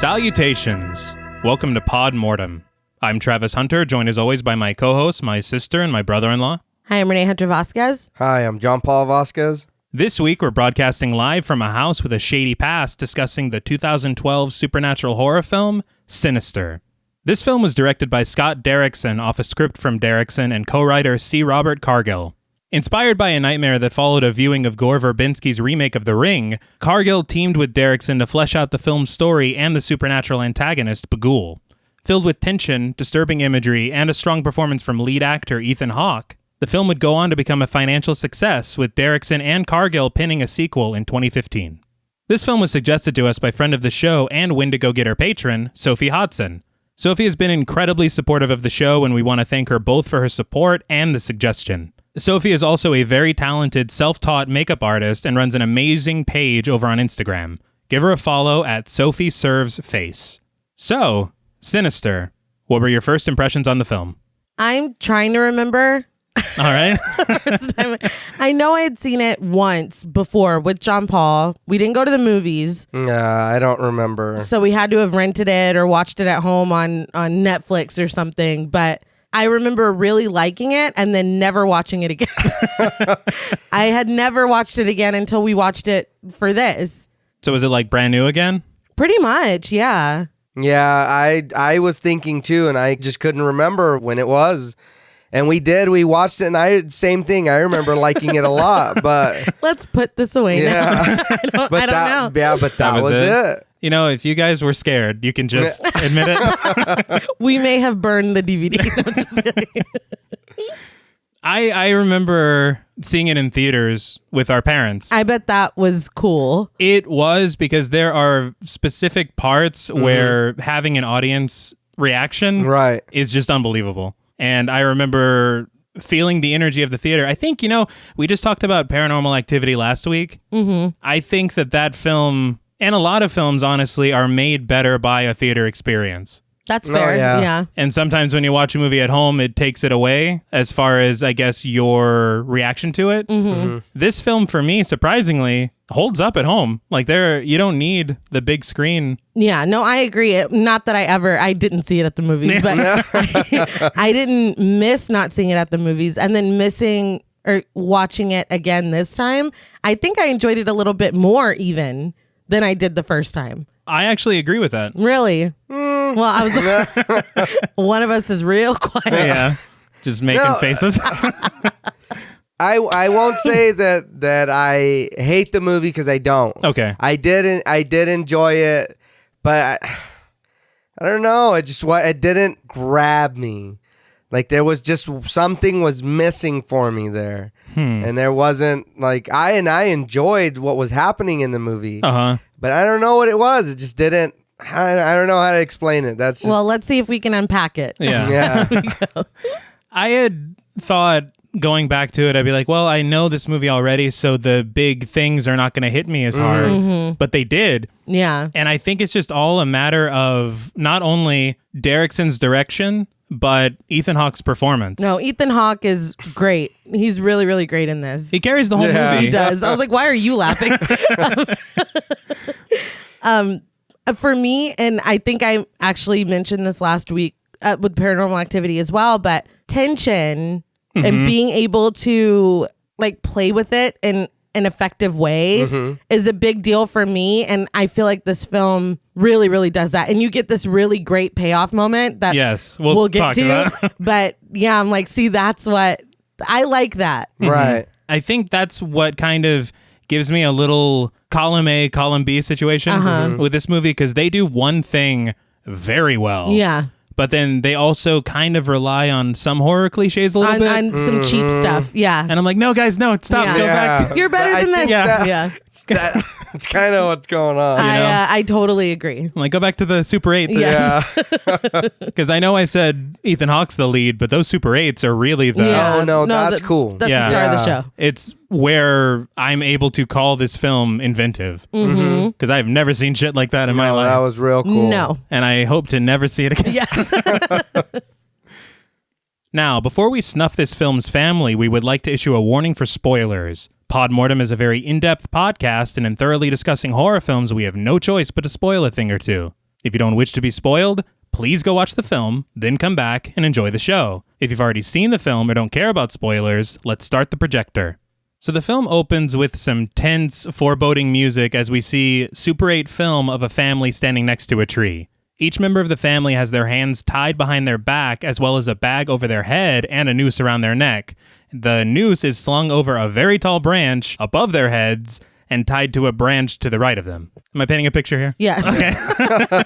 Salutations. Welcome to Pod Mortem. I'm Travis Hunter, joined as always by my co-host, my sister, and my brother-in-law. Hi, I'm Reneé Hunter Vasquez. Hi, I'm John Paul Vasquez. This week, we're broadcasting live from a house with a shady past, discussing the 2012 supernatural horror film, Sinister. This film was directed by Scott Derrickson off a script from Derrickson and co-writer C. Robert Cargill. Inspired by a nightmare that followed a viewing of Gore Verbinski's remake of The Ring, Cargill teamed with Derrickson to flesh out the film's story and the supernatural antagonist, Bughuul. Filled with tension, disturbing imagery, and a strong performance from lead actor Ethan Hawke, the film would go on to become a financial success, with Derrickson and Cargill pinning a sequel in 2015. This film was suggested to us by friend of the show and Wendigo Getter patron, Sophie Hodson. Sophie has been incredibly supportive of the show, and we want to thank her both for her support and the suggestion. Sophie is also a very talented, self-taught makeup artist and runs an amazing page over on Instagram. Give her a follow at Sophie Serves Face. So, Sinister, what were your first impressions on the film? I'm trying to remember. All right. First time. I know I had seen it once before with John Paul. We didn't go to the movies. I don't remember. So we had to have rented it or watched it at home on Netflix or something. But I remember really liking it and then never watching it again. I had never watched it again until we watched it for this. So was it like brand new again? Pretty much, yeah. Yeah, I was thinking too, and I just couldn't remember when it was. And we watched it, and same thing. I remember liking it a lot, but let's put this away now. I don't know. Yeah, but that was it. You know, if you guys were scared, you can just admit it. We may have burned the DVD. No, just kidding. I remember seeing it in theaters with our parents. I bet that was cool. It was, because there are specific parts where having an audience reaction is just unbelievable. And I remember feeling the energy of the theater. I think, we just talked about Paranormal Activity last week. Mm-hmm. I think that film, and a lot of films, honestly, are made better by a theater experience. That's fair. Yeah. And sometimes when you watch a movie at home, it takes it away as far as, I guess, your reaction to it. Mm-hmm. This film, for me, surprisingly, holds up at home. Like, you don't need the big screen. Yeah, no, I agree. Not that I didn't see it at the movies, but I didn't miss not seeing it at the movies, and then missing or watching it again this time. I think I enjoyed it a little bit more even than I did the first time. I actually agree with that. Really? Well, I was one of us is real quiet. Yeah, just making faces. I won't say that I hate the movie, because I don't. Okay. I did enjoy it, but I don't know. It didn't grab me. Like, there was just something was missing for me there. And there wasn't, like, I enjoyed what was happening in the movie. But I don't know what it was. It just didn't. I don't know how to explain it. That's just, well, let's see if we can unpack it. Yeah. I had thought, going back to it, I'd be like, well, I know this movie already, so the big things are not going to hit me as hard. Mm-hmm. But they did. Yeah. And I think it's just all a matter of not only Derrickson's direction, but Ethan Hawke's performance. No, Ethan Hawke is great. He's really, really great in this. He carries the whole movie. He does. I was like, why are you laughing? For me, and I think I actually mentioned this last week with Paranormal Activity as well, but tension and being able to like play with it in an effective way is a big deal for me. And I feel like this film really, really does that. And you get this really great payoff moment that we'll get to. But yeah, I'm like, see, that's what I like that. Right. I think that's what kind of gives me a little column A, column B situation with this movie, because they do one thing very well. Yeah. But then they also kind of rely on some horror cliches a little bit. On some cheap stuff, yeah. And I'm like, no, guys, no, stop, go back. You're better than this. It's kind of what's going on. I totally agree. I'm like, go back to the Super 8s. Yes. Because I know I said Ethan Hawke's the lead, but those Super 8s are really the... Oh, no, that's cool. That's the star of the show. It's where I'm able to call this film inventive. Because I've never seen shit like that in my life. That was real cool. No. And I hope to never see it again. Yes. Now, before we snuff this film's family, we would like to issue a warning for spoilers. Pod Mortem is a very in-depth podcast, and in thoroughly discussing horror films, we have no choice but to spoil a thing or two. If you don't wish to be spoiled, please go watch the film, then come back and enjoy the show. If you've already seen the film or don't care about spoilers, let's start the projector. So the film opens with some tense, foreboding music as we see Super 8 film of a family standing next to a tree. Each member of the family has their hands tied behind their back as well as a bag over their head and a noose around their neck. The noose is slung over a very tall branch above their heads and tied to a branch to the right of them. Am I painting a picture here? Yes. Okay.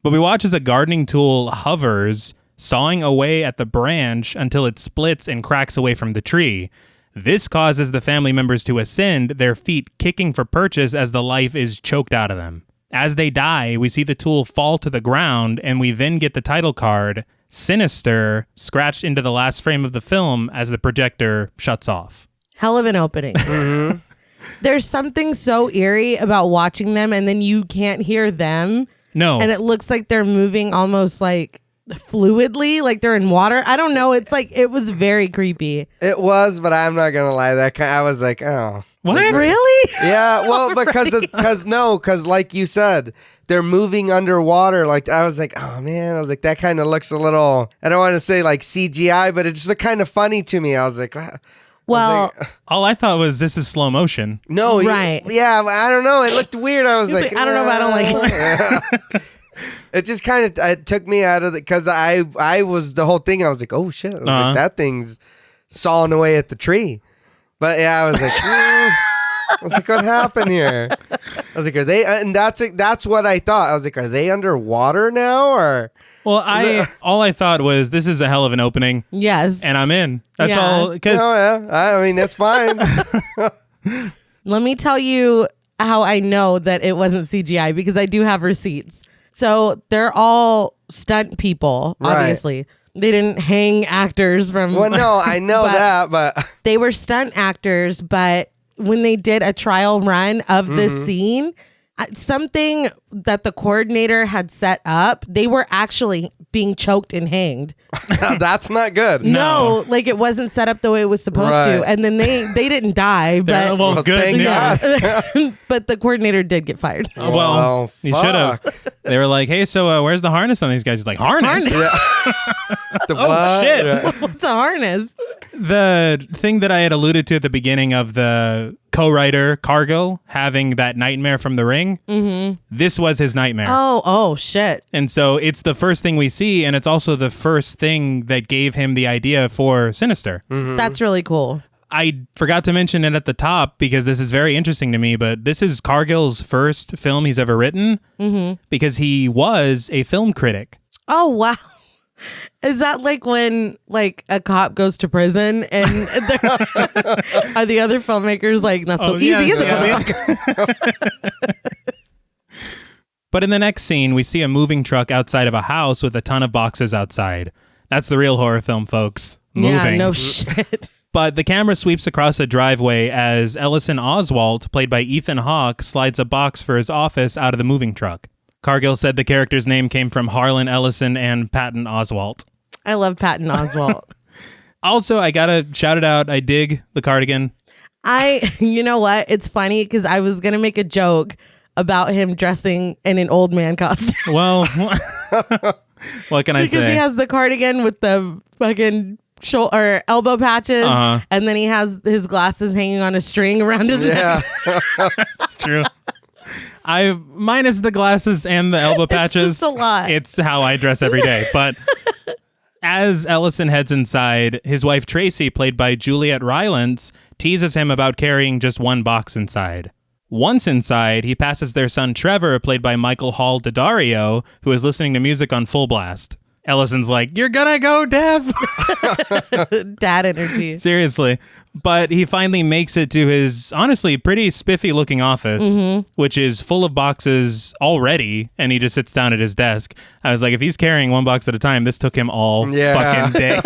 But we watch as a gardening tool hovers, sawing away at the branch until it splits and cracks away from the tree. This causes the family members to ascend, their feet kicking for purchase as the life is choked out of them. As they die, we see the tool fall to the ground, and we then get the title card, Sinister, scratched into the last frame of the film as the projector shuts off. Hell of an opening. Mm-hmm. There's something so eerie about watching them, and then you can't hear them. No. And it looks like they're moving almost like fluidly, like they're in water. I don't know. It's like, it was very creepy. It was, but I'm not gonna lie. I was like, oh, What? Really? yeah. Well, because like you said, they're moving underwater. Like I was like, oh man. I was like, that kind of looks a little. I don't want to say like CGI, but it just looked kind of funny to me. I was like, Well, All I thought was this is slow motion. no, right. Yeah, I don't know. It looked weird. I was like, I don't know if I don't like it. It just kind of it took me out of it because I was the whole thing. I was like, oh shit, I was like, that thing's sawing away at the tree. But yeah, I was like, I was like, what happened here? I was like, are they? And that's what I thought. I was like, are they underwater now or? Well, all I thought was this is a hell of an opening, yes. and I'm in. That's Yeah. all. Because Oh yeah, I mean that's fine. Let me tell you how I know that it wasn't CGI, because I do have receipts. So they're all stunt people, Right. obviously. They didn't hang actors from... Well, no, I know But- that, but They were stunt actors, but when they did a trial run of this scene, something that the coordinator had set up, they were actually being choked and hanged. that's not good. No, like it wasn't set up the way it was supposed Right. to. And then they didn't die, but well, good thank news. God. but the coordinator did get fired. Oh, well, Oh, you should have. fuck. They were like, "Hey, so where's the harness on these guys?" He's like, "Harness." The Oh, what? shit. Yeah. What's a harness? The thing that I had alluded to at the beginning of the co-writer Cargill having that nightmare from The Ring, this was his nightmare. Oh shit. And so it's the first thing we see, and it's also the first thing that gave him the idea for Sinister. That's really cool. I forgot to mention it at the top because this is very interesting to me, but this is Cargill's first film he's ever written because he was a film critic. Oh wow. Is that like when like a cop goes to prison and are the other filmmakers like not so easy, is it? motherfucker? But in the next scene, we see a moving truck outside of a house with a ton of boxes outside. That's the real horror film, folks. Moving. Yeah, no shit. But the camera sweeps across a driveway as Ellison Oswalt, played by Ethan Hawke, slides a box for his office out of the moving truck. Cargill said the character's name came from Harlan Ellison and Patton Oswalt. I love Patton Oswalt. Also, I gotta shout it out. I dig the cardigan. You know what? It's funny because I was going to make a joke about him dressing in an old man costume. Well, what can I Because say? he has the cardigan with the fucking shoulder, elbow patches, and then he has his glasses hanging on a string around his neck. Yeah. It's true. I minus the glasses and the elbow patches. just a lot. It's how I dress every day. But as Ellison heads inside, his wife Tracy, played by Juliette Rylance, teases him about carrying just one box inside. Once inside, he passes their son Trevor, played by Michael Hall Daddario, who is listening to music on full blast. Ellison's like, "You're gonna go deaf." Dad energy. Seriously. But he finally makes it to his, honestly, pretty spiffy looking office, which is full of boxes already, and he just sits down at his desk. I was like, if he's carrying one box at a time, this took him all fucking day.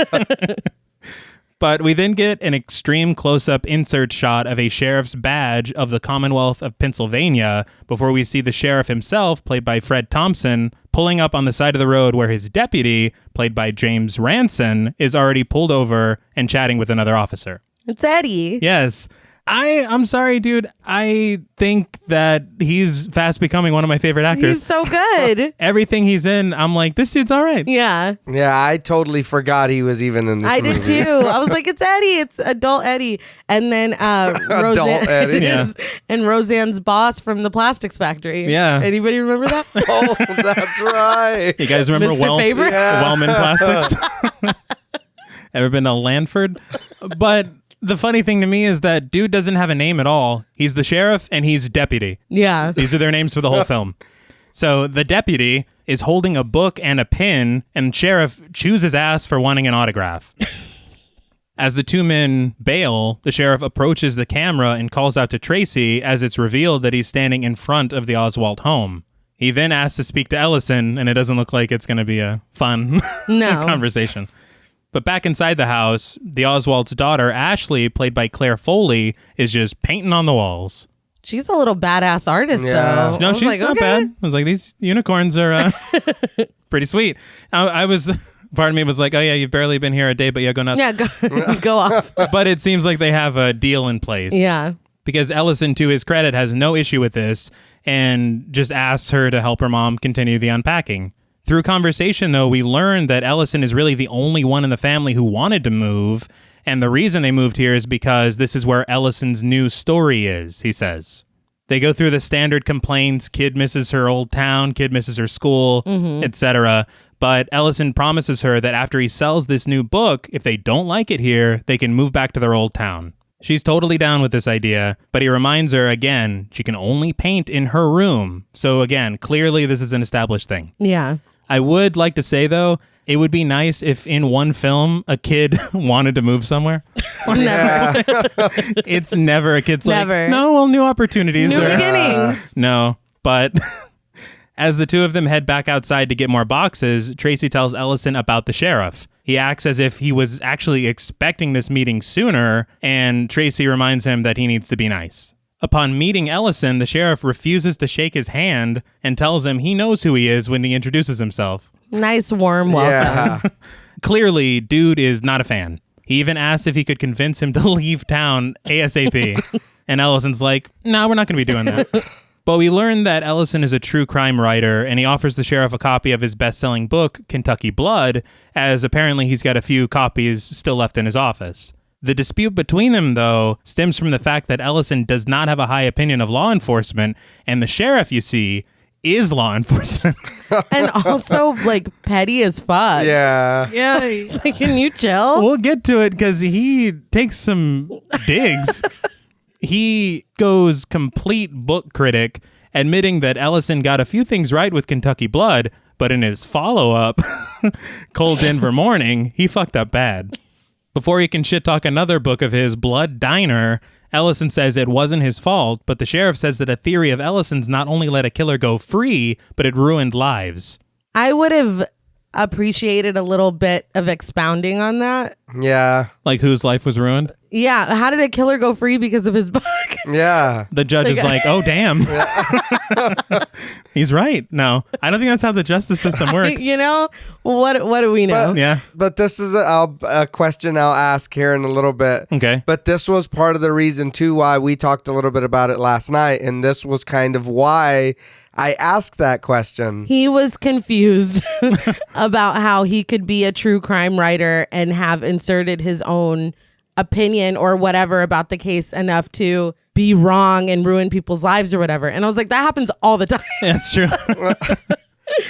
But we then get an extreme close-up insert shot of a sheriff's badge of the Commonwealth of Pennsylvania before we see the sheriff himself, played by Fred Thompson, pulling up on the side of the road where his deputy, played by James Ranson, is already pulled over and chatting with another officer. It's Eddie. Yes. I'm sorry, dude. I think that he's fast becoming one of my favorite actors. He's so good. Everything he's in, I'm like, this dude's all right. Yeah. Yeah, I totally forgot he was even in this I movie. did too. I was like, it's Eddie. It's adult Eddie. And then Roseanne Eddie. Yeah. and Roseanne's boss from the Plastics Factory. Yeah. Anybody remember that? Oh, that's right. You guys remember Mr. Faber? Wellman Plastics? Ever been to Lanford? But the funny thing to me is that dude doesn't have a name at all. He's the sheriff and he's deputy. Yeah. These are their names for the whole film. So the deputy is holding a book and a pin, and sheriff chews his ass for wanting an autograph. As the two men bail, the sheriff approaches the camera and calls out to Tracy as it's revealed that he's standing in front of the Oswald home. He then asks to speak to Ellison, and it doesn't look like it's going to be a fun conversation. But back inside the house, the Oswald's daughter, Ashley, played by Claire Foley, is just painting on the walls. She's a little badass artist, Yeah. though. No, I was she's like, not okay. bad. I was like, these unicorns are pretty sweet. I was, part of me was like, oh yeah, you've barely been here a day, but yeah, go nuts. Yeah, go off. But it seems like they have a deal in place. Yeah. Because Ellison, to his credit, has no issue with this and just asks her to help her mom continue the unpacking. Through conversation, though, we learn that Ellison is really the only one in the family who wanted to move, and the reason they moved here is because this is where Ellison's new story is, he says. They go through the standard complaints, kid misses her old town, kid misses her school, etc., but Ellison promises her that after he sells this new book, if they don't like it here, they can move back to their old town. She's totally down with this idea, but he reminds her again, she can only paint in her room. So again, clearly this is an established thing. Yeah. I would like to say, though, it would be nice if in one film a kid wanted to move somewhere. Never. It's never a kid's Never. like, no, well, new opportunities. New beginning. No, but as the two of them head back outside to get more boxes, Tracy tells Ellison about the sheriff. He acts as if he was actually expecting this meeting sooner, and Tracy reminds him that he needs to be nice. Upon meeting Ellison, the sheriff refuses to shake his hand and tells him he knows who he is when he introduces himself. Nice warm welcome. Yeah. Clearly, dude is not a fan. He even asks if he could convince him to leave town ASAP. And Ellison's like, no, we're not going to be doing that. But we learn that Ellison is a true crime writer, and he offers the sheriff a copy of his best-selling book, Kentucky Blood, as apparently he's got a few copies still left in his office. The dispute between them, though, stems from the fact that Ellison does not have a high opinion of law enforcement, and the sheriff, you see, is law enforcement. And also, like, petty as fuck. Yeah. Yeah, Like, can you chill? we'll get to it because he takes some digs. He goes complete book critic, admitting that Ellison got a few things right with Kentucky Blood, but in his follow-up, Cold Denver Morning, he fucked up bad. Before he can shit-talk another book of his, Blood Diner, Ellison says it wasn't his fault, but the sheriff says that a theory of Ellison's not only let a killer go free, but it ruined lives. I would have appreciated a little bit of expounding on that. Yeah. Like, whose life was ruined? Yeah. How did a killer go free because of his book? Yeah. The judge is like, oh, damn. He's right. No, I don't think that's how the justice system works. You know, what do we know? Yeah. But this is a question I'll ask here in a little bit. Okay. But this was part of the reason, too, why we talked a little bit about it last night. And this was kind of why I asked that question. He was confused about how he could be a true crime writer and have inserted his own opinion or whatever about the case enough to be wrong and ruin people's lives or whatever. And I was like, that happens all the time. That's true.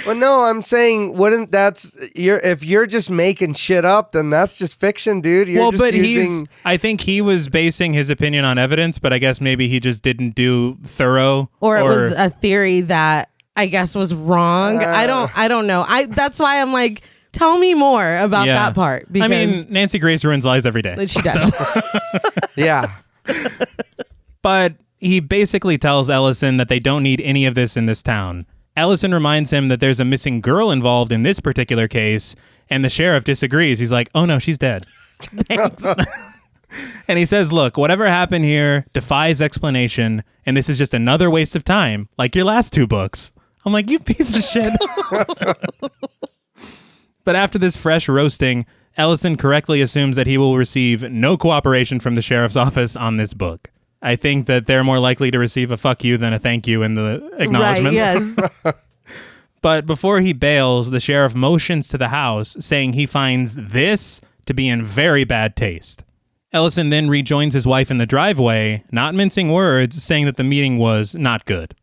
Well, no, I'm saying, if you're just making shit up, then that's just fiction, dude. You're just using... I think he was basing his opinion on evidence, but I guess maybe he just didn't do thorough. Or it was a theory that I guess was wrong. I don't know. That's why I'm like, tell me more about that part. Because I mean, Nancy Grace ruins lives every day. she does. Yeah. But he basically tells Ellison that they don't need any of this in this town. Ellison reminds him that there's a missing girl involved in this particular case, and the sheriff disagrees. He's like, oh no, she's dead. Thanks. And he says, look, whatever happened here defies explanation, and this is just another waste of time, like your last two books. I'm like, you piece of shit. But after this fresh roasting, Ellison correctly assumes that he will receive no cooperation from the sheriff's office on this book. I think that they're more likely to receive a fuck you than a thank you in the acknowledgments. Right, yes. But before he bails, the sheriff motions to the house, saying he finds this to be in very bad taste. Ellison then rejoins his wife in the driveway, not mincing words, saying that the meeting was not good.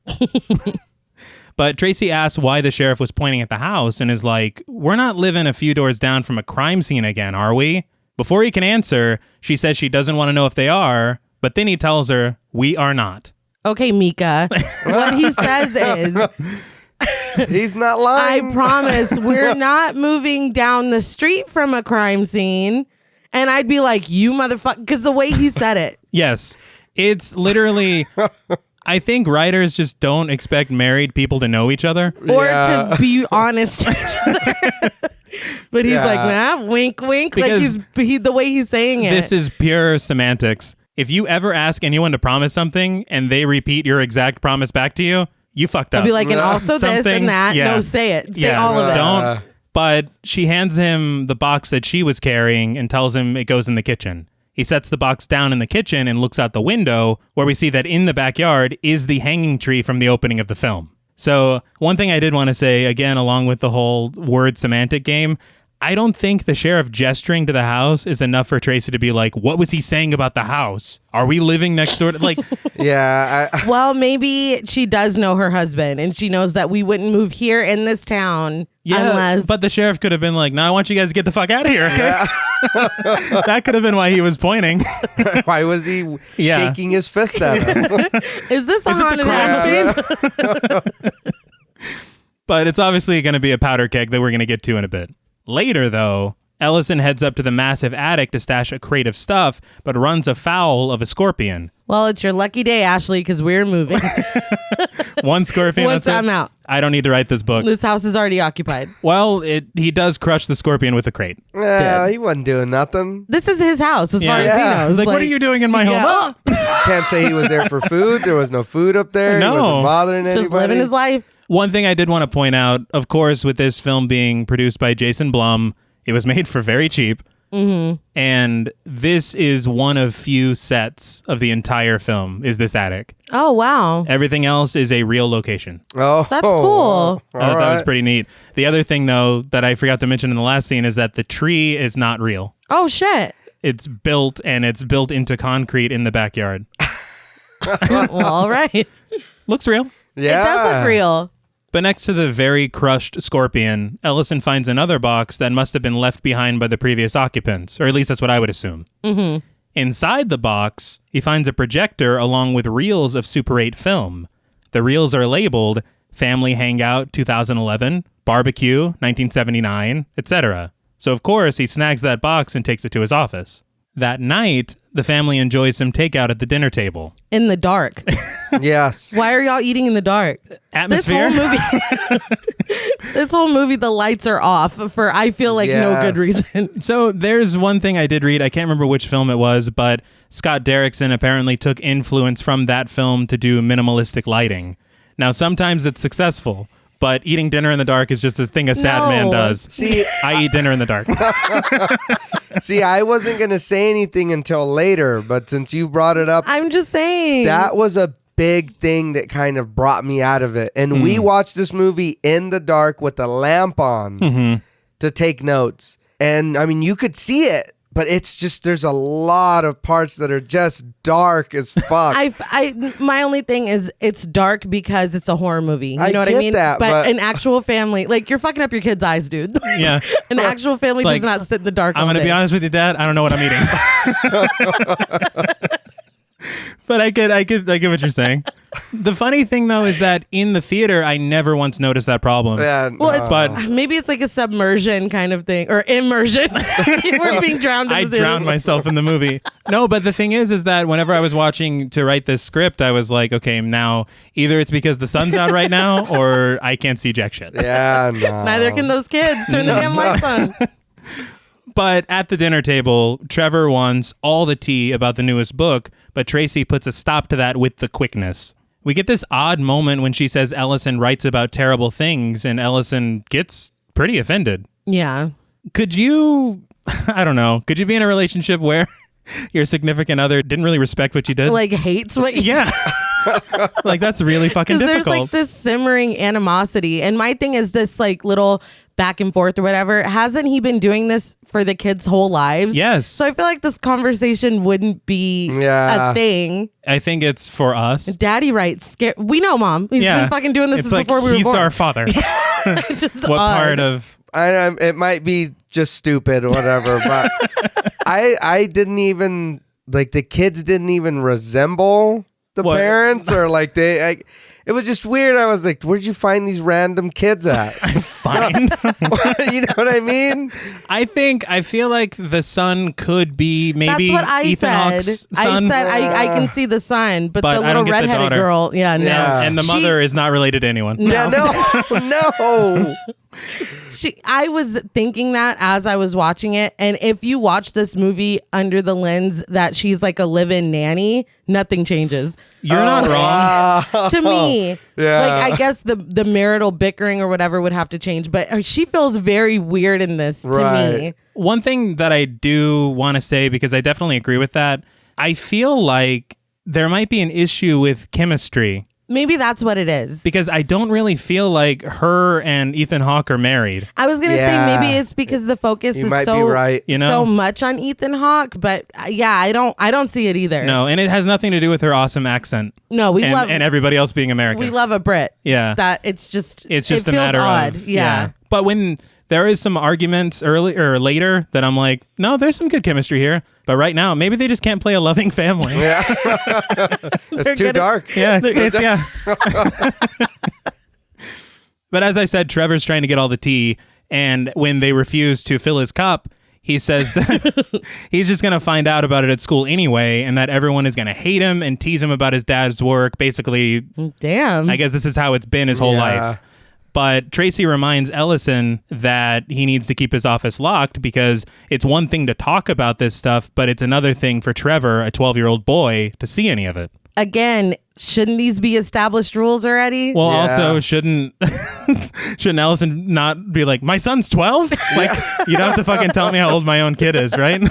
But Tracy asks why the sheriff was pointing at the house and is like, we're not living a few doors down from a crime scene again, are we? Before he can answer, she says she doesn't want to know if they are, but then he tells her, we are not. Okay, Mika. What he says is... He's not lying. I promise we're not moving down the street from a crime scene. And I'd be like, you motherfucker, because the way he said it. Yes. It's literally, I think writers just don't expect married people to know each other. Or to be honest to each other. But he's like, nah, wink, wink. Because Like the way he's saying it. This is pure semantics. If you ever ask anyone to promise something and they repeat your exact promise back to you, you fucked up. I'll be like, and also this Something- and that. yeah. No, say it. Say all of it. Don't. But she hands him the box that she was carrying and tells him it goes in the kitchen. He sets the box down in the kitchen and looks out the window, where we see that in the backyard is the hanging tree from the opening of the film. So one thing I did want to say, again, along with the whole word semantic game, I don't think the sheriff gesturing to the house is enough for Tracy to be like, what was he saying about the house? Are we living next door? Like, Well, maybe she does know her husband and she knows that we wouldn't move here in this town unless... But the sheriff could have been like, no, I want you guys to get the fuck out of here. Okay? Yeah. That could have been why he was pointing. Why was he shaking his fist at us? Is this a haunted house scene? But it's obviously going to be a powder keg that we're going to get to in a bit. Later, though, Ellison heads up to the massive attic to stash a crate of stuff, but runs afoul of a scorpion. Well, it's your lucky day, Ashley, because we're moving. One scorpion. Once that's I'm it. out. I don't need to write this book. This house is already occupied. Well, he does crush the scorpion with a crate. Yeah, he wasn't doing nothing. This is his house, as far as he knows. He's like, what are you doing in my home? Yeah. Oh! Can't say he was there for food. There was no food up there. No. He wasn't bothering anybody. Just living his life. One thing I did want to point out, of course, with this film being produced by Jason Blum, it was made for very cheap. Mm-hmm. And this is one of few sets of the entire film, is this attic. Oh, wow. Everything else is a real location. Oh, That's cool. I thought that was pretty neat. The other thing, though, that I forgot to mention in the last scene is that the tree is not real. Oh, shit. It's built, and it's built into concrete in the backyard. Well, all right. Looks real. Yeah. It does look real. But next to the very crushed scorpion, Ellison finds another box that must have been left behind by the previous occupants, or at least that's what I would assume. Mm-hmm. Inside the box, he finds a projector along with reels of Super 8 film. The reels are labeled Family Hangout 2011, Barbecue 1979, etc. So of course, he snags that box and takes it to his office. That night, the family enjoys some takeout at the dinner table. In the dark. Yes. Why are y'all eating in the dark? Atmosphere? This whole movie, the lights are off for, I feel like, no good reason. So there's one thing I did read. I can't remember which film it was, but Scott Derrickson apparently took influence from that film to do minimalistic lighting. Now, sometimes it's successful, but eating dinner in the dark is just a thing a sad man does. See, I eat dinner in the dark. See, I wasn't going to say anything until later, but since you brought it up, I'm just saying. that was a big thing that kind of brought me out of it. And we watched this movie in the dark with a lamp on to take notes. And I mean, you could see it, but it's just, there's a lot of parts that are just dark as fuck. My only thing is it's dark because it's a horror movie. You know what I get mean? that, but but an actual family, like, you're fucking up your kid's eyes, dude. Yeah. An actual family Like, does not sit in the dark I'm all going to day. be honest with you, Dad. I don't know what I'm eating. But I get what you're saying. The funny thing, though, is that in the theater, I never once noticed that problem. Yeah, Well, it's But maybe it's like a submersion kind of thing, or immersion. We're being drowned in I the theater. drowned myself in the movie. No, but the thing is that whenever I was watching to write this script, I was like, okay, now either it's because the sun's out right now or I can't see jack shit. yeah, no. Neither can those kids. Turn the damn lights on. But at the dinner table, Trevor wants all the tea about the newest book, but Tracy puts a stop to that with the quickness. We get this odd moment when she says Ellison writes about terrible things, and Ellison gets pretty offended. Yeah. Could you, I don't know, could you be in a relationship where your significant other didn't really respect what you did. Like hates what you yeah. Like that's really fucking difficult. There's like this simmering animosity. And my thing is this like little back and forth or whatever. Hasn't he been doing this for the kids' whole lives? Yes. So I feel like this conversation wouldn't be a thing. I think it's for us. Daddy writes. We know, Mom. He's been fucking doing this it's since like before we were born. He's our father. Just what odd. part of... It might be just stupid or whatever, but I didn't even, like, the kids didn't even resemble the parents, or like it was just weird. I was like, where'd you find these random kids at? Fine. You know what I mean? I feel like the son could be maybe That's what I Ethan said. Hawke's son. I said I can see the son, but But the I don't little get the redheaded daughter. girl, no. And the mother is not related to anyone. Yeah, no. I was thinking that as I was watching it, and if you watch this movie under the lens that she's like a live-in nanny, nothing changes. You're not wrong. To me, Yeah. like I guess the marital bickering or whatever would have to change, but she feels very weird in this to me. Right. One thing that I do want to say, because I definitely agree with that, I feel like there might be an issue with chemistry. Maybe that's what it is. Because I don't really feel like her and Ethan Hawke are married. I was gonna say maybe it's because the focus You is might so be right. You know? so much on Ethan Hawke, but yeah, I don't see it either. No, and it has nothing to do with her awesome accent. No, we and, love and everybody else being American. we love a Brit. Yeah. That it's just It's just it a feels matter odd. of Yeah. But when there is some arguments early or later that I'm like, no, there's some good chemistry here. But right now, maybe they just can't play a loving family. Yeah. It's too dark. Yeah, yeah. But as I said, Trevor's trying to get all the tea, and when they refuse to fill his cup, he says that he's just going to find out about it at school anyway, and that everyone is going to hate him and tease him about his dad's work. Basically, Damn. I guess this is how it's been his whole life. But Tracy reminds Ellison that he needs to keep his office locked because it's one thing to talk about this stuff, but it's another thing for Trevor, a 12-year-old boy, to see any of it. Again, shouldn't these be established rules already? Well, also, shouldn't Ellison not be like, my son's 12? Like, you don't have to fucking tell me how old my own kid is, right?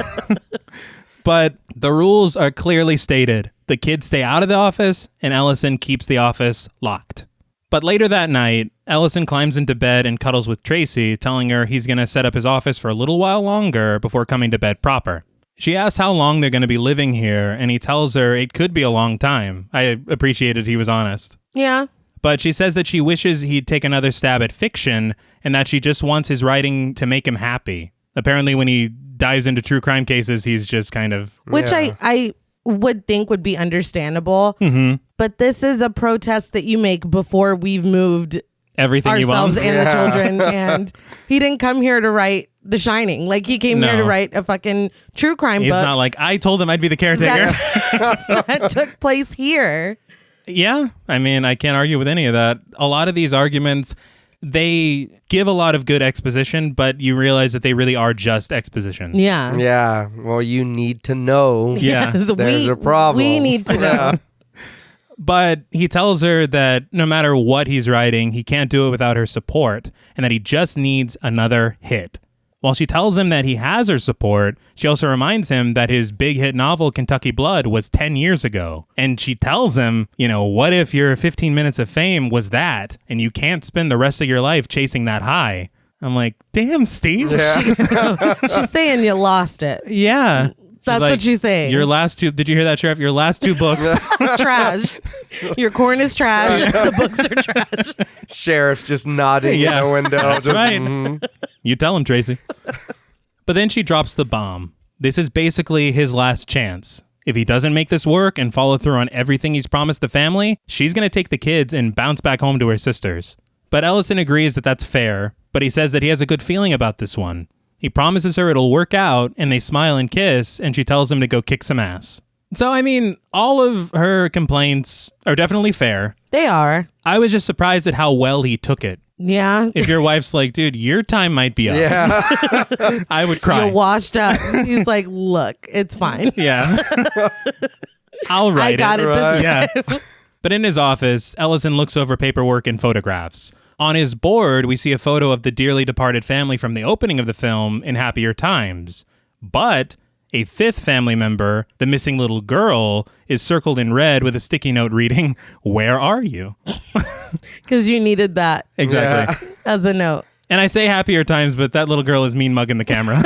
But the rules are clearly stated. The kids stay out of the office, and Ellison keeps the office locked. But later that night, Ellison climbs into bed and cuddles with Tracy, telling her he's going to set up his office for a little while longer before coming to bed proper. She asks how long they're going to be living here, and he tells her it could be a long time. I appreciated he was honest. Yeah. But she says that she wishes he'd take another stab at fiction, and that she just wants his writing to make him happy. Apparently, when he dives into true crime cases, he's just kind of... Which I would think would be understandable. Mm-hmm. But this is a protest that you make before we've moved everything ourselves you want. and the children. And he didn't come here to write The Shining. Like, he came here to write a fucking true crime He's book. not like, I told him I'd be the caretaker. that took place here. Yeah, I mean, I can't argue with any of that. A lot of these arguments, they give a lot of good exposition, but you realize that they really are just exposition. Yeah. Yeah. Well, you need to know. Yeah. Yes, There's a problem. We need to know. But he tells her that no matter what he's writing, he can't do it without her support, and that he just needs another hit. While she tells him that he has her support, she also reminds him that his big hit novel, Kentucky Blood, was 10 years ago. And she tells him, you know, what if your 15 minutes of fame was that, and you can't spend the rest of your life chasing that high? I'm like, damn, Steve. Yeah. She's saying you lost it. Yeah. That's like, what she's saying. Your last two, did you hear that, Sheriff? Your last two books. Trash. Your corn is trash. The books are trash. Sheriff's just nodding in the window. That's just, right. mhm. You tell him, Tracy. But then she drops the bomb. This is basically his last chance. If he doesn't make this work and follow through on everything he's promised the family, she's going to take the kids and bounce back home to her sisters. But Ellison agrees that that's fair, but he says that he has a good feeling about this one. He promises her it'll work out, and they smile and kiss, and she tells him to go kick some ass. So, I mean, all of her complaints are definitely fair. They are. I was just surprised at how well he took it. Yeah. If your wife's like, dude, your time might be up. Yeah. I would cry. You're washed up. He's like, look, it's fine. Yeah. I'll write I got it this Yeah. time. But in his office, Ellison looks over paperwork and photographs. On his board, we see a photo of the dearly departed family from the opening of the film in happier times. But A fifth family member, the missing little girl, is circled in red with a sticky note reading, "Where are you?" Because you needed that Exactly. Yeah. as a note. And I say happier times, but that little girl is mean mugging the camera.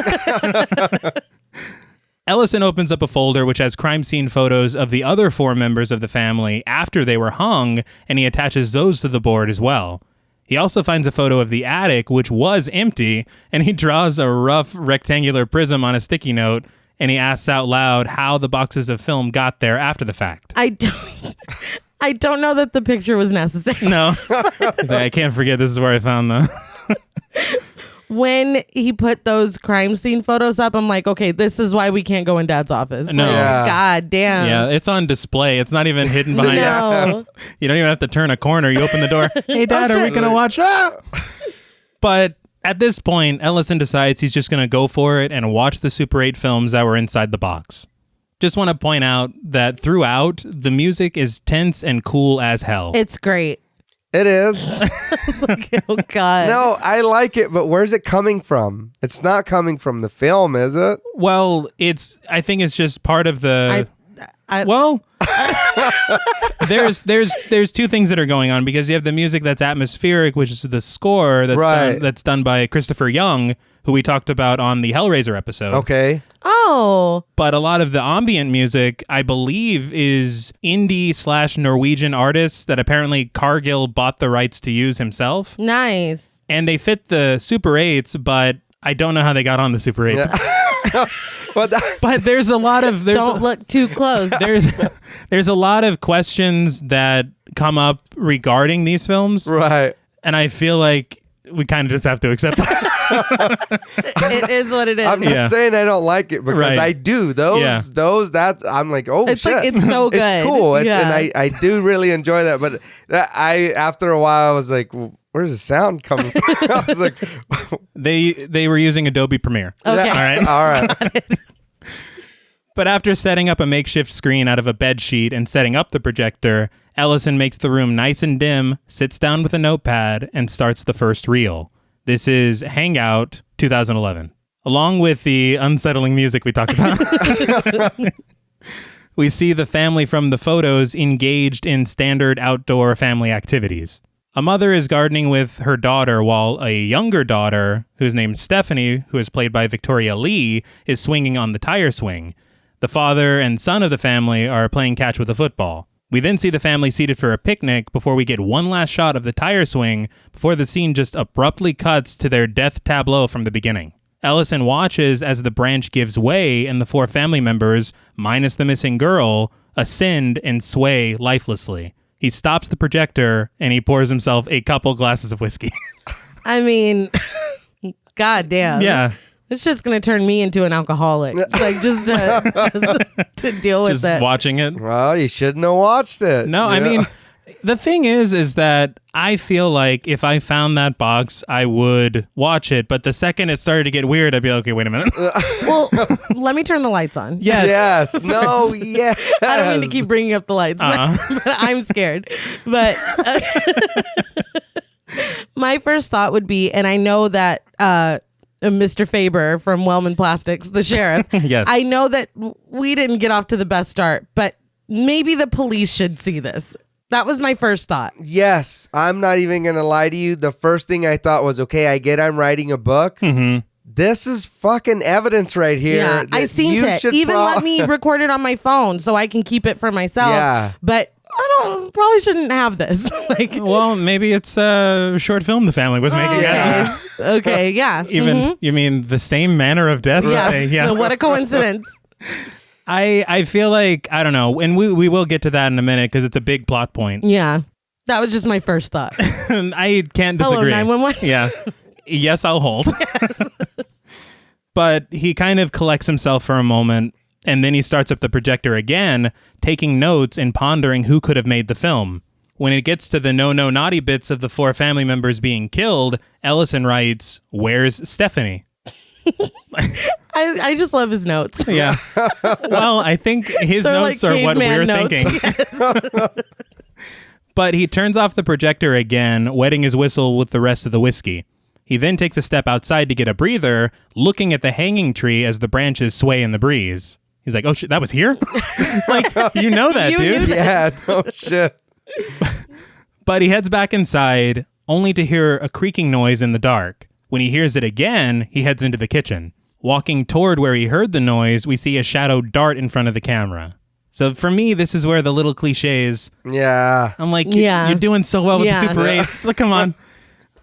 Ellison opens up a folder which has crime scene photos of the other 4 members of the family after they were hung, and he attaches those to the board as well. He also finds a photo of the attic, which was empty, and he draws a rough rectangular prism on a sticky note, and he asks out loud how the boxes of film got there after the fact. I don't know that the picture was necessary. No. He's like, I can't forget this is where I found them. When he put those crime scene photos up, I'm like, okay, this is why we can't go in Dad's office. No. Like, Yeah. God damn. Yeah, it's on display. It's not even hidden behind No. You don't even have to turn a corner. You open the door. Hey, Dad, Oh, are we shit. going to watch? But at this point, Ellison decides he's just going to go for it and watch the Super 8 films that were inside the box. Just want to point out that throughout, the music is tense and cool as hell. It's great. It is. Oh, God. No, I like it, but where's it coming from? It's not coming from the film, is it? Well, I think it's just part of the... Well, there's 2 things that are going on, because you have the music that's atmospheric, which is the score that's done by Christopher Young, who we talked about on the Hellraiser episode. Okay. Oh. But a lot of the ambient music, I believe, is indie/Norwegian artists that apparently Cargill bought the rights to use himself. Nice. And they fit the Super 8s, but I don't know how they got on the Super 8s. Yeah. But there's a lot of... Don't look too close. There's a lot of questions that come up regarding these films. Right. And I feel like we kind of just have to accept that. It is what it is. I'm not saying I don't like it, because Right. I do. I'm like, oh, It's shit. like, it's so good. It's cool. Yeah. And I do really enjoy that. But after a while, I was like, where's the sound coming from? I was like, They were using Adobe Premiere. Okay. All right. all right. But after setting up a makeshift screen out of a bed sheet and setting up the projector, Ellison makes the room nice and dim, sits down with a notepad, and starts the first reel. This is Hangout 2011. Along with the unsettling music we talked about, we see the family from the photos engaged in standard outdoor family activities. A mother is gardening with her daughter, while a younger daughter, who's named Stephanie, who is played by Victoria Lee, is swinging on the tire swing. The father and son of the family are playing catch with a football. We then see the family seated for a picnic before we get one last shot of the tire swing before the scene just abruptly cuts to their death tableau from the beginning. Ellison watches as the branch gives way and the 4 family members, minus the missing girl, ascend and sway lifelessly. He stops the projector and he pours himself a couple glasses of whiskey. I mean, God damn. Yeah. It's just going to turn me into an alcoholic. Like, just to deal with Just it. watching it. Well, you shouldn't have watched it. No, I mean, the thing is that I feel like if I found that box, I would watch it. But the second it started to get weird, I'd be like, okay, wait a minute. Well, let me turn the lights on. Yes. Yes. No. Yes. I don't mean to keep bringing up the lights, but I'm scared. But my first thought would be, and I know that Mr. Faber from Wellman Plastics, the sheriff, Yes. I know that we didn't get off to the best start, but maybe the police should see this. That was my first thought. Yes. I'm not even going to lie to you. The first thing I thought was, okay, I get I'm writing a book. Mm-hmm. This is fucking evidence right here. Yeah, I that seen you it. should Even let me record it on my phone so I can keep it for myself. Yeah. But I probably shouldn't have this. Like, Well, maybe it's a short film the family was making. okay. Okay, yeah. Even, you mean the same manner of death? Yeah. Yeah. What a coincidence. I feel like, I don't know, and we will get to that in a minute because it's a big plot point. Yeah. That was just my first thought. I can't Hello, disagree. 911. Yeah. Yes, I'll hold. But he kind of collects himself for a moment, and then he starts up the projector again, taking notes and pondering who could have made the film. When it gets to the no naughty bits of the 4 family members being killed, Ellison writes, "Where's Stephanie?" I just love his notes. Yeah. Well, I think his They're notes like are what caveman we're notes. thinking. But he turns off the projector again, wetting his whistle with the rest of the whiskey. He then takes a step outside to get a breather, looking at the hanging tree as the branches sway in the breeze. He's like, oh shit, that was here? Like, you know that, You dude. knew Yeah, no shit. But he heads back inside, only to hear a creaking noise in the dark. When he hears it again, he heads into the kitchen. Walking toward where he heard the noise, we see a shadow dart in front of the camera. So for me, this is where the little cliches, Yeah. I'm like, Yeah. you're doing so well with Yeah. the Super 8s. Look, come on.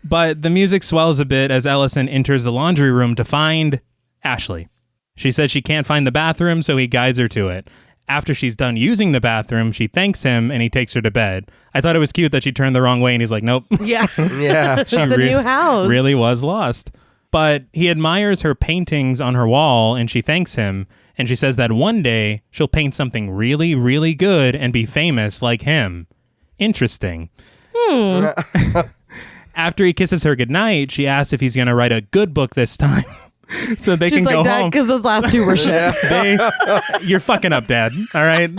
But the music swells a bit as Ellison enters the laundry room to find Ashley. She says she can't find the bathroom, so he guides her to it. After she's done using the bathroom, she thanks him and he takes her to bed. I thought it was cute that she turned the wrong way and he's like, nope. Yeah. Yeah. It's a new house. Really was lost. But he admires her paintings on her wall and she thanks him. And she says that one day she'll paint something really, really good and be famous like him. Interesting. After he kisses her goodnight, she asks if he's going to write a good book this time. So they She's can like, go Dad, home. because those last two were shit. You're fucking up, Dad. All right.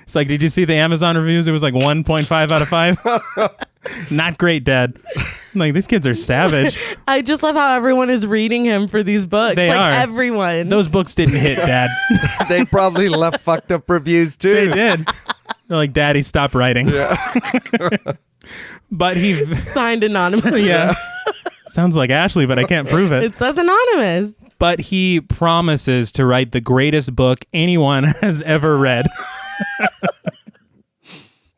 It's like, did you see the Amazon reviews? It was like 1.5 out of 5. Not great, Dad. I'm like, these kids are savage. I just love how everyone is reading him for these books. They like are. everyone. Those books didn't hit, Dad. They probably left fucked up reviews too. They did. They're like, Daddy, stop writing. Yeah. But he, signed anonymous. yeah. Sounds like Ashley, but I can't prove it. It says anonymous. But he promises to write the greatest book anyone has ever read.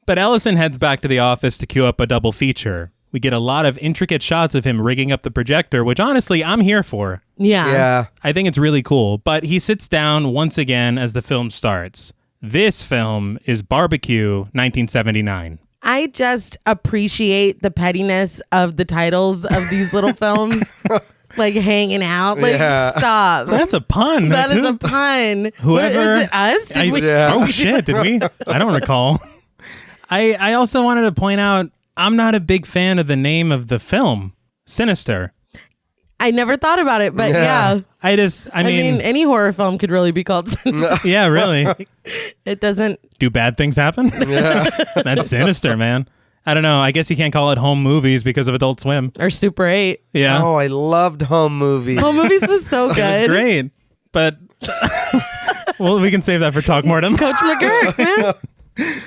But Ellison heads back to the office to queue up a double feature. We get a lot of intricate shots of him rigging up the projector, which honestly, I'm here for. Yeah. Yeah. I think it's really cool. But he sits down once again as the film starts. This film is Barbecue 1979. I just appreciate the pettiness of the titles of these little films. Like hanging out. Like, Yeah. stop. That's a pun. That is a pun. Whoever- What, is it us? Did we? Yeah. Oh shit, did we? I don't recall. I also wanted to point out I'm not a big fan of the name of the film, Sinister. I never thought about it, but Yeah. yeah. I mean, Any horror film could really be called Sinister. yeah, really. It doesn't. Do bad things happen? Yeah. That's sinister, man. I don't know. I guess you can't call it home movies because of Adult Swim. Or Super 8. Yeah. Oh, I loved home movies. Home movies was so good. It was great. But well, we can save that for Talk Mortem. Coach McGurk, man.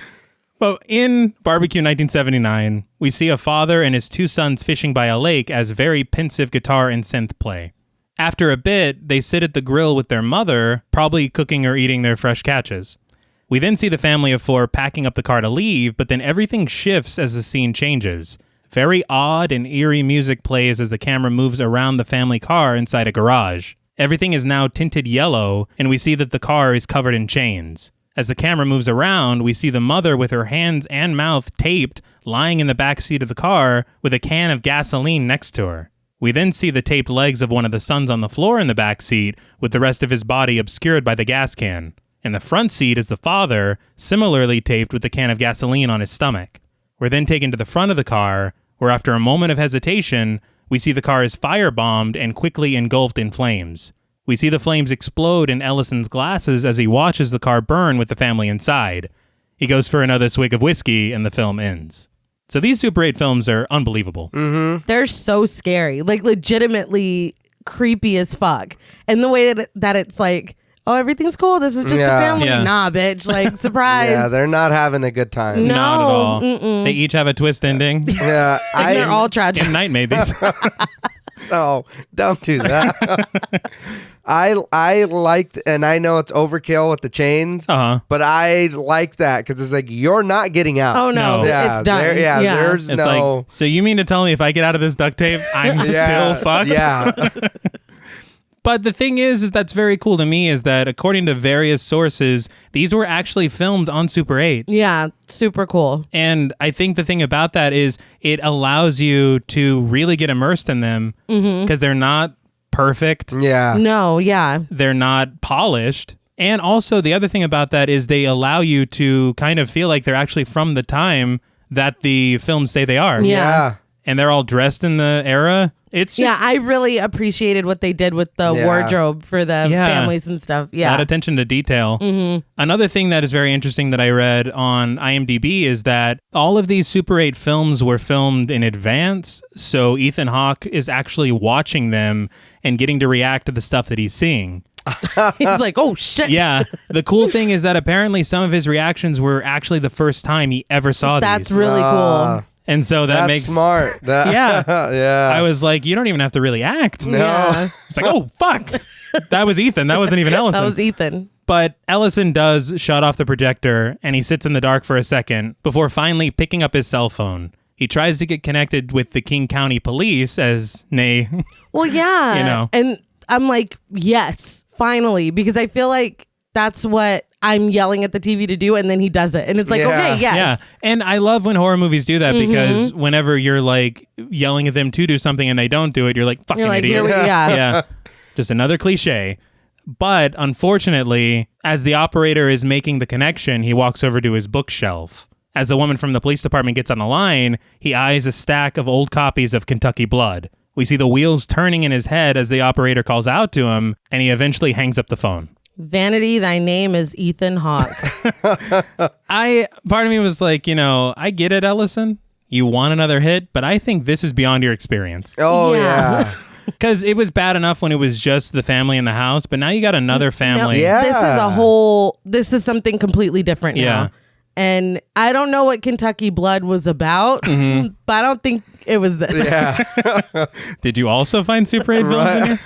Well, in Barbecue 1979, we see a father and his two sons fishing by a lake as very pensive guitar and synth play. After a bit, they sit at the grill with their mother, probably cooking or eating their fresh catches. We then see the family of four packing up the car to leave, but then everything shifts as the scene changes. Very odd and eerie music plays as the camera moves around the family car inside a garage. Everything is now tinted yellow, and we see that the car is covered in chains. As the camera moves around, we see the mother with her hands and mouth taped, lying in the back seat of the car with a can of gasoline next to her. We then see the taped legs of one of the sons on the floor in the back seat, with the rest of his body obscured by the gas can. In the front seat is the father, similarly taped with the can of gasoline on his stomach. We're then taken to the front of the car, where after a moment of hesitation, we see the car is firebombed and quickly engulfed in flames. We see the flames explode in Ellison's glasses as he watches the car burn with the family inside. He goes for another swig of whiskey, and the film ends. So these Super 8 films are unbelievable. They're so scary. Like, legitimately creepy as fuck. And the way that it's like, oh, everything's cool. This is just Yeah. a family. Yeah. Nah, bitch. Like, surprise. Yeah, they're not having a good time. No. Not at all. Mm-mm. They each have a twist ending. Yeah, Like, they're all tragic. M. Night made these. Oh, don't do that. I liked, and I know it's overkill with the chains, Uh-huh. but I like that because it's like you're not getting out. Oh, no. No. Yeah, It's done. there's It's no. like, so you mean to tell me if I get out of this duct tape, I'm Yeah, still fucked? Yeah, But the thing is that's very cool to me is that according to various sources, these were actually filmed on Super 8. Yeah. Super cool. And I think the thing about that is it allows you to really get immersed in them because they're not perfect. yeah. No. Yeah. They're not polished. And also the other thing about that is they allow you to kind of feel like they're actually from the time that the films say they are. Yeah. Yeah. And they're all dressed in the era. It's just Yeah, I really appreciated what they did with the wardrobe for the families and stuff. Yeah. that attention to detail. Another thing that is very interesting that I read on IMDb is that all of these Super 8 films were filmed in advance. So Ethan Hawke is actually watching them and getting to react to the stuff that he's seeing. He's like, oh, shit. Yeah. The cool thing is that apparently some of his reactions were actually the first time he ever saw That's these. really cool. And so that That's makes smart. yeah. Yeah. I was like, you don't even have to really act. No. Yeah. It's like, oh, fuck. That was Ethan. That wasn't even Ellison. That was Ethan. But Ellison does shut off the projector and he sits in the dark for a second before finally picking up his cell phone. He tries to get connected with the King County Police as Nay. Well, yeah. You know. And I'm like, yes, finally, because I feel like that's what I'm yelling at the TV to do, and then he does it. And it's like, okay, yes. Yeah. And I love when horror movies do that because whenever you're like yelling at them to do something and they don't do it, you're like, fucking You're like, idiot. yeah. Yeah. Just another cliche. But unfortunately, as the operator is making the connection, he walks over to his bookshelf. As the woman from the police department gets on the line, he eyes a stack of old copies of Kentucky Blood. We see the wheels turning in his head as the operator calls out to him, and he eventually hangs up the phone. Vanity, thy name is Ethan Hawke. Part of me was like, I get it, Ellison. You want another hit, but I think this is beyond your experience. Oh, Yeah. yeah. Because it was bad enough when it was just the family in the house, but now you got another family. Yeah. This is something completely different now. Yeah. And I don't know what Kentucky Blood was about, but I don't think it was this. Yeah. Did you also find Super 8 films in here?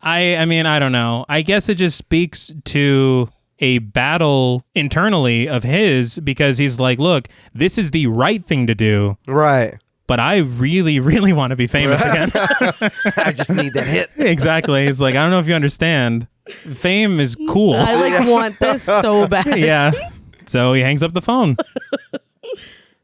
I mean, I don't know. I guess it just speaks to a battle internally of his because he's like, look, this is the right thing to do. Right. But I really, really want to be famous again. I just need that hit. Exactly. He's like, I don't know if you understand. Fame is cool. I want this so bad. Yeah. So he hangs up the phone.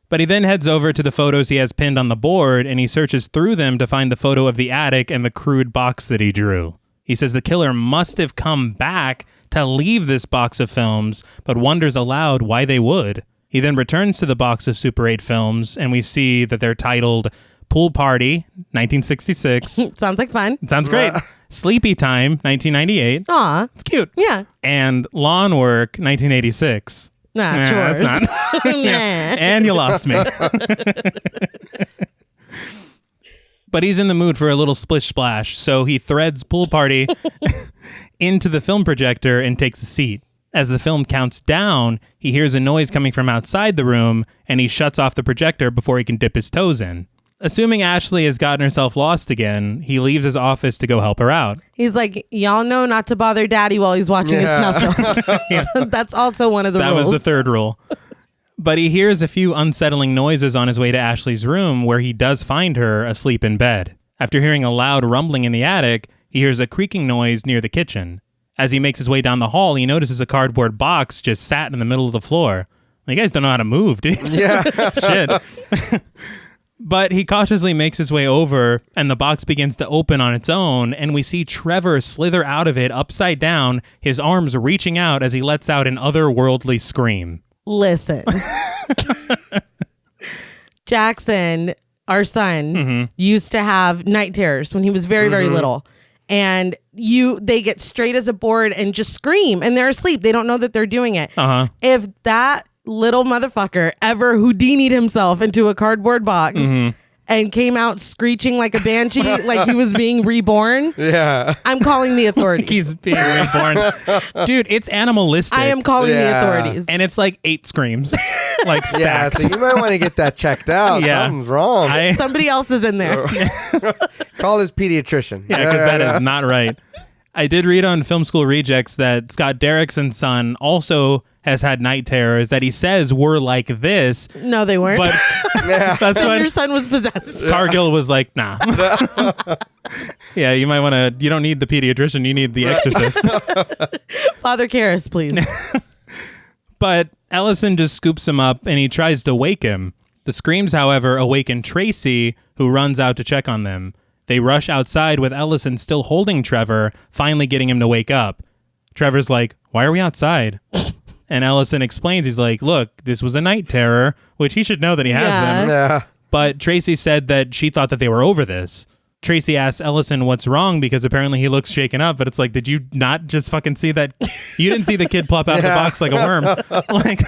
But he then heads over to the photos he has pinned on the board and he searches through them to find the photo of the attic and the crude box that he drew. He says the killer must have come back to leave this box of films, but wonders aloud why they would. He then returns to the box of Super 8 films and we see that they're titled Pool Party, 1966. Sounds like fun. Sounds great. Sleepytime, 1998. Aw. It's cute. Yeah. And Lawn Work, 1986. Nah, Nah, chores. that's not. Nah. And you lost me. But he's in the mood for a little splish splash, so he threads Pool Party into the film projector and takes a seat. As the film counts down, he hears a noise coming from outside the room, and he shuts off the projector before he can dip his toes in. Assuming Ashley has gotten herself lost again, he leaves his office to go help her out. He's like, y'all know not to bother daddy while he's watching his snuff films. That's also one of the That rules. was the third rule. But he hears a few unsettling noises on his way to Ashley's room where he does find her asleep in bed. After hearing a loud rumbling in the attic, he hears a creaking noise near the kitchen. As he makes his way down the hall, he notices a cardboard box just sat in the middle of the floor. You guys don't know how to move, do you? Yeah. Shit. But he cautiously makes his way over, and the box begins to open on its own, and we see Trevor slither out of it upside down, his arms reaching out as he lets out an otherworldly scream. Listen. Jackson, our son, used to have night terrors when he was very, very little. And they get straight as a board and just scream, and they're asleep. They don't know that they're doing it. If that little motherfucker ever Houdini'd himself into a cardboard box and came out screeching like a banshee, like he was being reborn, Yeah. I'm calling the authorities. He's being reborn. Dude, it's animalistic. I am calling the authorities. And it's like 8 screams. Like Yeah, stacked. so you might want to get that checked out. Yeah. Something's wrong. Somebody else is in there. Call his pediatrician. Yeah, because that is not right. I did read on Film School Rejects that Scott Derrickson's son also has had night terrors that he says were like this. No, they weren't. But that's And when your son was possessed. Cargill was like, nah. Yeah, you might want to, you don't need the pediatrician, you need the exorcist. Father Karras, please. But Ellison just scoops him up and he tries to wake him. The screams, however, awaken Tracy, who runs out to check on them. They rush outside with Ellison still holding Trevor, finally getting him to wake up. Trevor's like, why are we outside? And Ellison explains, he's like, look, this was a night terror, which he should know that he has them. Yeah. But Tracy said that she thought that they were over this. Tracy asks Ellison what's wrong because apparently he looks shaken up, but it's like, did you not just fucking see that? You didn't see the kid plop out of the box like a worm. Like,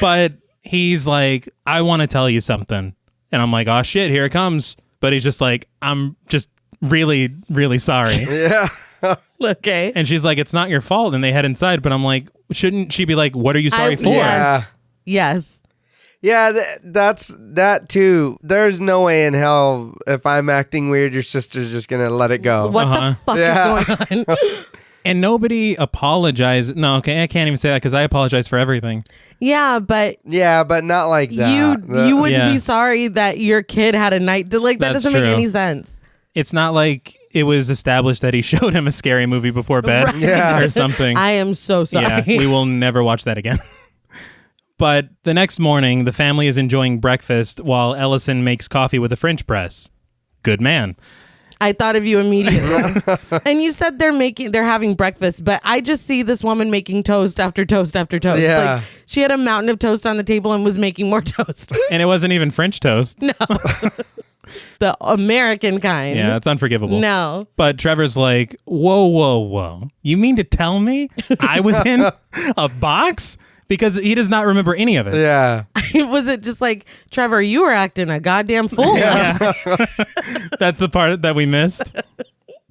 but he's like, I want to tell you something. And I'm like, oh shit, here it comes. But he's just like, I'm just really, really sorry. Yeah. Okay. And she's like, it's not your fault. And they head inside. But I'm like, shouldn't she be like, what are you sorry for? Yes. Yes. Yeah, that's that too. There's no way in hell if I'm acting weird, your sister's just gonna let it go. What the fuck is going on? And nobody apologized. No, okay, I can't even say that because I apologize for everything. Yeah, but not like that. You wouldn't be sorry that your kid had a night. Like that That's doesn't make true. any sense. It's not like it was established that he showed him a scary movie before bed Right. or something. I am so sorry. Yeah, we will never watch that again. But the next morning, the family is enjoying breakfast while Ellison makes coffee with a French press. Good man. I thought of you immediately. And you said they're having breakfast, but I just see this woman making toast after toast after toast. Yeah. Like she had a mountain of toast on the table and was making more toast. And it wasn't even French toast. No. The American kind. Yeah, it's unforgivable. No. But Trevor's like, whoa, whoa, whoa. You mean to tell me I was in a box? Because he does not remember any of it. Yeah. Was it just like, Trevor, you were acting a goddamn fool. Yeah. That's the part that we missed.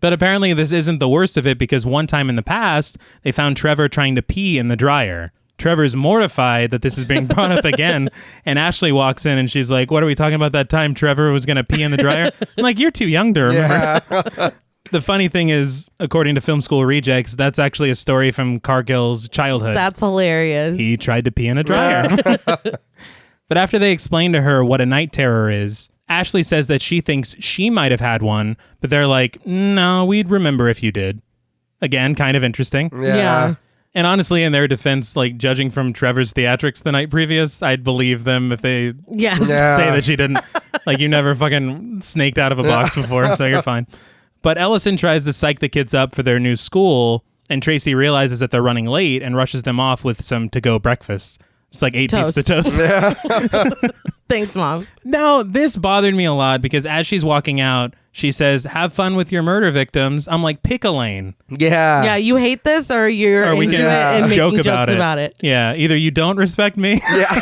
But apparently this isn't the worst of it because one time in the past, they found Trevor trying to pee in the dryer. Trevor's mortified that this is being brought up again. And Ashley walks in and she's like, what are we talking about that time Trevor was going to pee in the dryer? I'm like, you're too young to remember. Yeah. The funny thing is, according to Film School Rejects, that's actually a story from Cargill's childhood. That's hilarious. He tried to pee in a dryer. But after they explain to her what a night terror is, Ashley says that she thinks she might have had one, but they're like, no, we'd remember if you did. Again, kind of interesting. Yeah. And honestly, in their defense, like judging from Trevor's theatrics the night previous, I'd believe them if they Yes. Yeah. say that she didn't. Like, you never fucking snaked out of a box before, so you're fine. But Ellison tries to psych the kids up for their new school, and Tracy realizes that they're running late and rushes them off with some to-go breakfast. It's like 8 pieces of toast. Thanks, Mom. Now, this bothered me a lot because as she's walking out, she says, have fun with your murder victims. I'm like, pick a lane. Yeah. Yeah, you hate this or you're Or we into can it and making joke jokes about it. Yeah, either you don't respect me. Yeah.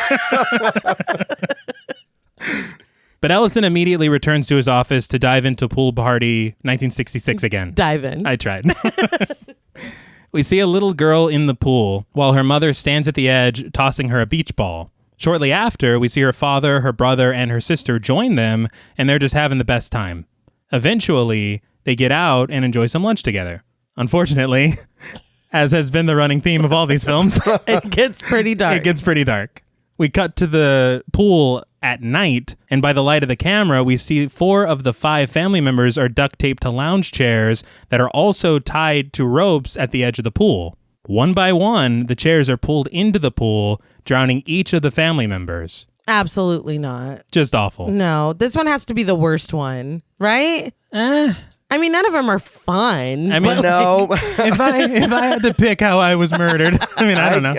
But Ellison immediately returns to his office to dive into Pool Party 1966 again. Dive in. I tried. We see a little girl in the pool while her mother stands at the edge tossing her a beach ball. Shortly after, we see her father, her brother, and her sister join them, and they're just having the best time. Eventually, they get out and enjoy some lunch together. Unfortunately, as has been the running theme of all these films, It gets pretty dark. it gets pretty dark. We cut to the pool at night, and by the light of the camera, we see 4 of the 5 family members are duct taped to lounge chairs that are also tied to ropes at the edge of the pool. One by one, the chairs are pulled into the pool, drowning each of the family members. Absolutely not. Just awful. No, this one has to be the worst one, right? I mean, none of them are fun. I mean, but, No. if I had to pick how I was murdered, I mean, I don't know.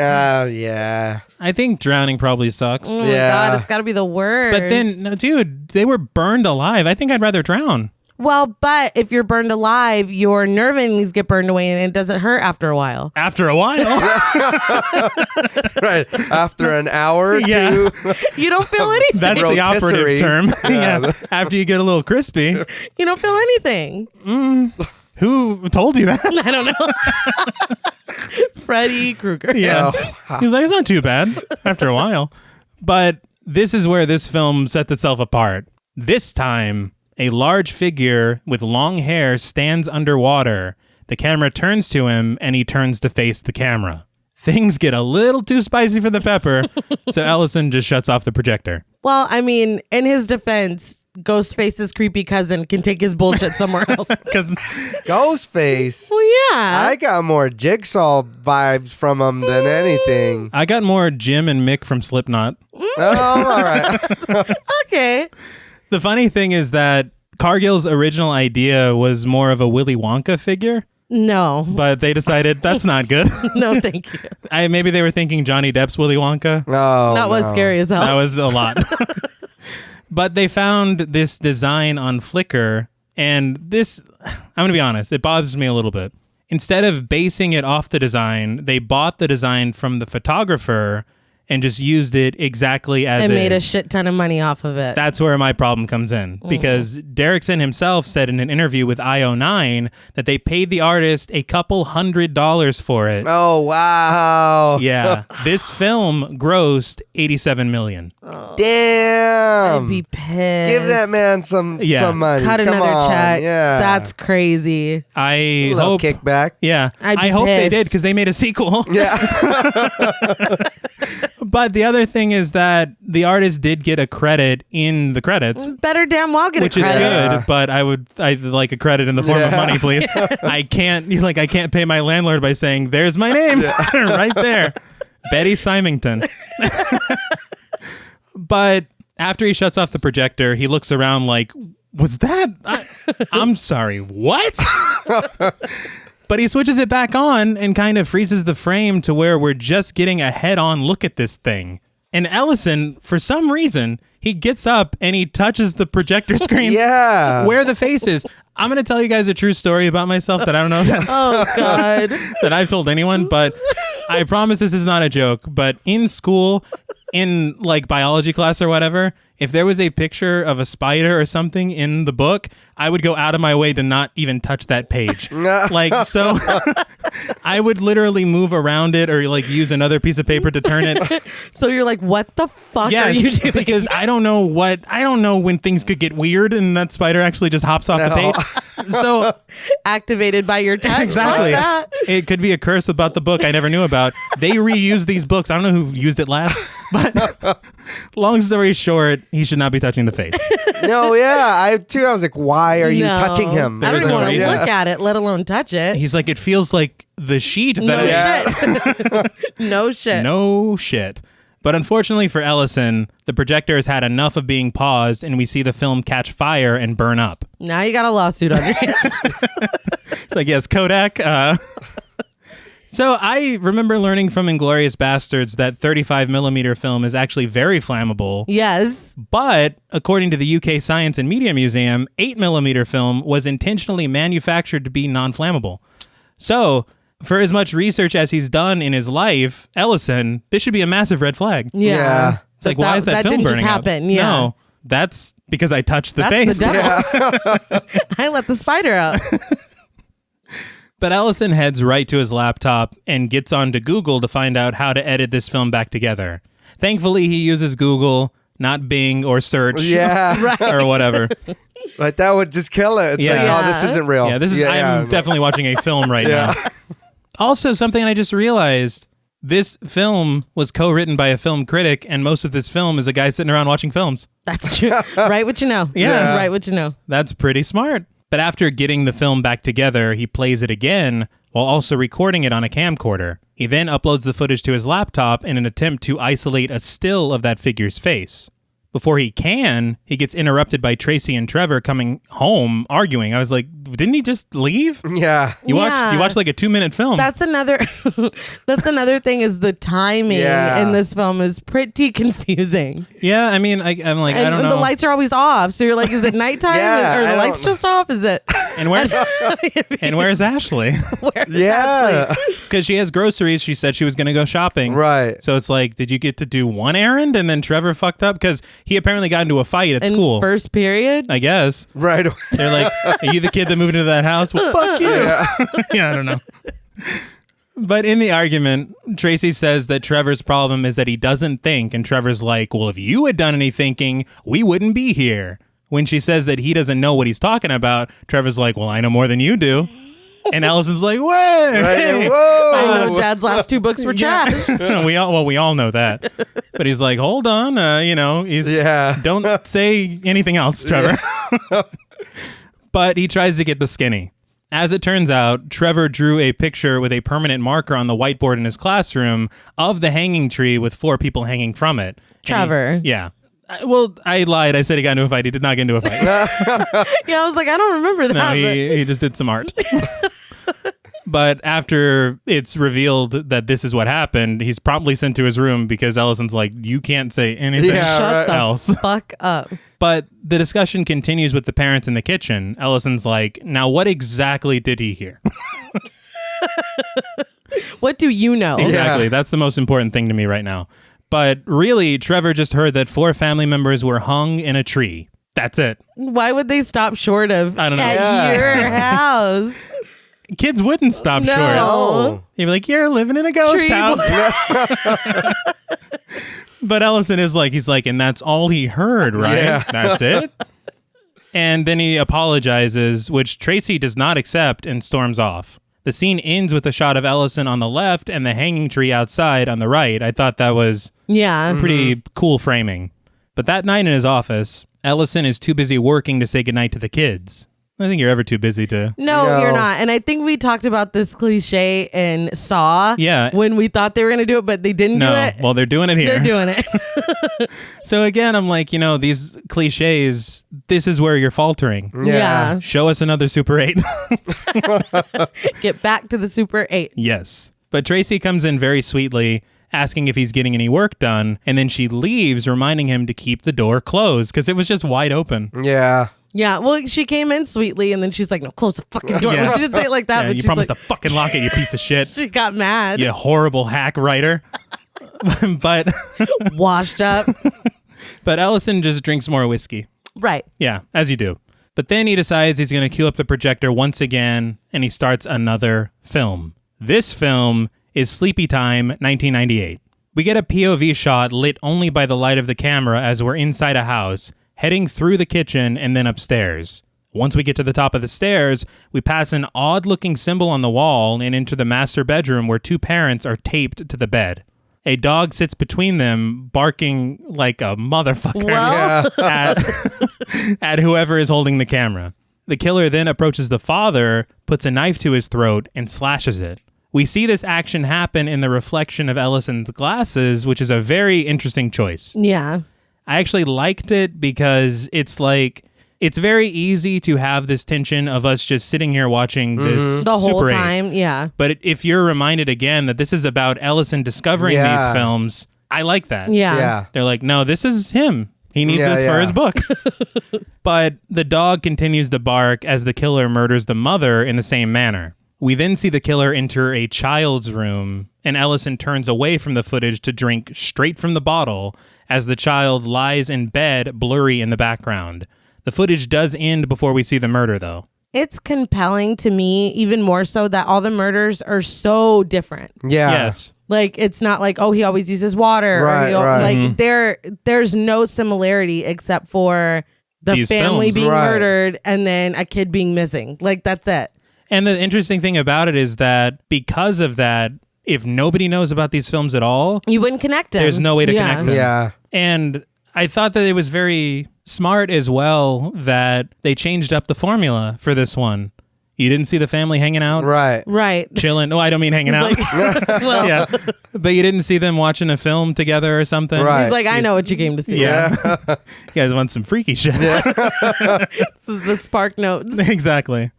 Yeah. I think drowning probably sucks. oh my Yeah. God, it's got to be the worst. But then, no, dude, they were burned alive. I think I'd rather drown. Well, but if you're burned alive, your nerve endings get burned away and it doesn't hurt after a while. After a while. Right. After an hour or Yeah. two. You don't feel anything. That's the operative Rotisserie. term. Yeah. After you get a little crispy. You don't feel anything. Who told you that? I don't know. Freddy Krueger. Yeah. Oh. He's like, it's not too bad after a while. But this is where this film sets itself apart. This time, a large figure with long hair stands underwater. The camera turns to him, and he turns to face the camera. Things get a little too spicy for the pepper, so Ellison just shuts off the projector. Well, I mean, in his defense, Ghostface's creepy cousin can take his bullshit somewhere else. Because Ghostface. Well, yeah. I got more Jigsaw vibes from him than anything. I got more Jim and Mick from Slipknot. Oh, all right. Okay. The funny thing is that Cargill's original idea was more of a Willy Wonka figure, No. but they decided that's not good. No, thank you. Maybe they were thinking Johnny Depp's Willy Wonka. No. That was scary as hell. That was a lot. But they found this design on Flickr, and this, I'm going to be honest, it bothers me a little bit. Instead of basing it off the design, they bought the design from the photographer and just used it exactly as and is. made a shit ton of money off of it. That's where my problem comes in, because Derrickson himself said in an interview with IO9 that they paid the artist a couple $100 for it. Oh, wow. Yeah. This film grossed $87 million. Damn. I'd be pissed. Give that man some money. Cut Come another on. check. Yeah. That's crazy. I a little hope kickback. Yeah. I'd be I hope they pissed. did, because they made a sequel. Yeah. But the other thing is that the artist did get a credit in the credits, Better damn well get which a is credit. good, but I'd like a credit in the form of money, please. I can't pay my landlord by saying, there's my name right there. Betty Symington. But after he shuts off the projector, he looks around like, was that? I'm sorry, what? But he switches it back on and kind of freezes the frame to where we're just getting a head-on look at this thing. And Ellison, for some reason, he gets up and he touches the projector screen Yeah. where the face is. I'm going to tell you guys a true story about myself that I don't know Oh, God. that I've told anyone, but I promise this is not a joke. But in school, in like biology class or whatever, if there was a picture of a spider or something in the book, I would go out of my way to not even touch that page. Like, so I would literally move around it or like use another piece of paper to turn it. So you're like, what the fuck are you doing? Because I don't know when things could get weird and that spider actually just hops off the page. So Activated by your touch. exactly. Fuck that. It could be a curse about the book I never knew about. They reuse these books. I don't know who used it last, but long story short, he should not be touching the face. No, yeah. I was like, why are you No. touching him? I don't There's even no want to reason. look at it, let alone touch it. He's like, it feels like the sheet that No shit. No shit. No shit. But unfortunately for Ellison, the projector has had enough of being paused, and we see the film catch fire and burn up. Now you got a lawsuit on your hands. It's like, yes, Kodak. So I remember learning from Inglourious Bastards that 35 millimeter film is actually very flammable. Yes. But according to the UK Science and Media Museum, 8 millimeter film was intentionally manufactured to be non-flammable. So for as much research as he's done in his life, Ellison, this should be a massive red flag. Yeah. Yeah. It's like, why is that film didn't burning just up? happen. Yeah. No, that's because I touched the That's face. the devil. I let the spider out. But Ellison heads right to his laptop and gets onto Google to find out how to edit this film back together. Thankfully, he uses Google, not Bing or search Yeah. or whatever. Like that would just kill it. It's like, Yeah. oh, this isn't real. Yeah, this is. I'm definitely watching a film right now. Also, something I just realized: this film was co-written by a film critic, and most of this film is a guy sitting around watching films. That's true. Write what you know. Yeah. Write what you know. That's pretty smart. But after getting the film back together, he plays it again while also recording it on a camcorder. He then uploads the footage to his laptop in an attempt to isolate a still of that figure's face. Before he can, he gets interrupted by Tracy and Trevor coming home arguing. I was like, didn't he just leave? Yeah. You watched like a 2-minute film. That's another thing is the timing Yeah. in this film is pretty confusing. Yeah, I mean, I'm like, And I don't know. the lights are always off. So you're like, is it nighttime? Yeah, Are I the lights don't- just off? Is it? And where's Ashley? Where's Yeah. Ashley? Because she has groceries. She said she was going to go shopping. Right. So it's like, did you get to do one errand and then Trevor fucked up? Because he apparently got into a fight at In school. first period? I guess. Right. They're like, are you the kid that moved into that house? Well, fuck you. Yeah, I don't know. But in the argument, Tracy says that Trevor's problem is that he doesn't think. And Trevor's like, well, if you had done any thinking, we wouldn't be here. When she says that he doesn't know what he's talking about, Trevor's like, well, I know more than you do. And Allison's like, wait. Right. Whoa. I know Dad's last 2 books were trash. we all know that. But he's like, hold on, he's don't say anything else, Trevor. But he tries to get the skinny. As it turns out, Trevor drew a picture with a permanent marker on the whiteboard in his classroom of the hanging tree with 4 people hanging from it. Trevor. Yeah. Well, I lied. I said he got into a fight. He did not get into a fight. Yeah, I was like, I don't remember that. No, but- he just did some art. But after it's revealed that this is what happened, he's promptly sent to his room because Ellison's like, you can't say anything Shut the else. fuck up. But the discussion continues with the parents in the kitchen. Ellison's like, now what exactly did he hear? What do you know? Exactly. That's the most important thing to me right now. But really, Trevor just heard that 4 family members were hung in a tree. That's it. Why would they stop short of I don't know. at your house? Kids wouldn't stop No. short. Oh. You'd be like, you're living in a ghost Tree house. But Ellison is like, he's like, and that's all he heard, right? Yeah. That's it? And then he apologizes, which Tracy does not accept and storms off. The scene ends with a shot of Ellison on the left and the hanging tree outside on the right. I thought that was Yeah. pretty cool framing. But that night in his office, Ellison is too busy working to say goodnight to the kids. I think you're ever too busy to... No, you're not. And I think we talked about this cliche in Saw. Yeah. When we thought they were going to do it, but they didn't do No, it. well, they're doing it here. They're doing it. So again, I'm like, these cliches, this is where you're faltering. Yeah. Show us another Super 8. Get back to the Super 8. Yes. But Tracy comes in very sweetly, asking if he's getting any work done, and then she leaves, reminding him to keep the door closed, because it was just wide open. Yeah. Yeah. Well, she came in sweetly, and then she's like, no, close the fucking door. Yeah. Well, she didn't say it like that, Yeah, but you she's promised like, to fucking lock it, you piece of shit. she got mad. You horrible hack writer. But Washed up. but Ellison just drinks more whiskey. Right. Yeah, as you do. But then he decides he's going to cue up the projector once again, and he starts another film. This film is Sleepytime, 1998. We get a POV shot lit only by the light of the camera as we're inside a house, heading through the kitchen and then upstairs. Once we get to the top of the stairs, we pass an odd-looking symbol on the wall and into the master bedroom where 2 parents are taped to the bed. A dog sits between them, barking like a motherfucker Well, at whoever is holding the camera. The killer then approaches the father, puts a knife to his throat, and slashes it. We see this action happen in the reflection of Ellison's glasses, which is a very interesting choice. yeah. I actually liked it because it's like, it's very easy to have this tension of us just sitting here watching this The whole Super 8. time. Yeah. But if you're reminded again that this is about Ellison discovering these films, I like that. Yeah. Yeah. They're like, no, this is him. He needs this for his book. But the dog continues to bark as the killer murders the mother in the same manner. We then see the killer enter a child's room, and Ellison turns away from the footage to drink straight from the bottle as the child lies in bed, blurry in the background. The footage does end before we see the murder, though. It's compelling to me, even more so that all the murders are so different. Yeah. Yes. Like, it's not like, oh, he always uses water. Right, right. Like, there's no similarity except for the These family films. being Right. murdered and then a kid being missing. Like, that's it. And the interesting thing about it is that because of that, if nobody knows about these films at all, You wouldn't connect them. there's no way to connect them. Yeah. And I thought that it was very smart as well that they changed up the formula for this one. You didn't see the family hanging out, Right. Right. chilling. No, I don't mean hanging out. Well, Yeah. But you didn't see them watching a film together or something. Right. he's like, I know what you came to see. Yeah. You guys want some freaky shit. This is the Spark Notes. Exactly.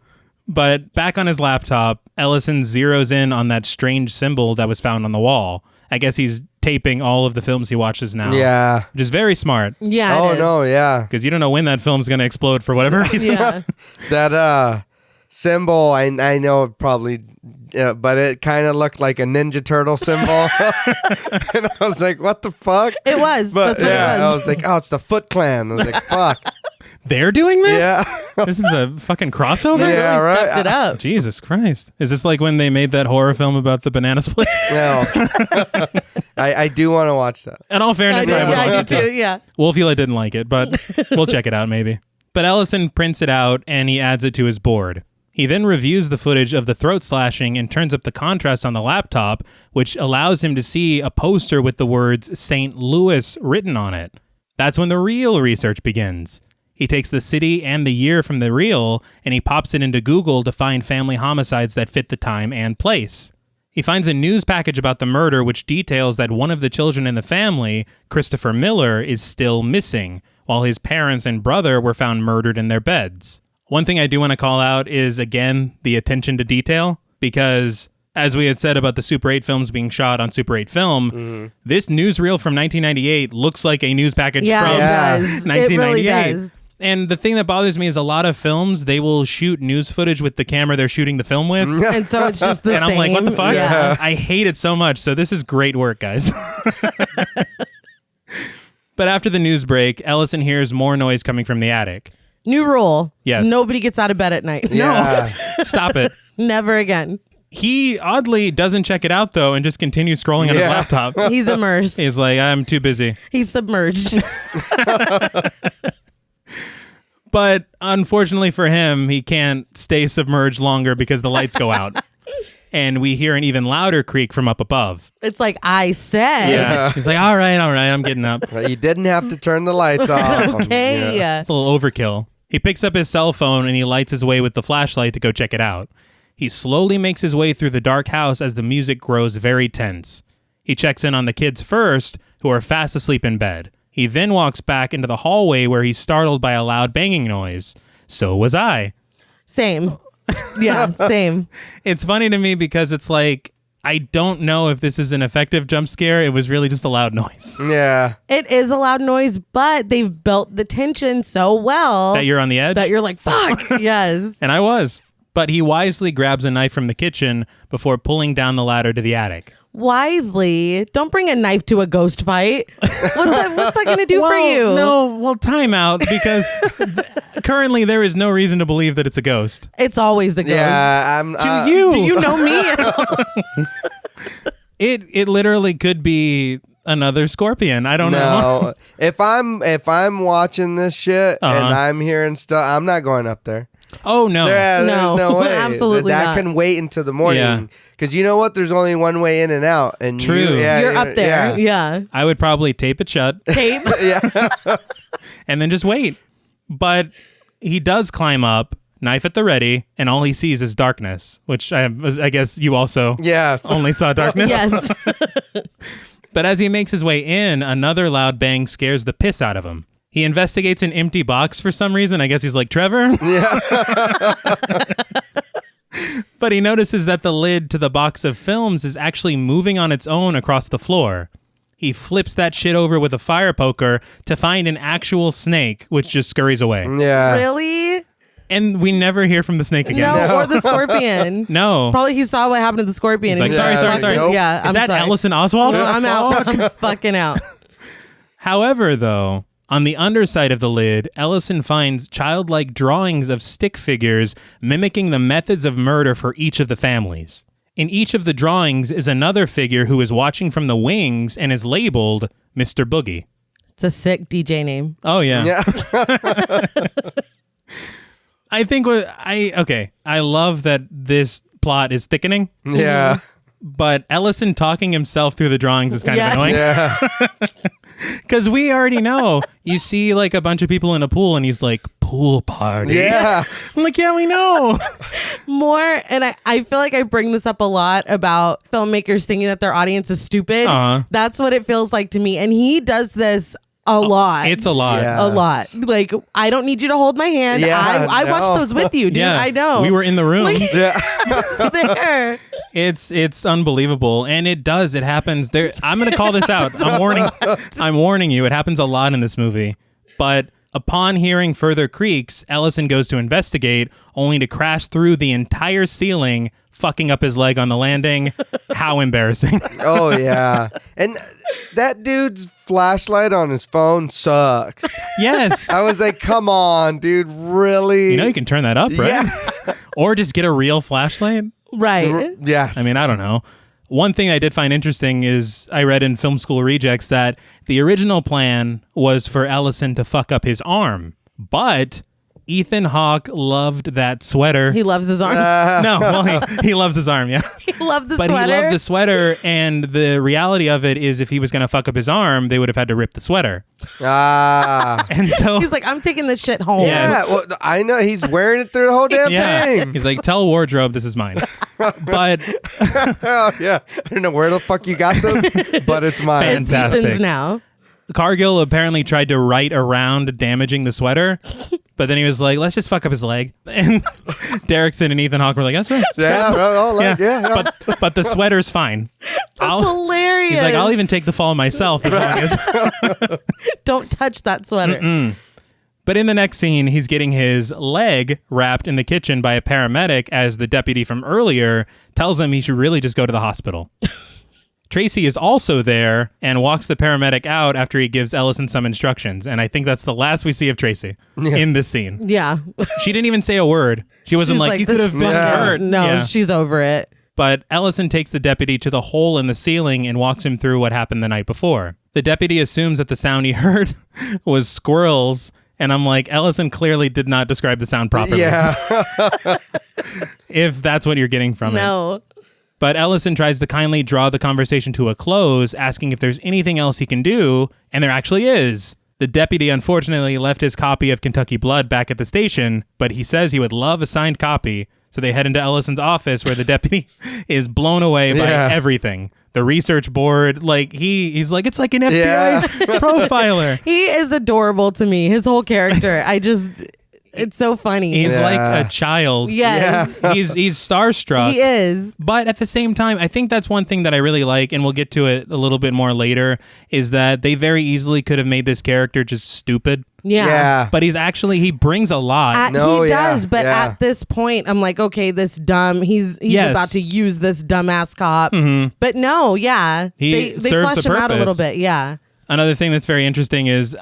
But back on his laptop, Ellison zeroes in on that strange symbol that was found on the wall. I guess he's taping all of the films he watches now. Yeah. Which is very smart Yeah. Oh it is. no, yeah. because you don't know when that film's going to explode for whatever reason. Yeah. That symbol, I know it probably, but it kind of looked like a Ninja Turtle symbol. And I was like, what the fuck? It was. But That's what yeah, it I was. was like, oh, it's the Foot Clan. I was like, fuck. They're doing this? Yeah. This is a fucking crossover? Yeah, really right. stepped it up. Jesus Christ. Is this like when they made that horror film about the banana splits? No. I do want to watch that. In all fairness, I would Yeah, I like do it too. Yeah. Wolfila didn't like it, but we'll check it out maybe. But Ellison prints it out and he adds it to his board. He then reviews the footage of the throat slashing and turns up the contrast on the laptop, which allows him to see a poster with the words St. Louis written on it. That's when the real research begins. He takes the city and the year from the reel and he pops it into Google to find family homicides that fit the time and place. He finds a news package about the murder which details that one of the children in the family, Christopher Miller, is still missing, while his parents and brother were found murdered in their beds. One thing I do want to call out is, again, the attention to detail. because as we had said about the Super 8 films being shot on Super 8 film, this newsreel from 1998 looks like a news package from it does. 1998. It really does. And the thing that bothers me is a lot of films, they will shoot news footage with the camera they're shooting the film with. And so it's just the And same. I'm like, what the fuck? Yeah. I hate it so much. So this is great work, guys. But after the news break, Ellison hears more noise coming from the attic. New rule. Yes. Nobody gets out of bed at night. Yeah. Stop it. Never again. He oddly doesn't check it out, though, and just continues scrolling on his laptop. He's immersed. He's like, I'm too busy. He's submerged. But unfortunately for him, he can't stay submerged longer because the lights go out. And we hear an even louder creak from up above. It's like I said. Yeah. He's like, all right, I'm getting up. You didn't have to turn the lights off. Okay. Yeah. It's a little overkill. He picks up his cell phone and he lights his way with the flashlight to go check it out. He slowly makes his way through the dark house as the music grows very tense. He checks in on the kids first, who are fast asleep in bed. He then walks back into the hallway where he's startled by a loud banging noise. So was I. Same. Yeah, same. It's funny to me because it's like, I don't know if this is an effective jump scare. It was really just a loud noise. Yeah. It is a loud noise, but they've built the tension so well That you're on the edge? that you're like, fuck. Yes. And I was. But he wisely grabs a knife from the kitchen before pulling down the ladder to the attic. Wisely. Don't bring a knife to a ghost fight. What's that going to do for you? No, time out because currently there is no reason to believe that it's a ghost. It's always the ghost. Yeah. I'm. To you. Do you know me? It literally could be another scorpion. I don't know. No. If I'm watching this shit and I'm hearing stuff, I'm not going up there. Oh, no. There's no way. Absolutely that not. can wait until the morning. Yeah. Because you know what? There's only one way in and out. And True. You're up there. Yeah. I would probably tape it shut Tape. and then just wait. But he does climb up, knife at the ready, and all he sees is darkness, which I guess you also only saw darkness. Yes. But as he makes his way in, another loud bang scares the piss out of him. He investigates an empty box for some reason. I guess he's like, Trevor? Yeah. But he notices that the lid to the box of films is actually moving on its own across the floor. He flips that shit over with a fire poker to find an actual snake, which just scurries away. Yeah. Really? And we never hear from the snake again. No, or the scorpion. No. Probably he saw what happened to the scorpion. He's and like, he was sorry. Nope. Yeah, Is I'm that sorry. Ellison Oswald? No, I'm out. I'm fucking out. However, though, on the underside of the lid, Ellison finds childlike drawings of stick figures mimicking the methods of murder for each of the families. In each of the drawings is another figure who is watching from the wings and is labeled Mr. Boogie. It's a sick DJ name. Oh, yeah. Yeah. I think I love that this plot is thickening, Yeah. but Ellison talking himself through the drawings is kind Yes. of annoying. Yeah. Because we already know. You see like a bunch of people in a pool and he's like, pool party. Yeah. I'm like, yeah, we know. More, and I feel like I bring this up a lot about filmmakers thinking that their audience is stupid. That's what it feels like to me. And he does this a lot. It's a lot. Yeah. A lot. Like, I don't need you to hold my hand. Yeah, I watched no. those with you, dude. Yeah. I know. We were in the room. Like- Yeah. there. It's unbelievable. And it happens there. I'm going to call this out. I'm warning you. It happens a lot in this movie. But upon hearing further creaks, Ellison goes to investigate, only to crash through the entire ceiling, fucking up his leg on the landing. How embarrassing. Oh, yeah. And that dude's flashlight on his phone sucks. Yes. I was like, come on, dude. Really? You know you can turn that up, right? Yeah. Or just get a real flashlight. Right. Yes. I mean, I don't know. One thing I did find interesting is I read in Film School Rejects that the original plan was for Ellison to fuck up his arm, but Ethan Hawke loved that sweater. He loves his arm. No, well, he loves his arm, yeah. He loved the But sweater. he loved the sweater, and the reality of it is if he was going to fuck up his arm, they would have had to rip the sweater. And so He's like, I'm taking this shit home. Yes. yeah, well, I know he's wearing it through the whole damn thing. He's like, tell wardrobe this is mine. But Oh, yeah. I don't know where the fuck you got this, but it's mine. Fantastic. Ethan's now. Cargill apparently tried to write around damaging the sweater, But then he was like, let's just fuck up his leg. And Derrickson and Ethan Hawke were like, that's right. Yeah. But the sweater's fine. That's hilarious. He's like, I'll even take the fall myself as long as... Don't touch that sweater. But in the next scene, he's getting his leg wrapped in the kitchen by a paramedic as the deputy from earlier tells him he should really just go to the hospital. Tracy is also there and walks the paramedic out after he gives Ellison some instructions. And I think that's the last we see of Tracy in this scene. Yeah. She didn't even say a word. She wasn't like, you could have been hurt. No, she's over it. But Ellison takes the deputy to the hole in the ceiling and walks him through what happened the night before. The deputy assumes that the sound he heard was squirrels. And I'm like, Ellison clearly did not describe the sound properly. Yeah. If that's what you're getting from it. No. But Ellison tries to kindly draw the conversation to a close, asking if there's anything else he can do, and there actually is. The deputy unfortunately left his copy of Kentucky Blood back at the station, but he says he would love a signed copy, so they head into Ellison's office where the deputy is blown away by everything. The research board, like he's like, it's like an FBI profiler. He is adorable to me. His whole character. It's so funny. He's like a child. Yes. Yeah. He's starstruck. He is. But at the same time, I think that's one thing that I really like, and we'll get to it a little bit more later, is that they very easily could have made this character just stupid. Yeah. But he brings a lot. He does, but at this point, I'm like, okay, this dumb, he's about to use this dumbass cop. Mm-hmm. But no, they flesh him out a little bit, Another thing that's very interesting is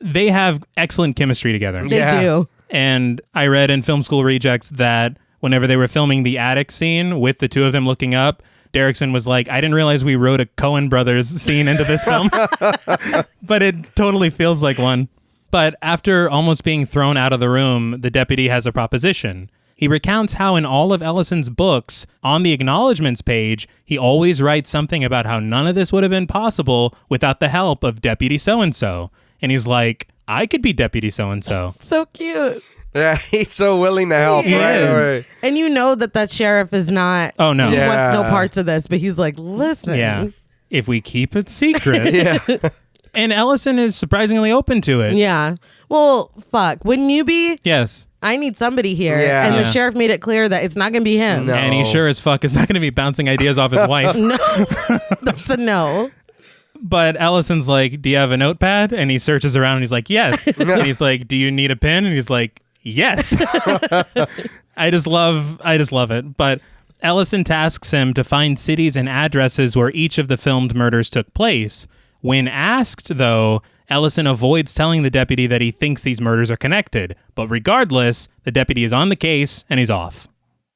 they have excellent chemistry together. They do. And I read in Film School Rejects that whenever they were filming the attic scene with the two of them looking up, Derrickson was like, I didn't realize we wrote a Coen Brothers scene into this film. But it totally feels like one. But after almost being thrown out of the room, the deputy has a proposition. He recounts how in all of Ellison's books, on the acknowledgments page, he always writes something about how none of this would have been possible without the help of Deputy So-and-so. And he's like, I could be Deputy So-and-so. So cute. Yeah, he's so willing to help. He right is. away. And you know that sheriff is not. Oh, no. He wants no parts of this, but he's like, listen. Yeah. If we keep it secret. And Ellison is surprisingly open to it. Yeah. Well, fuck. Wouldn't you be? Yes. I need somebody here. Yeah. And the sheriff made it clear that it's not going to be him. No. And he sure as fuck is not going to be bouncing ideas off his wife. No. That's a no. But Ellison's like, do you have a notepad? And he searches around and he's like, yes. And he's like, do you need a pen? And he's like, yes. I just love it. But Ellison tasks him to find cities and addresses where each of the filmed murders took place. When asked, though, Ellison avoids telling the deputy that he thinks these murders are connected. But regardless, the deputy is on the case and he's off.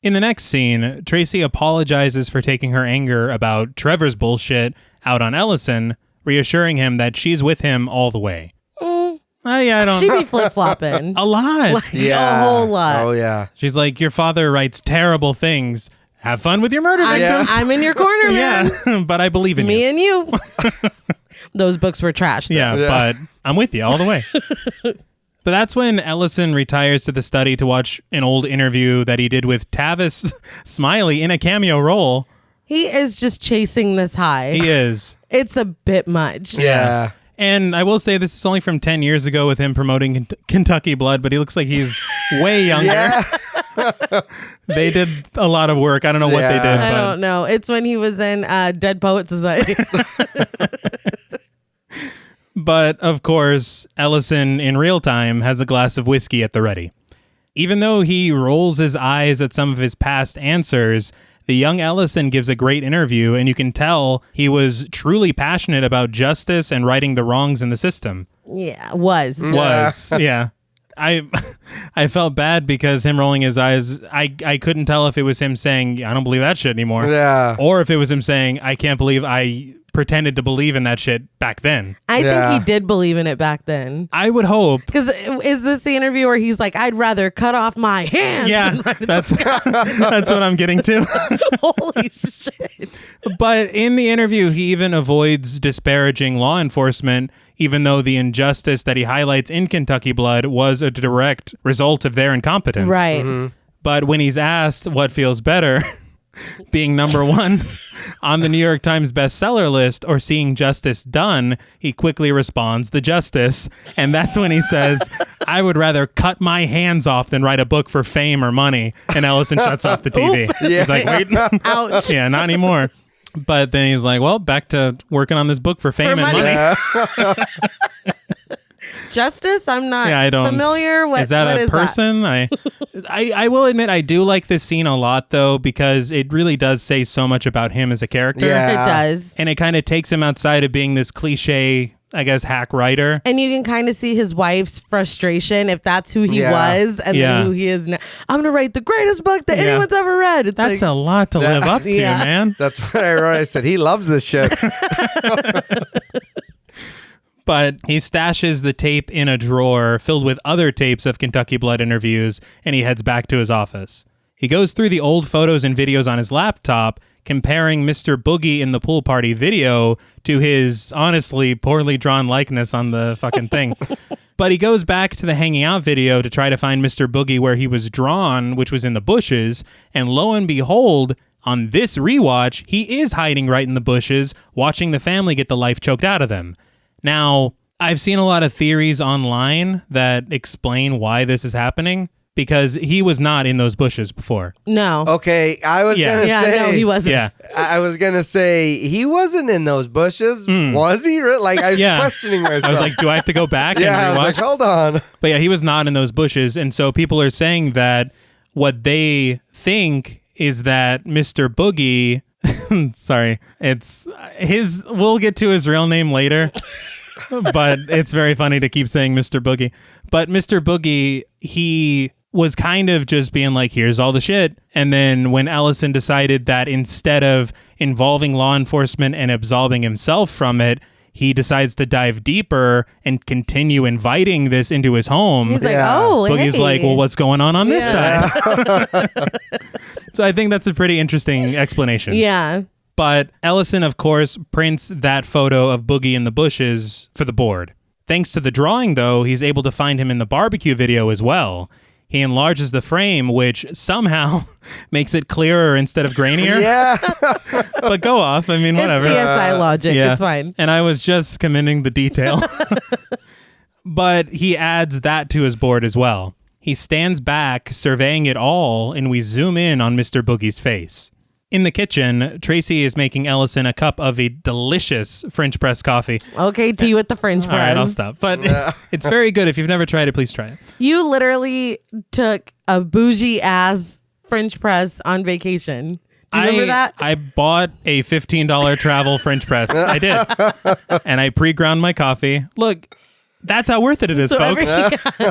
In the next scene, Tracy apologizes for taking her anger about Trevor's bullshit out on Ellison, reassuring him that she's with him all the way. I don't She'd be flip-flopping. A lot. A whole lot. Oh, yeah. She's like, your father writes terrible things. Have fun with your murder victims. I'm in your corner, man. Yeah, but I believe in you. Me and you. Those books were trash. Yeah, but I'm with you all the way. But that's when Ellison retires to the study to watch an old interview that he did with Tavis Smiley in a cameo role. He is just chasing this high. He is. It's a bit much. Yeah. And I will say this is only from 10 years ago with him promoting Kentucky Blood, but he looks like he's way younger. Yeah. They did a lot of work. I don't know what they did. I don't know. It's when he was in Dead Poet Society. But, of course, Ellison, in real time, has a glass of whiskey at the ready. Even though he rolls his eyes at some of his past answers, the young Ellison gives a great interview, and you can tell he was truly passionate about justice and righting the wrongs in the system. Yeah, was. Yeah. I felt bad because him rolling his eyes, I couldn't tell if it was him saying, I don't believe that shit anymore. Yeah. Or if it was him saying, I can't believe I pretended to believe in that shit back then. I think he did believe in it back then. I would hope. Because is this the interview where he's like, I'd rather cut off my hands? Yeah, that's what I'm getting to. Holy shit. But in the interview, he even avoids disparaging law enforcement, even though the injustice that he highlights in Kentucky Blood was a direct result of their incompetence. Right. Mm-hmm. But when he's asked what feels better, being number one On the New York Times bestseller list, or seeing justice done, he quickly responds, the justice. And that's when he says, I would rather cut my hands off than write a book for fame or money. And Ellison shuts off the TV. He's like, wait. Ouch. Yeah, not anymore. But then he's like, well, back to working on this book for fame and money. Justice? I'm not I don't, familiar. Is that a person? I will admit I do like this scene a lot, though, because it really does say so much about him as a character. Yeah. It does. And it kind of takes him outside of being this cliche, I guess, hack writer. And you can kind of see his wife's frustration if that's who he was and then who he is now. I'm going to write the greatest book that anyone's ever read. It's That's a lot to live up to, man. That's what I wrote. I said, he loves this shit. But he stashes the tape in a drawer filled with other tapes of Kentucky Blood interviews, and he heads back to his office. He goes through the old photos and videos on his laptop, comparing Mr. Boogie in the pool party video to his honestly poorly drawn likeness on the fucking thing. But he goes back to the hanging out video to try to find Mr. Boogie where he was drawn, which was in the bushes, and lo and behold, on this rewatch, he is hiding right in the bushes, watching the family get the life choked out of them. Now, I've seen a lot of theories online that explain why this is happening, because he was not in those bushes before. No. Okay, I was going to say. No, he wasn't. Yeah. I was going to say, he wasn't in those bushes. Was he? Like, I was questioning myself. I was like, do I have to go back and I rewatch? was like, hold on. But yeah, he was not in those bushes. And so people are saying that what they think is that Mr. Boogie... Sorry, it's his... We'll get to his real name later. But it's very funny to keep saying Mr. Boogie. But Mr. Boogie, he was kind of just being like, here's all the shit. And then when Ellison decided that instead of involving law enforcement and absolving himself from it, he decides to dive deeper and continue inviting this into his home. He's like, oh, Boogie's like, well, what's going on this side? So I think that's a pretty interesting explanation. Yeah. But Ellison, of course, prints that photo of Boogie in the bushes for the board. Thanks to the drawing, though, he's able to find him in the barbecue video as well. He enlarges the frame, which somehow makes it clearer instead of grainier. Yeah. But go off. I mean, whatever. It's CSI logic. Yeah. It's fine. And I was just commending the detail. But he adds that to his board as well. He stands back, surveying it all, and we zoom in on Mr. Boogie's face. In the kitchen, Tracy is making Ellison a cup of a delicious French press coffee. Okay, tea with the French press. All right, I'll stop. But it's very good. If you've never tried it, please try it. You literally took a bougie ass French press on vacation. Do you remember that? I bought a $15 travel French press. I did. And I pre-ground my coffee. Look, that's how worth it is, So folks.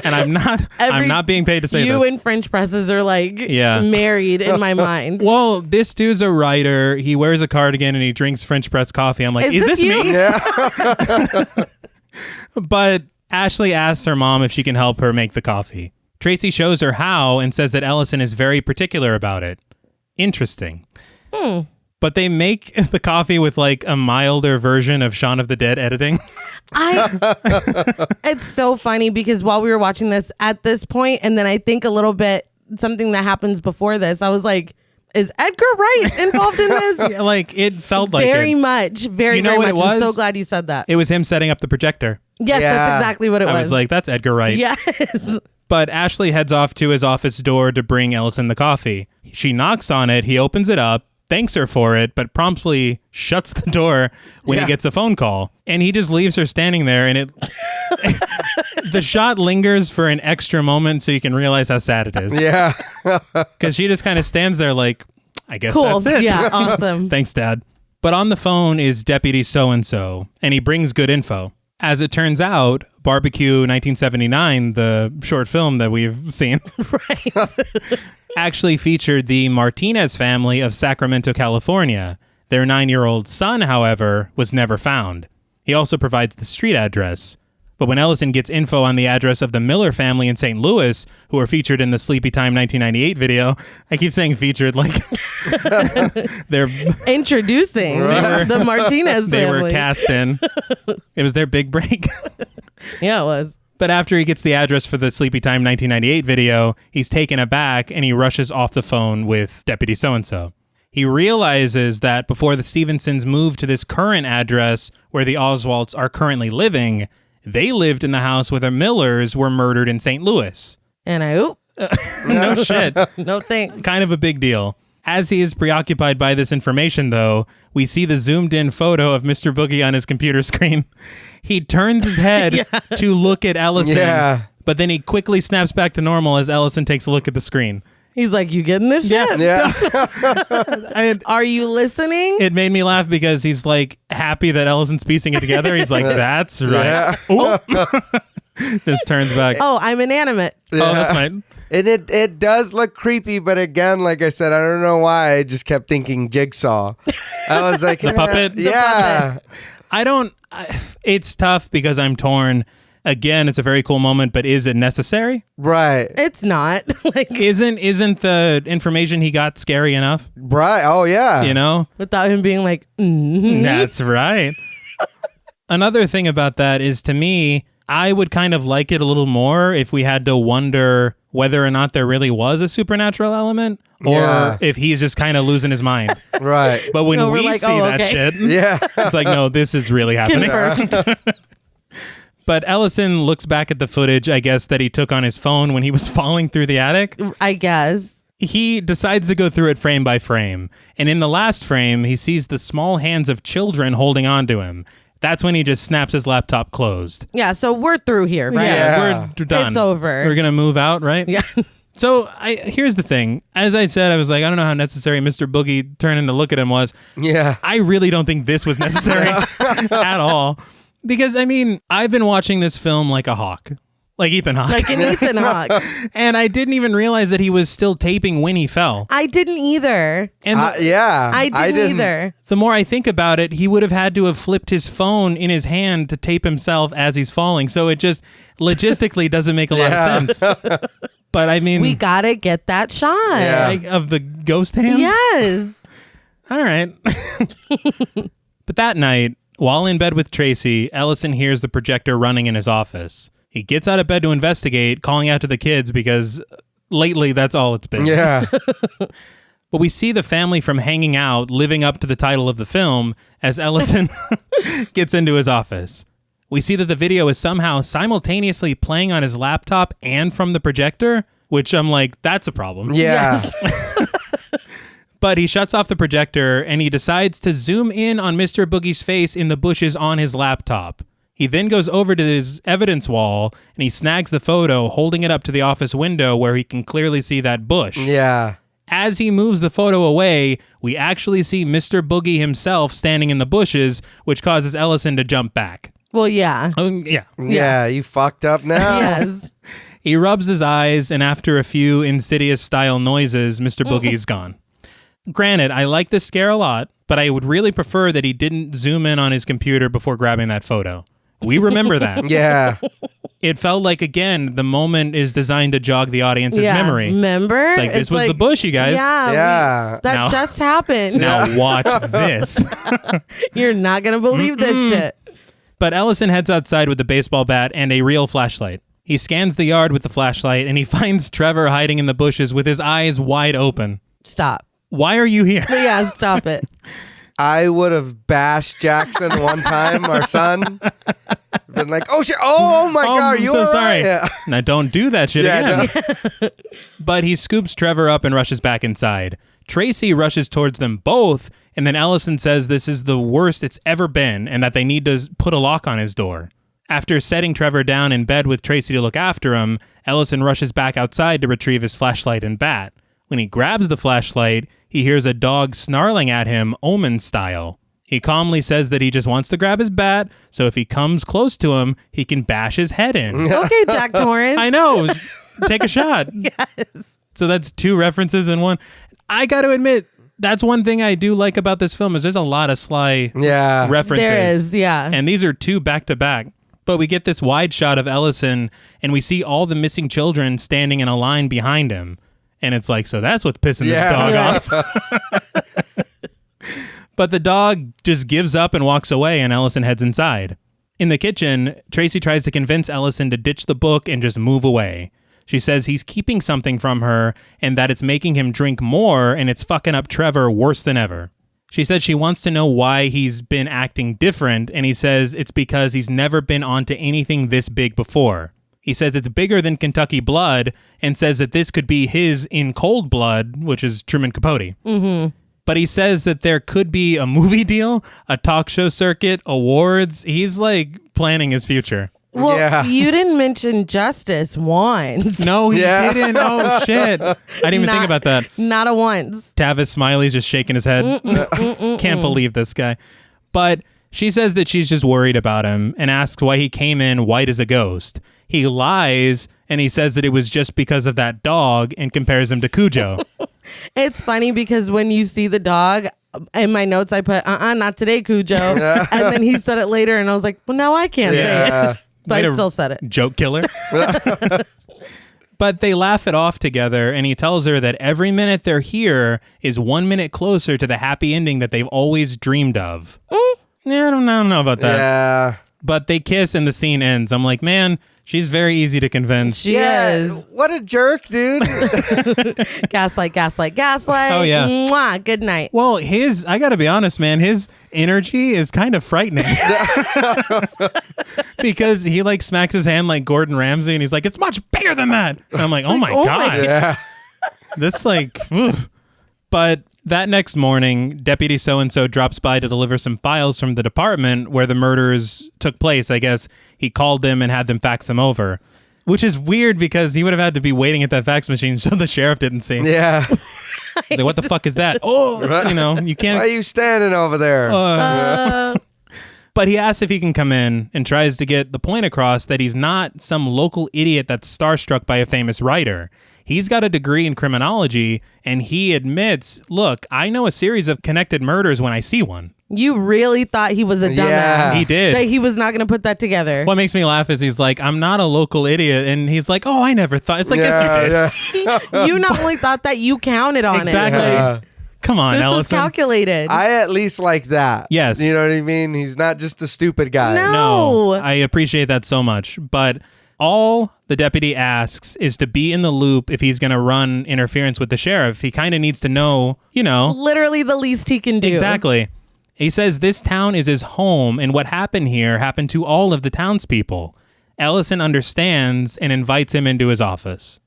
And I'm not being paid to say you this. and French presses are like married in my mind. Well, this dude's a writer. He wears a cardigan and he drinks French press coffee. I'm like, is this you? me? Yeah. But Ashley asks her mom if she can help her make the coffee. Tracy shows her how and says that Ellison is very particular about it. Interesting. But they make the coffee with like a milder version of Shaun of the Dead editing. It's so funny because while we were watching this at this point, and then I think a little bit something that happens before this, I was like, is Edgar Wright involved in this? Yeah, like it felt like very it. much, very, You know very what much. it I'm so was? glad you said that. It was him setting up the projector. Yes, Yeah. that's exactly what it I was like, that's Edgar Wright. yes. But Ashley heads off to his office door to bring Ellison the coffee. She knocks on it. He opens it up, thanks her for it, but promptly shuts the door when he gets a phone call. And he just leaves her standing there, and the shot lingers for an extra moment so you can realize how sad it is. Yeah. Because she just kind of stands there like, I guess Cool. that's it. Yeah, awesome. Thanks, Dad. But on the phone is Deputy So-and-so, and he brings good info. As it turns out, Barbecue 1979, the short film that we've seen, Right. actually featured the Martinez family of Sacramento, California. Their 9-year-old son, however, was never found. He also provides the street address. But when Ellison gets info on the address of the Miller family in St. Louis, who are featured in the Sleepytime 1998 video, I keep saying featured like they're Introducing the Martinez they family. were cast in. It was their big break. Yeah, it was. But after he gets the address for the Sleepytime 1998 video, he's taken aback and he rushes off the phone with Deputy So-and-so. He realizes that before the Stevensons moved to this current address where the Oswalds are currently living, they lived in the house where the Millers were murdered in St. Louis. And No shit. no thanks. Kind of a big deal. As he is preoccupied by this information, though, we see the zoomed-in photo of Mr. Boogie on his computer screen. He turns his head to look at Ellison, but then he quickly snaps back to normal as Ellison takes a look at the screen. He's like, you getting this shit? Yeah. Are you listening? It made me laugh because he's like happy that Ellison's piecing it together. He's like, that's right. Yeah. Just turns back. Oh, I'm inanimate. Oh, that's mine. And it does look creepy, but again, like I said, I don't know why. I just kept thinking Jigsaw. I was like, The puppet? Yeah. It's tough because I'm torn. Again, it's a very cool moment, but is it necessary? Right. It's not. Like, Isn't the information he got scary enough? Right. Oh, yeah. You know? without him being like, That's right. Another thing about that is, to me, I would kind of like it a little more if we had to wonder whether or not there really was a supernatural element, or if he's just kind of losing his mind. Right. But when we're we like, see oh, that okay. shit, Yeah. it's like, no, this is really happening. confirmed. But Ellison looks back at the footage, I guess, that he took on his phone when he was falling through the attic. I guess. He decides to go through it frame by frame. And in the last frame, he sees the small hands of children holding on to him. That's when he just snaps his laptop closed. Yeah, so we're through here, right? Yeah. We're done. It's over. We're going to move out, right? Yeah. So here's the thing. As I said, I was like, I don't know how necessary Mr. Boogie turning to look at him was. Yeah. I really don't think this was necessary at all. Because, I mean, I've been watching this film like a hawk. Like Ethan Hawke. Like an Ethan Hawke. And I didn't even realize that he was still taping when he fell. I didn't either. And I didn't either. the more I think about it, he would have had to have flipped his phone in his hand to tape himself as he's falling. So it just logistically doesn't make a lot of sense. But I mean, We gotta get that shot. Yeah. like, of the ghost hands. Yes. All right. But that night, while in bed with Tracy, Ellison hears the projector running in his office. He gets out of bed to investigate, calling out to the kids because lately that's all it's been. Yeah. But we see the family from Hanging Out living up to the title of the film as Ellison gets into his office. We see that the video is somehow simultaneously playing on his laptop and from the projector, which I'm like, that's a problem. Yeah. Yes. But he shuts off the projector and he decides to zoom in on Mr. Boogie's face in the bushes on his laptop. He then goes over to his evidence wall and he snags the photo, holding it up to the office window where he can clearly see that bush. Yeah. As he moves the photo away, we actually see Mr. Boogie himself standing in the bushes, which causes Ellison to jump back. Well, yeah. Yeah. Yeah. You fucked up now. Yes. He rubs his eyes, and after a few Insidious-style noises, Mr. Boogie's gone. Granted, I like this scare a lot, but I would really prefer that he didn't zoom in on his computer before grabbing that photo. We remember that. Yeah. It felt like, again, the moment is designed to jog the audience's memory. Remember? It's like, this was the bush, you guys. Yeah. Yeah. That Now- just happened. Now watch this. You're not going to believe this shit. But Ellison heads outside with a baseball bat and a real flashlight. He scans the yard with the flashlight and he finds Trevor hiding in the bushes with his eyes wide open. Stop. Why are you here? Yeah, stop it. I would have bashed Jackson one time, our son. Been like, oh shit, oh my God, are I'm you so all sorry. right? Yeah. Now don't do that shit Yeah, again. But he scoops Trevor up and rushes back inside. Tracy rushes towards them both, and then Ellison says this is the worst it's ever been and that they need to put a lock on his door. After setting Trevor down in bed with Tracy to look after him, Ellison rushes back outside to retrieve his flashlight and bat. When he grabs the flashlight, he hears a dog snarling at him, Omen style. He calmly says that he just wants to grab his bat, so if he comes close to him, he can bash his head in. Okay, Jack Torrance. I know. Take a shot. Yes. So that's two references in one. I got to admit, that's one thing I do like about this film is there's a lot of sly Yeah. references. There is, yeah. And these are two back to back. But we get this wide shot of Ellison, and we see all the missing children standing in a line behind him. And it's like, so that's what's pissing this dog off. But the dog just gives up and walks away, and Ellison heads inside. In the kitchen, Tracy tries to convince Ellison to ditch the book and just move away. She says he's keeping something from her and that it's making him drink more and it's fucking up Trevor worse than ever. She said she wants to know why he's been acting different, and he says it's because he's never been onto anything this big before. He says it's bigger than Kentucky Blood and says that this could be his In Cold Blood, which is Truman Capote. Mm-hmm. But he says that there could be a movie deal, a talk show circuit, awards. He's like planning his future. Well, Yeah. you didn't mention Justice once. No, he Yeah. didn't. Oh, shit. I didn't even think about that. Not a once. Tavis Smiley's just shaking his head. Can't believe this guy. But she says that she's just worried about him and asks why he came in white as a ghost. He lies and he says that it was just because of that dog and compares him to Cujo. It's funny because when you see the dog, in my notes I put, not today, Cujo. And then he said it later and I was like, well, now I can't say it. But Way I to still said it. Joke killer. But they laugh it off together, and he tells her that every minute they're here is 1 minute closer to the happy ending that they've always dreamed of. Yeah, I don't know about that. Yeah. But they kiss and the scene ends. I'm like, man, she's very easy to convince. She is. What a jerk, dude. Gaslight. Oh, yeah. Mwah, good night. Well, I gotta be honest, man, his energy is kind of frightening. Because he like smacks his hand like Gordon Ramsay and he's like, it's much bigger than that. And I'm like, oh my God. Yeah. That's like, oof. But that next morning, Deputy So-and-so drops by to deliver some files from the department where the murders took place. I guess he called them and had them fax them over, which is weird because he would have had to be waiting at that fax machine so the sheriff didn't see. Yeah. He's like, what the fuck is that? Oh, you can't. Why are you standing over there? But he asks if he can come in and tries to get the point across that he's not some local idiot that's starstruck by a famous writer. He's got a degree in criminology, and he admits, look, I know a series of connected murders when I see one. You really thought he was a dumbass. Yeah. He did. That he was not going to put that together. What makes me laugh is he's like, I'm not a local idiot. And he's like, oh, I never thought. It's like, yes, you did. Yeah. You not only thought that, you counted on Exactly. it. Yeah. Come on, This Ellison. was calculated. I at least like that. Yes. You know what I mean? He's not just a stupid guy. No. No, I appreciate that so much. But all the deputy asks is to be in the loop if he's going to run interference with the sheriff. He kind of needs to know, Literally the least he can do. Exactly. He says this town is his home, and what happened here happened to all of the townspeople. Ellison understands and invites him into his office.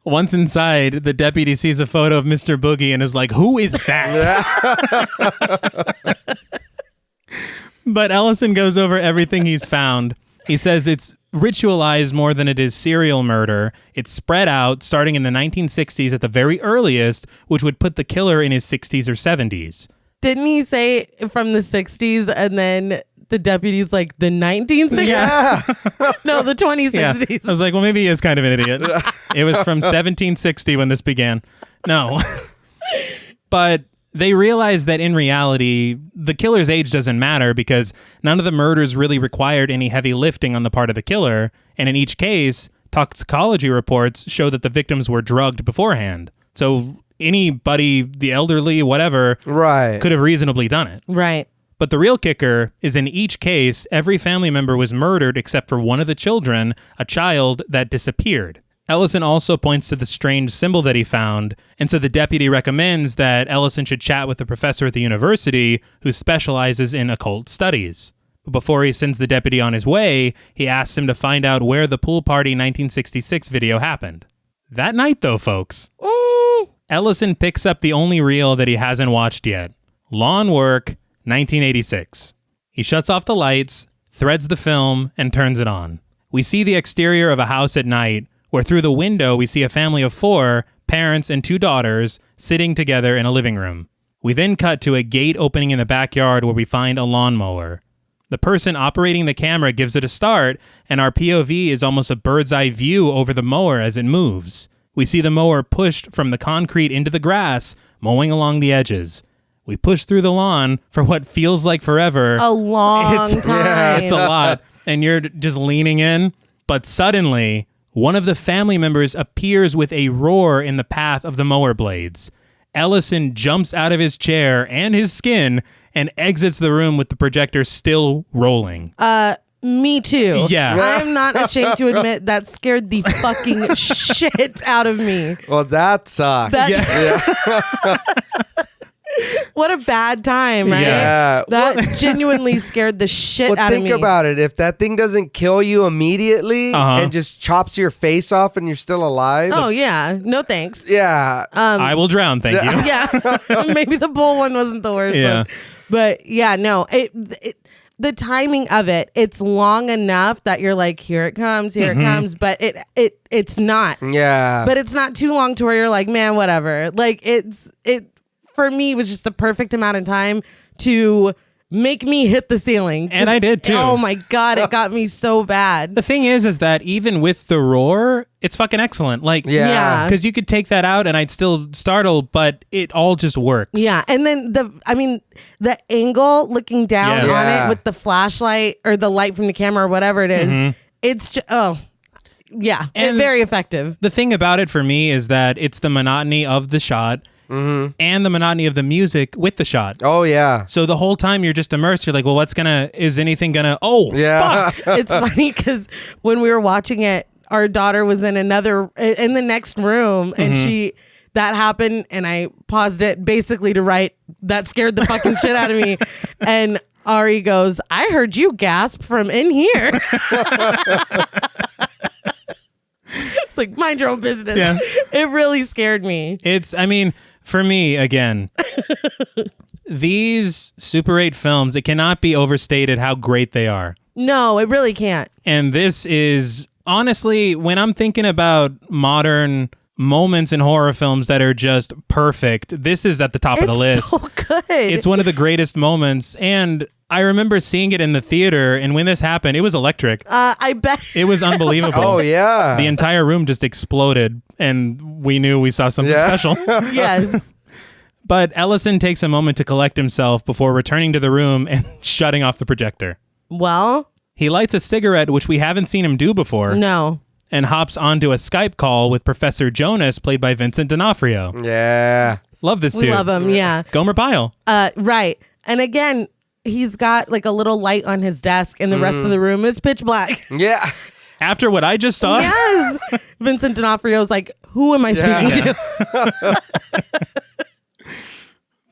Once inside, the deputy sees a photo of Mr. Boogie and is like, who is that? But Ellison goes over everything he's found. He says it's ritualized more than it is serial murder. It's spread out starting in the 1960s at the very earliest, which would put the killer in his 60s or 70s. Didn't he say from the 60s and then the deputy's like the 1960s? Yeah. No, the 2060s. Yeah. I was like, well, maybe he is kind of an idiot. It was from 1760 when this began. No. But they realize that in reality, the killer's age doesn't matter because none of the murders really required any heavy lifting on the part of the killer. And in each case, toxicology reports show that the victims were drugged beforehand. So anybody, the elderly, whatever, Right. could have reasonably done it. Right. But the real kicker is in each case, every family member was murdered except for one of the children, a child that disappeared. Ellison also points to the strange symbol that he found, and so the deputy recommends that Ellison should chat with the professor at the university who specializes in occult studies. But before he sends the deputy on his way, he asks him to find out where the pool party 1966 video happened. That night, though, folks, Ellison picks up the only reel that he hasn't watched yet. Lawn Work, 1986. He shuts off the lights, threads the film, and turns it on. We see the exterior of a house at night, where through the window we see a family of 4, parents and 2 daughters, sitting together in a living room. We then cut to a gate opening in the backyard where we find a lawnmower. The person operating the camera gives it a start, and our POV is almost a bird's eye view over the mower as it moves. We see the mower pushed from the concrete into the grass, mowing along the edges. We push through the lawn for what feels like forever. A long time. Yeah, It's a lot. And you're just leaning in. But suddenly, one of the family members appears with a roar in the path of the mower blades. Ellison jumps out of his chair and his skin and exits the room with the projector still rolling. Me too. Yeah. I'm not ashamed to admit that scared the fucking shit out of me. Well, that sucks. What a bad time, right? Yeah. That genuinely scared the shit out of me. Think about it. If that thing doesn't kill you immediately and just chops your face off and you're still alive. Oh, yeah. No thanks. Yeah. I will drown, thank you. Yeah. Maybe the bull one wasn't the worst one. But yeah, no. The timing of it, it's long enough that you're like, here it comes, it comes, but it's not. Yeah. But it's not too long to where you're like, man, whatever. Like it for me was just the perfect amount of time to make me hit the ceiling. And I did too. Oh my God, it got me so bad. The thing is that even with the roar, it's fucking excellent. Like, Yeah. because you could take that out and I'd still startle, but it all just works. Yeah, and then the angle looking down Yes. on Yeah. it with the flashlight or the light from the camera or whatever it is, it's just, yeah, And very effective. The thing about it for me is that it's the monotony of the shot and the monotony of the music with the shot. Oh, yeah. So the whole time you're just immersed. You're like, well, is anything gonna, Yeah. fuck. It's funny because when we were watching it, our daughter was in the next room, and that happened, and I paused it basically to write, that scared the fucking shit out of me. And Ari goes, I heard you gasp from in here. It's like, mind your own business. Yeah. It really scared me. For me, again, these Super 8 films, it cannot be overstated how great they are. No, it really can't. And this is, honestly, when I'm thinking about modern moments in horror films that are just perfect, this is at the top of the list. It's so good. It's one of the greatest moments. And I remember seeing it in the theater, and when this happened, it was electric. I bet. It was unbelievable. Oh, yeah. The entire room just exploded, and we knew we saw something special. Yes. But Ellison takes a moment to collect himself before returning to the room and shutting off the projector. Well, He lights a cigarette, which we haven't seen him do before, no. and hops onto a Skype call with Professor Jonas, played by Vincent D'Onofrio. Yeah. Love this We dude. love him, yeah. Gomer Pyle. Right. And again, he's got like a little light on his desk, and the rest of the room is pitch black. Yeah. After what I just saw, Yes. Vincent D'Onofrio's like, who am I speaking to?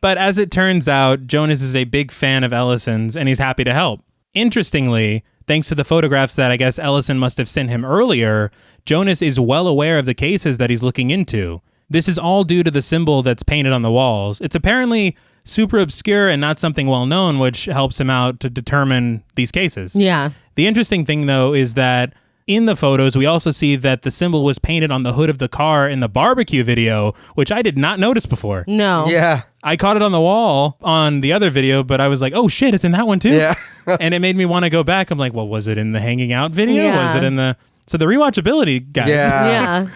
But as it turns out, Jonas is a big fan of Ellison's, and he's happy to help. Interestingly, thanks to the photographs that I guess Ellison must have sent him earlier, Jonas is well aware of the cases that he's looking into. This is all due to the symbol that's painted on the walls. It's apparently super obscure and not something well known, which helps him out to determine these cases. Yeah. The interesting thing, though, is that in the photos, we also see that the symbol was painted on the hood of the car in the barbecue video, which I did not notice before. No. Yeah. I caught it on the wall on the other video, but I was like, oh shit, it's in that one too? Yeah. And it made me want to go back. I'm like, well, was it in the hanging out video? Yeah. Was it in the... So the rewatchability, guys. Yeah. Yeah.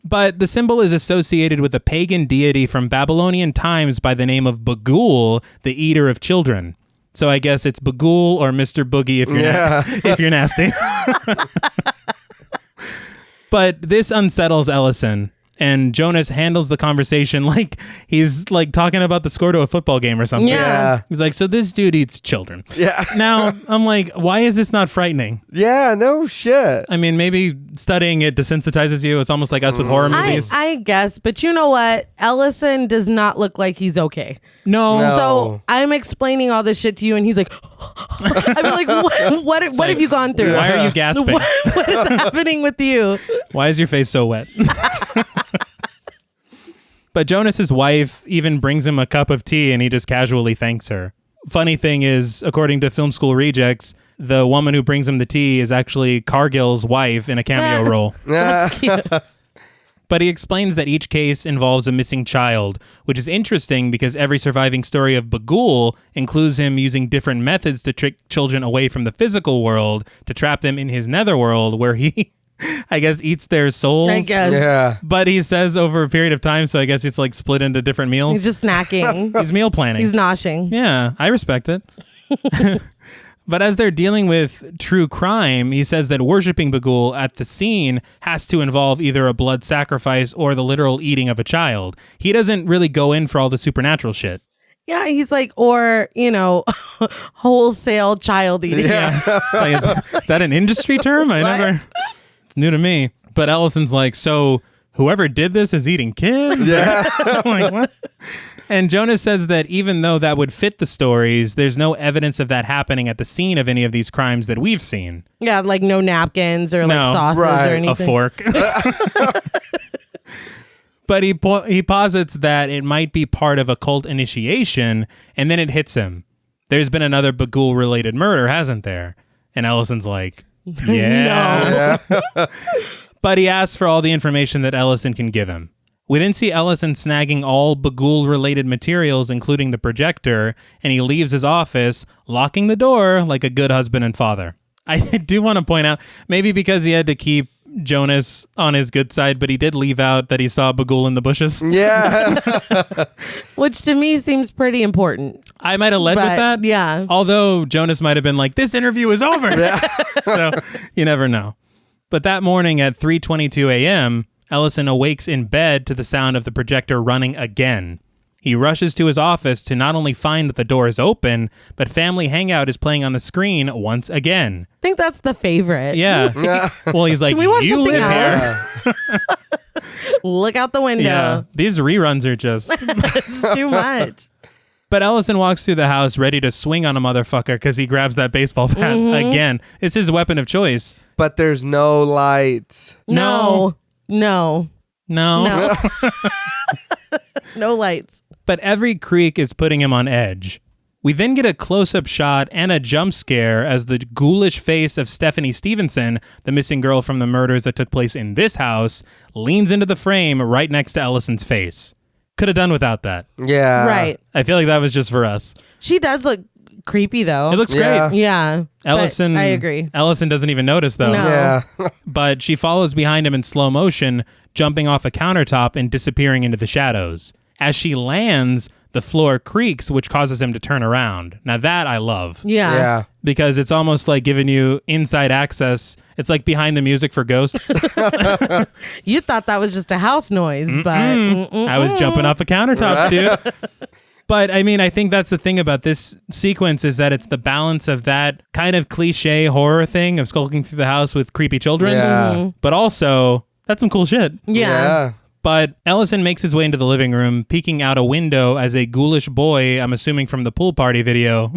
But the symbol is associated with a pagan deity from Babylonian times by the name of Bagul, the eater of children. So I guess it's Bagul or Mr. Boogie if you're if you're nasty. But this unsettles Ellison, and Jonas handles the conversation like he's like talking about the score to a football game or something. Yeah. He's like, so this dude eats children. Yeah. Now, I'm like, why is this not frightening? Yeah, no shit. I mean, maybe studying it desensitizes you. It's almost like us with horror movies. I guess, but you know what? Ellison does not look like he's okay. No. So I'm explaining all this shit to you, and he's like, I'm like, what have you gone through? Why are you gasping? What is happening with you? Why is your face so wet? But Jonas's wife even brings him a cup of tea, and he just casually thanks her. Funny thing is, according to Film School Rejects, the woman who brings him the tea is actually Cargill's wife in a cameo role. That's cute. But he explains that each case involves a missing child, which is interesting because every surviving story of Bagul includes him using different methods to trick children away from the physical world to trap them in his netherworld, where he, I guess, eats their souls. I guess. Yeah. But he says over a period of time, so I guess it's like split into different meals. He's just snacking. He's meal planning. He's noshing. Yeah, I respect it. But as they're dealing with true crime, he says that worshiping Bagul at the scene has to involve either a blood sacrifice or the literal eating of a child. He doesn't really go in for all the supernatural shit. Yeah, he's like, or, wholesale child eating. Yeah. Is that an industry term? It's new to me. But Ellison's like, so whoever did this is eating kids? Yeah. I'm like, what? And Jonas says that even though that would fit the stories, there's no evidence of that happening at the scene of any of these crimes that we've seen. Yeah, like no napkins or like No. sauces Right. or anything. A fork. But he posits that it might be part of a cult initiation, and then it hits him. There's been another Bagul-related murder, hasn't there? And Ellison's like, yeah. But he asks for all the information that Ellison can give him. We then see Ellison snagging all Bagul-related materials, including the projector, and he leaves his office, locking the door like a good husband and father. I do want to point out, maybe because he had to keep Jonas on his good side, but he did leave out that he saw Bagul in the bushes. Yeah. Which to me seems pretty important. I might have led with But, that. yeah. Although Jonas might have been like, this interview is over. So you never know. But that morning at 3:22 a.m., Ellison awakes in bed to the sound of the projector running again. He rushes to his office to not only find that the door is open, but Family Hangout is playing on the screen once again. I think that's the favorite. Yeah. Well, he's like, Can we watch you something live else?" here. Look out the window. Yeah. These reruns are just... It's too much. But Ellison walks through the house ready to swing on a motherfucker because he grabs that baseball bat again. It's his weapon of choice. But there's no lights. No. No. No lights. But every creak is putting him on edge. We then get a close-up shot and a jump scare as the ghoulish face of Stephanie Stevenson, the missing girl from the murders that took place in this house, leans into the frame right next to Ellison's face. Could have done without that. Yeah. Right. I feel like that was just for us. She does look creepy though. It looks Yeah. great. Yeah. Ellison, but I agree. Ellison doesn't even notice, though. No. Yeah. But she follows behind him in slow motion, jumping off a countertop and disappearing into the shadows. As she lands, the floor creaks, which causes him to turn around. Now that I love. Yeah. Yeah. Because it's almost like giving you inside access. It's like behind the music for ghosts. You thought that was just a house noise, but I was jumping off the countertops, dude. But I mean, I think that's the thing about this sequence is that it's the balance of that kind of cliche horror thing of skulking through the house with creepy children. Yeah. But also, that's some cool shit. yeah. But Ellison makes his way into the living room, peeking out a window as a ghoulish boy, I'm assuming from the pool party video,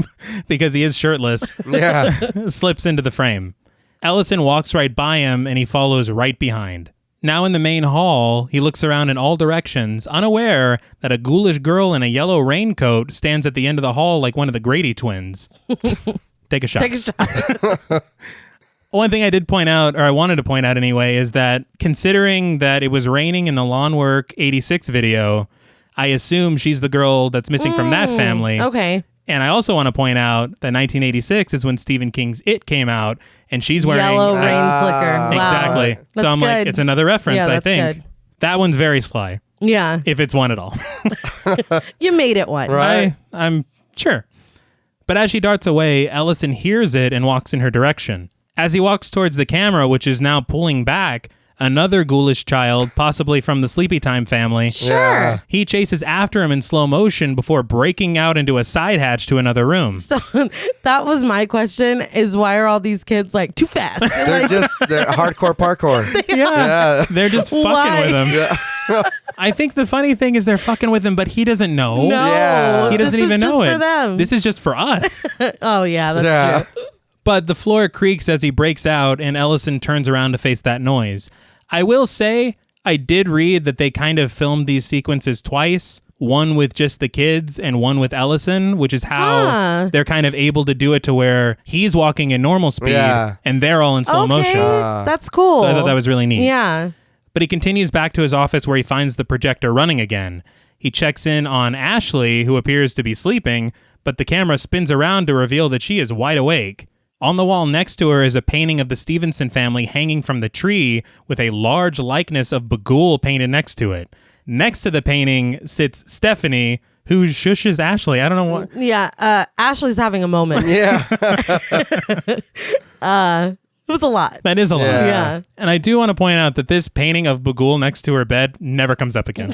because he is shirtless, Yeah. slips into the frame. Ellison walks right by him and he follows right behind. Now in the main hall, he looks around in all directions, unaware that a ghoulish girl in a yellow raincoat stands at the end of the hall like one of the Grady twins. Take a shot. Take a shot. One thing I did point out, or I wanted to point out anyway, is that considering that it was raining in the Lawn Work 86 video, I assume she's the girl that's missing from that family. Okay. And I also want to point out that 1986 is when Stephen King's It came out, and she's wearing Yellow rain slicker. Wow. Exactly. That's So I'm like, good. it's another reference. Yeah, I that's think good. that one's very sly, Yeah. if it's one at all. You made it one. Right. I'm sure. But as she darts away, Ellison hears it and walks in her direction. As he walks towards the camera, which is now pulling back, another ghoulish child, possibly from the Sleepytime family, Sure. he chases after him in slow motion before breaking out into a side hatch to another room. So that was my question: is why are all these kids like too fast? They're hardcore parkour. Yeah. They're just fucking Why? with him. Yeah. I think the funny thing is they're fucking with him, but he doesn't know. No, Yeah. He doesn't this even is know just it. for them. This is just for us. Oh yeah, that's Yeah. true. But the floor creaks as he breaks out, and Ellison turns around to face that noise. I will say, I did read that they kind of filmed these sequences twice, one with just the kids and one with Ellison, which is how Huh. they're kind of able to do it to where he's walking in normal speed Yeah. and they're all in slow Okay, motion. that's cool. So I thought that was really neat. Yeah. But he continues back to his office where he finds the projector running again. He checks in on Ashley, who appears to be sleeping, but the camera spins around to reveal that she is wide awake. On the wall next to her is a painting of the Stevenson family hanging from the tree with a large likeness of Bagul painted next to it. Next to the painting sits Stephanie, who shushes Ashley. I don't know what. Yeah. Ashley's having a moment. Yeah. It was a lot. That is a lot. Yeah. Yeah. And I do want to point out that this painting of Bagul next to her bed never comes up again.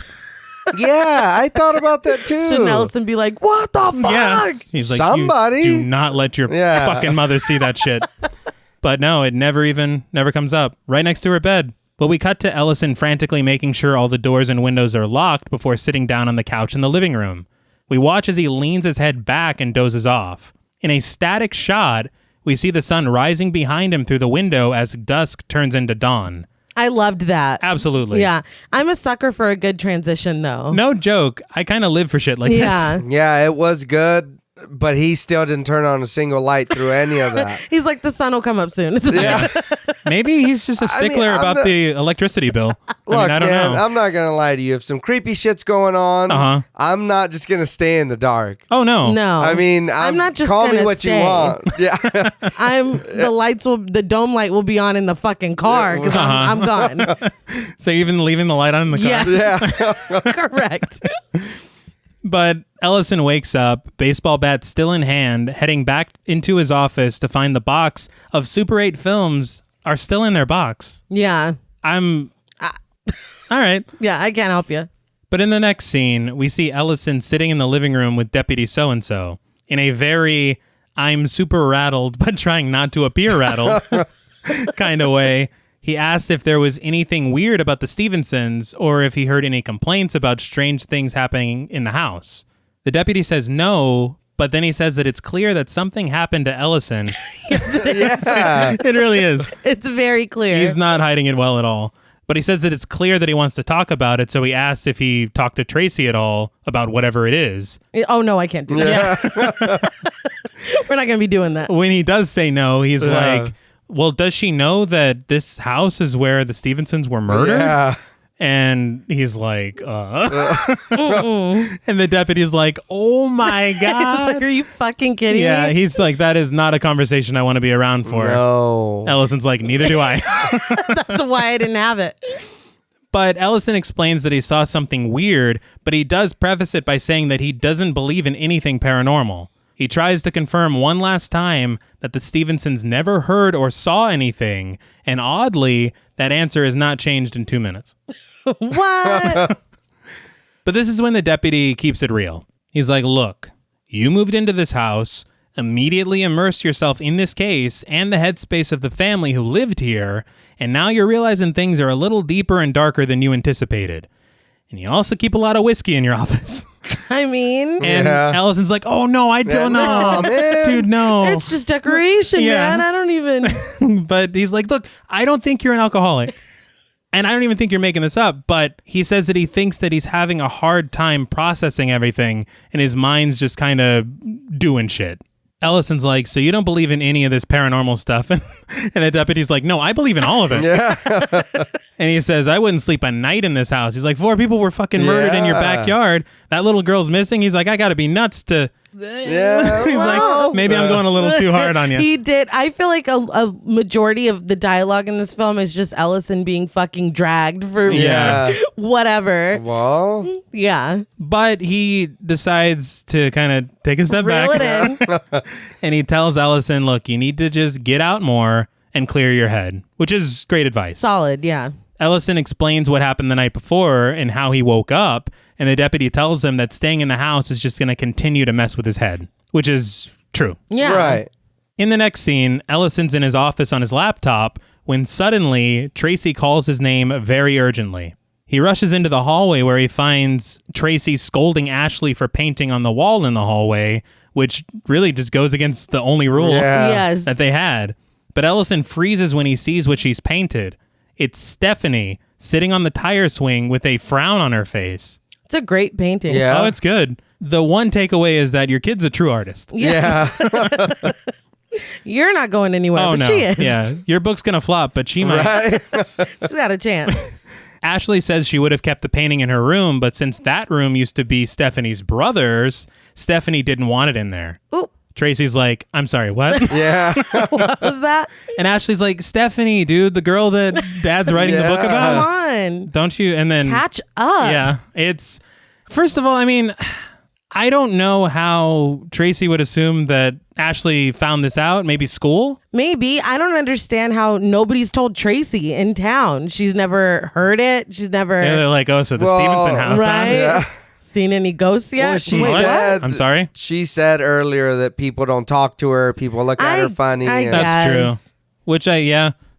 Yeah, I thought about that too. Shouldn't Ellison be like, what the fuck? Yeah. He's like, Somebody. You do not let your fucking mother see that shit. But no, it never comes up. Right next to her bed. But we cut to Ellison frantically making sure all the doors and windows are locked before sitting down on the couch in the living room. We watch as he leans his head back and dozes off. In a static shot, we see the sun rising behind him through the window as dusk turns into dawn. I loved that. Absolutely. Yeah. I'm a sucker for a good transition, though. No joke. I kind of live for shit like Yeah. this. Yeah, it was good, but he still didn't turn on a single light through any of that. He's like, the sun will come up soon. It's fine. Yeah. Maybe he's just a stickler about the electricity bill. Look, I don't man, know. I'm not going to lie to you. If some creepy shit's going on, Uh-huh. I'm not just going to stay in the dark. Oh, no. No. I mean, I'm not just call me gonna what stay. you want. Yeah. The dome light will be on in the fucking car because I'm gone. So even leaving the light on in the car? Yes. Yeah. Correct. But Ellison wakes up, baseball bat still in hand, heading back into his office to find the box of Super 8 films are still in their box. Yeah. All right. Yeah, I can't help you. But in the next scene, we see Ellison sitting in the living room with Deputy So-and-so in a very I'm super rattled but trying not to appear rattled kind of way. He asked if there was anything weird about the Stevensons or if he heard any complaints about strange things happening in the house. The deputy says no, but then he says that it's clear that something happened to Ellison. Yeah. It really is. It's very clear. He's not hiding it well at all. But he says that it's clear that he wants to talk about it, so he asks if he talked to Tracy at all about whatever it is. Oh, no, I can't do that. We're not going to be doing that. When he does say no, he's like, well, does she know that this house is where the Stevensons were murdered? Yeah. And he's like, And the deputy's like, oh my God. Like, are you fucking kidding Yeah, me? he's like, that is not a conversation I want to be around for. No. Ellison's like, neither do I. That's why I didn't have it. But Ellison explains that he saw something weird, but he does preface it by saying that he doesn't believe in anything paranormal. He tries to confirm one last time that the Stevensons never heard or saw anything, and oddly, that answer is not changed in 2 minutes. What? But this is when the deputy keeps it real. He's like, look, you moved into this house, immediately immersed yourself in this case and the headspace of the family who lived here, and now you're realizing things are a little deeper and darker than you anticipated. And you also keep a lot of whiskey in your office. I mean, And Ellison's like, oh, no, I don't know. No, man. Dude, no. it's just decoration, Yeah. man. I don't even. But he's like, look, I don't think you're an alcoholic. And I don't even think you're making this up. But he says that he thinks that he's having a hard time processing everything and his mind's just kind of doing shit. Ellison's like, so you don't believe in any of this paranormal stuff? And the deputy's like, no, I believe in all of it. Yeah. And he says, I wouldn't sleep a night in this house. He's like, 4 people were fucking murdered in your Yeah. backyard. That little girl's missing. He's like, I got to be nuts to... Yeah. He's like, maybe I'm going a little too hard on you. He did. I feel like a majority of the dialogue in this film is just Ellison being fucking dragged for Yeah. whatever. Well, Yeah. But he decides to kind of take a step Reel back. it in. And he tells Ellison, look, you need to just get out more and clear your head, which is great advice. Solid. Yeah. Ellison explains what happened the night before and how he woke up, and the deputy tells him that staying in the house is just going to continue to mess with his head, which is true. Yeah. right. In the next scene, Ellison's in his office on his laptop when suddenly Tracy calls his name very urgently. He rushes into the hallway where he finds Tracy scolding Ashley for painting on the wall in the hallway, which really just goes against the only rule Yes. that they had. But Ellison freezes when he sees what she's painted. It's Stephanie sitting on the tire swing with a frown on her face. It's a great painting. Yeah. Oh, it's good. The one takeaway is that your kid's a true artist. Yeah. You're not going anywhere, Oh, but no. she is. Yeah. Your book's going to flop, but she might. Right. She's got a chance. Ashley says she would have kept the painting in her room, but since that room used to be Stephanie's brother's, Stephanie didn't want it in there. Ooh, Tracy's like, I'm sorry, what? Yeah. what was that? And Ashley's like, Stephanie, dude, the girl that Dad's writing the book Yeah. Come about. on. Don't you? And then, Catch up. yeah, it's, first of all, I mean, I don't know how Tracy would assume that Ashley found this out. Maybe school? Maybe. I don't understand how nobody's told Tracy in town. She's never heard it. She's never Yeah, they're like, oh, so the Well, Stevenson house, huh? right? Yeah. Seen any ghosts yet? Well, she Wait, What? said, I'm sorry? She said earlier that people don't talk to her. People look at her funny. I and- That's guess. true. Which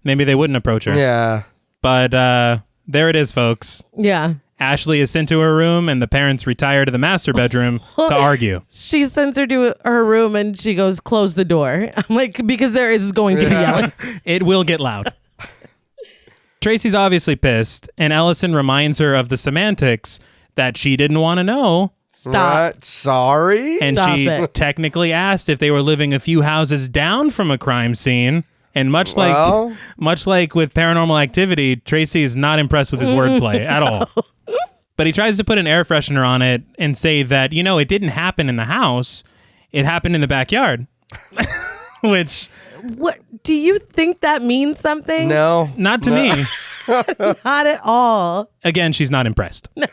maybe they wouldn't approach her. Yeah. But there it is, folks. Yeah. Ashley is sent to her room, and the parents retire to the master bedroom to argue. She sends her to her room and she goes, close the door. I'm like, because there is going to be yelling. It will get loud. Tracy's obviously pissed, and Ellison reminds her of the semantics that she didn't want to know. Stop. What? Sorry? And Stop she it. technically asked if they were living a few houses down from a crime scene. And much like with Paranormal Activity, Tracy is not impressed with his wordplay at all. But he tries to put an air freshener on it and say that, it didn't happen in the house. It happened in the backyard. Which, What? Do you think that means something? No. not to me. Not at all. Again, she's not impressed. No.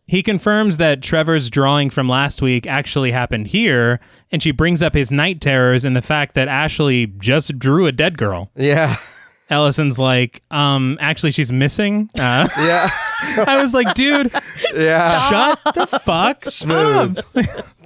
He confirms that Trevor's drawing from last week actually happened here, and she brings up his night terrors and the fact that Ashley just drew a dead girl. Yeah. Ellison's like, actually, she's missing. Yeah. I was like, dude, Yeah. shut the fuck Smooth. up.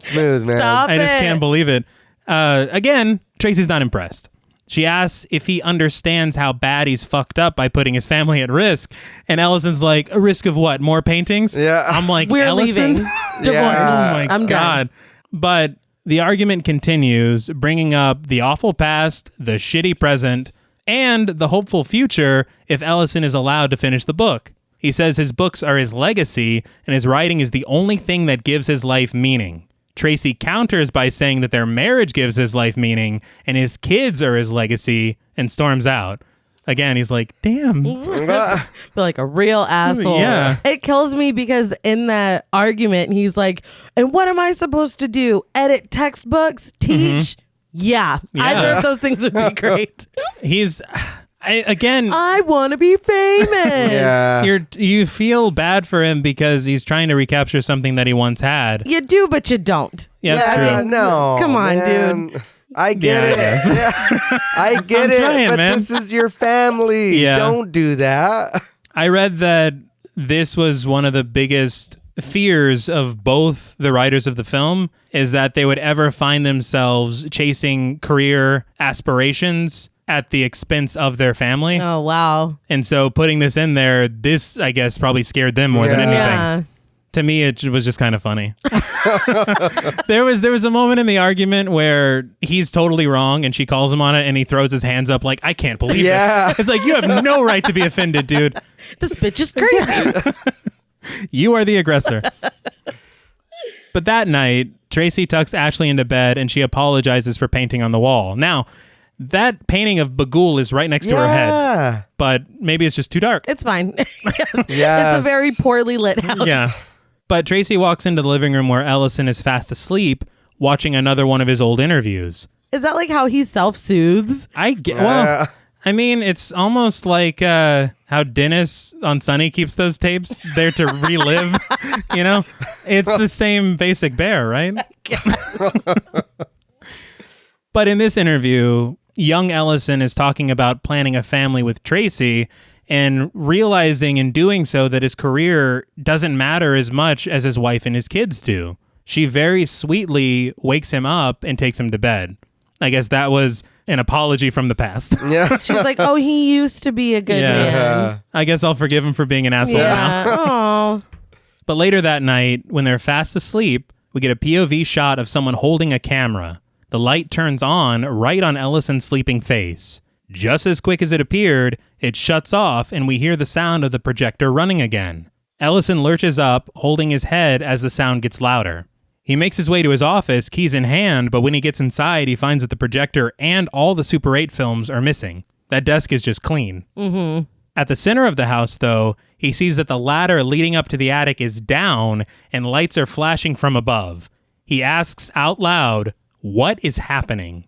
Smooth, man. Stop I just it. can't believe it. Again, Tracy's not impressed. She asks if he understands how bad he's fucked up by putting his family at risk. And Ellison's like, a risk of what? More paintings? Yeah. I'm like, We're Ellison? leaving. Divorce. Yeah. Oh my I'm God. done. But the argument continues, bringing up the awful past, the shitty present, and the hopeful future if Ellison is allowed to finish the book. He says his books are his legacy, and his writing is the only thing that gives his life meaning. Tracy counters by saying that their marriage gives his life meaning, and his kids are his legacy, and storms out. Again, he's like, damn. But like a real asshole. Yeah. It kills me because in that argument, he's like, and what am I supposed to do? Edit textbooks? Teach? Yeah. Either of those things would be great. He's, again, I want to be famous. Yeah. you feel bad for him because he's trying to recapture something that he once had. You do, but you don't. Yeah, that's Yeah, true. no. Come on, man. dude. I get Yeah, I it. guess. Yeah. I get I'm it. trying, but man. this is your family. Yeah. Don't do that. I read that this was one of the biggest fears of both the writers of the film is that they would ever find themselves chasing career aspirations at the expense of their family. Oh, wow. And so putting this in there, this, I guess, probably scared them more than Yeah. anything. Yeah. To me, it was just kind of funny. There was a moment in the argument where he's totally wrong and she calls him on it and he throws his hands up like, I can't believe Yeah. this. It's like, you have no right to be offended, dude. This bitch is crazy. You are the aggressor. But that night, Tracy tucks Ashley into bed and she apologizes for painting on the wall. Now, that painting of Bagul is right next to her head, Yeah. but maybe it's just too dark. It's fine. It's Yes. a very poorly lit house. Yeah. But Tracy walks into the living room where Ellison is fast asleep, watching another one of his old interviews. Is that like how he self-soothes? I get, well, I mean, it's almost like how Dennis on Sunny keeps those tapes there to relive, It's the same basic bear, right? But in this interview, young Ellison is talking about planning a family with Tracy and realizing in doing so that his career doesn't matter as much as his wife and his kids do. She very sweetly wakes him up and takes him to bed. I guess that was an apology from the past. Yeah. She's like, oh, he used to be a good man. I guess I'll forgive him for being an asshole now. Yeah. Oh. But later that night, when they're fast asleep, we get a POV shot of someone holding a camera. The light turns on right on Ellison's sleeping face. Just as quick as it appeared, it shuts off and we hear the sound of the projector running again. Ellison lurches up, holding his head as the sound gets louder. He makes his way to his office, keys in hand, but when he gets inside, he finds that the projector and all the Super 8 films are missing. That desk is just clean. Mm-hmm. At the center of the house, though, he sees that the ladder leading up to the attic is down and lights are flashing from above. He asks out loud, "What is happening?"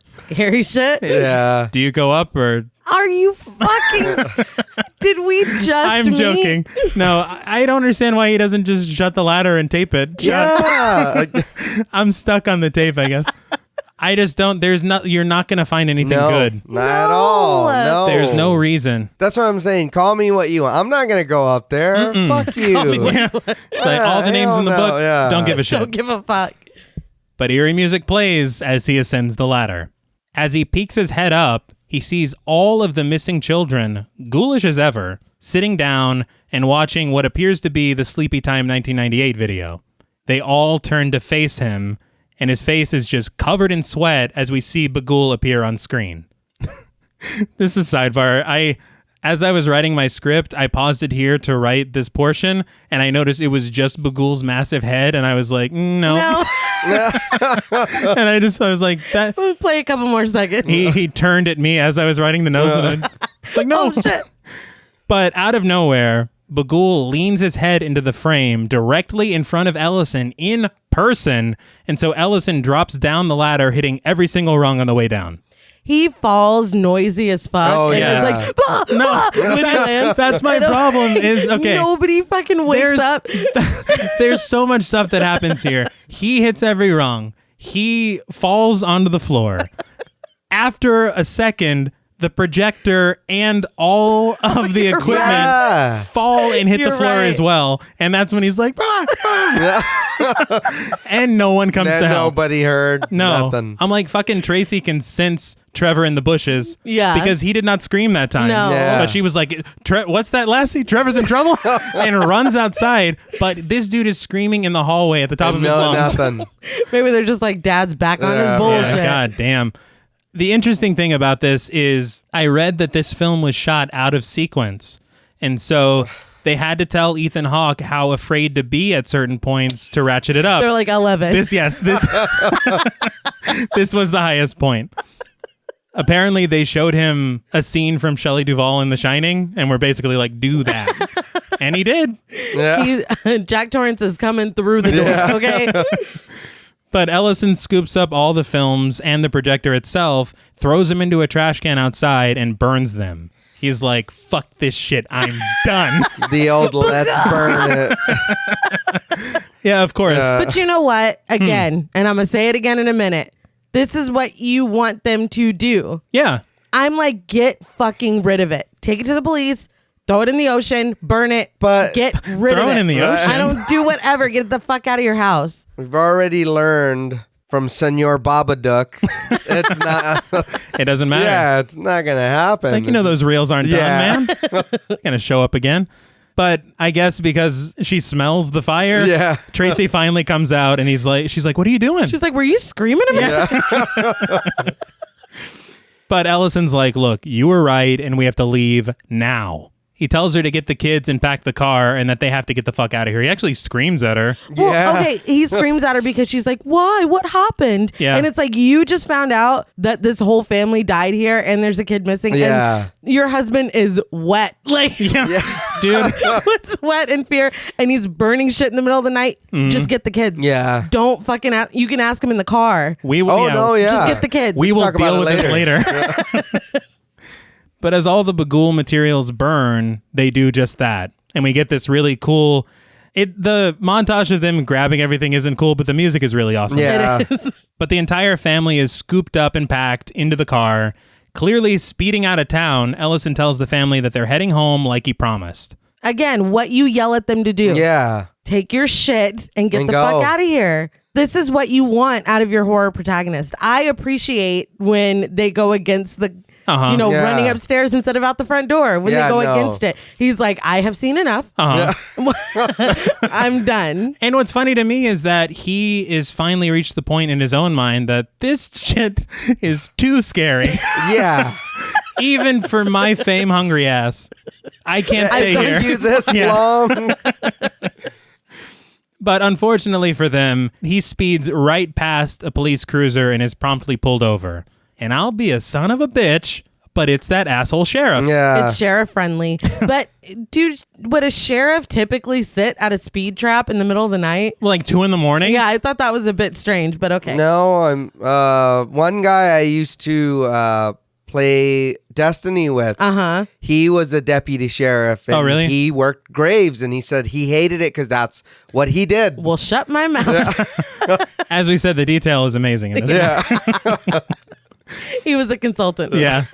Scary shit. Yeah. Do you go up or? Are you fucking? Did we just? I'm meet? joking. No, I don't understand why he doesn't just shut the ladder and tape it. Yeah. I'm stuck on the tape, I guess. I just don't. You're not gonna find anything No, good. not at all. No. There's no reason. That's what I'm saying. Call me what you want. I'm not going to go up there. Fuck you. Yeah. It's like all the names in the book. Yeah. Don't give a shit. Don't give a fuck. But eerie music plays as he ascends the ladder. As he peeks his head up, he sees all of the missing children, ghoulish as ever, sitting down and watching what appears to be the Sleepytime 1998 video. They all turn to face him, and his face is just covered in sweat as we see Bagul appear on screen. This is sidebar. As I was writing my script, I paused it here to write this portion, and I noticed it was just Bagul's massive head, and I was like, no. And I was like, that. We'll play a couple more seconds. He turned at me as I was writing the notes, and I was like, no. Oh, shit. But out of nowhere, Bagul leans his head into the frame directly in front of Ellison in person, and so Ellison drops down the ladder, hitting every single rung on the way down. He falls noisy as fuck. Oh, and yeah. is like, bah, bah, when he lands. That's my problem is, okay. Nobody fucking wakes up. There's so much stuff that happens here. He hits every rung. He falls onto the floor. After a second, the projector and all of the equipment right. fall and hit the You're floor right. as well. And that's when he's like, and no one comes to help. Nobody heard. No. Nothing. I'm like, fucking Tracy can sense Trevor in the bushes. Yeah. Because he did not scream that time. No. Yeah. But she was like, what's that, Lassie? Trevor's in trouble? And runs outside. But this dude is screaming in the hallway at the top of his lungs. Nothing. Maybe they're just like, Dad's back on his Yeah. bullshit. God damn. The interesting thing about this is I read that this film was shot out of sequence. And so they had to tell Ethan Hawke how afraid to be at certain points to ratchet it up. They're like 11. This was the highest point. Apparently, they showed him a scene from Shelley Duvall in The Shining, and we're basically like, do that. And he did. Yeah. Jack Torrance is coming through the door, okay? But Ellison scoops up all the films and the projector itself, throws them into a trash can outside, and burns them. He's like, fuck this shit, I'm done. The old let's burn it. Yeah, of course. But you know what? Again, and I'm going to say it again in a minute. This is what you want them to do. Yeah. I'm like, get fucking rid of it. Take it to the police. Throw it in the ocean. Burn it. But get rid of throw it. it in the ocean. I don't do whatever. Get the fuck out of your house. We've already learned from Senor Babadook. It's not. It doesn't matter. Yeah, it's not gonna happen. Like, those reels aren't Yeah. done, man. Gonna show up again. But I guess because she smells the fire, Yeah. Tracy finally comes out and she's like, what are you doing? She's like, were you screaming at me? Yeah. But Ellison's like, look, you were right and we have to leave now. He tells her to get the kids and pack the car and that they have to get the fuck out of here. He actually screams at her. Well, Yeah. okay, he screams at her because she's like, why? What happened? Yeah. And it's like, you just found out that this whole family died here and there's a kid missing. Yeah. And your husband is wet. Like, Yeah. Dude. it's wet in fear and he's burning shit in the middle of the night. Just get the kids. Yeah. Don't fucking ask. You can ask him in the car. We will. Oh no, yeah. Just get the kids. We will Talk about deal it with this later. But as all the Bagul materials burn, they do just that. And we get this really cool... The montage of them grabbing everything isn't cool, but the music is really awesome. Yeah. It is. But the entire family is scooped up and packed into the car. Clearly speeding out of town, Ellison tells the family that they're heading home like he promised. Again, what you yell at them to do. Yeah. Take your shit and get And the go. fuck out of here. This is what you want out of your horror protagonist. I appreciate when they go against the, Uh-huh. Yeah. running upstairs instead of out the front door. When Yeah, they go no. against it, he's like, I have seen enough. I'm done. And what's funny to me is that he is finally reached the point in his own mind that this shit is too scary. Yeah. Even for my fame-hungry ass. I can't stay I've here. gone Do this Yeah. long. But unfortunately for them, he speeds right past a police cruiser and is promptly pulled over. And I'll be a son of a bitch, but it's that asshole sheriff. Yeah. It's sheriff friendly. But dude, would a sheriff typically sit at a speed trap in the middle of the night? Like 2 a.m. Yeah, I thought that was a bit strange, but okay. No, I'm one guy I used to play Destiny with. He was a deputy sheriff. And Oh, really? He worked graves, and he said he hated it because that's what he did. Well, shut my mouth. As we said, the detail is amazing in this. Yeah. He was a consultant. Yeah.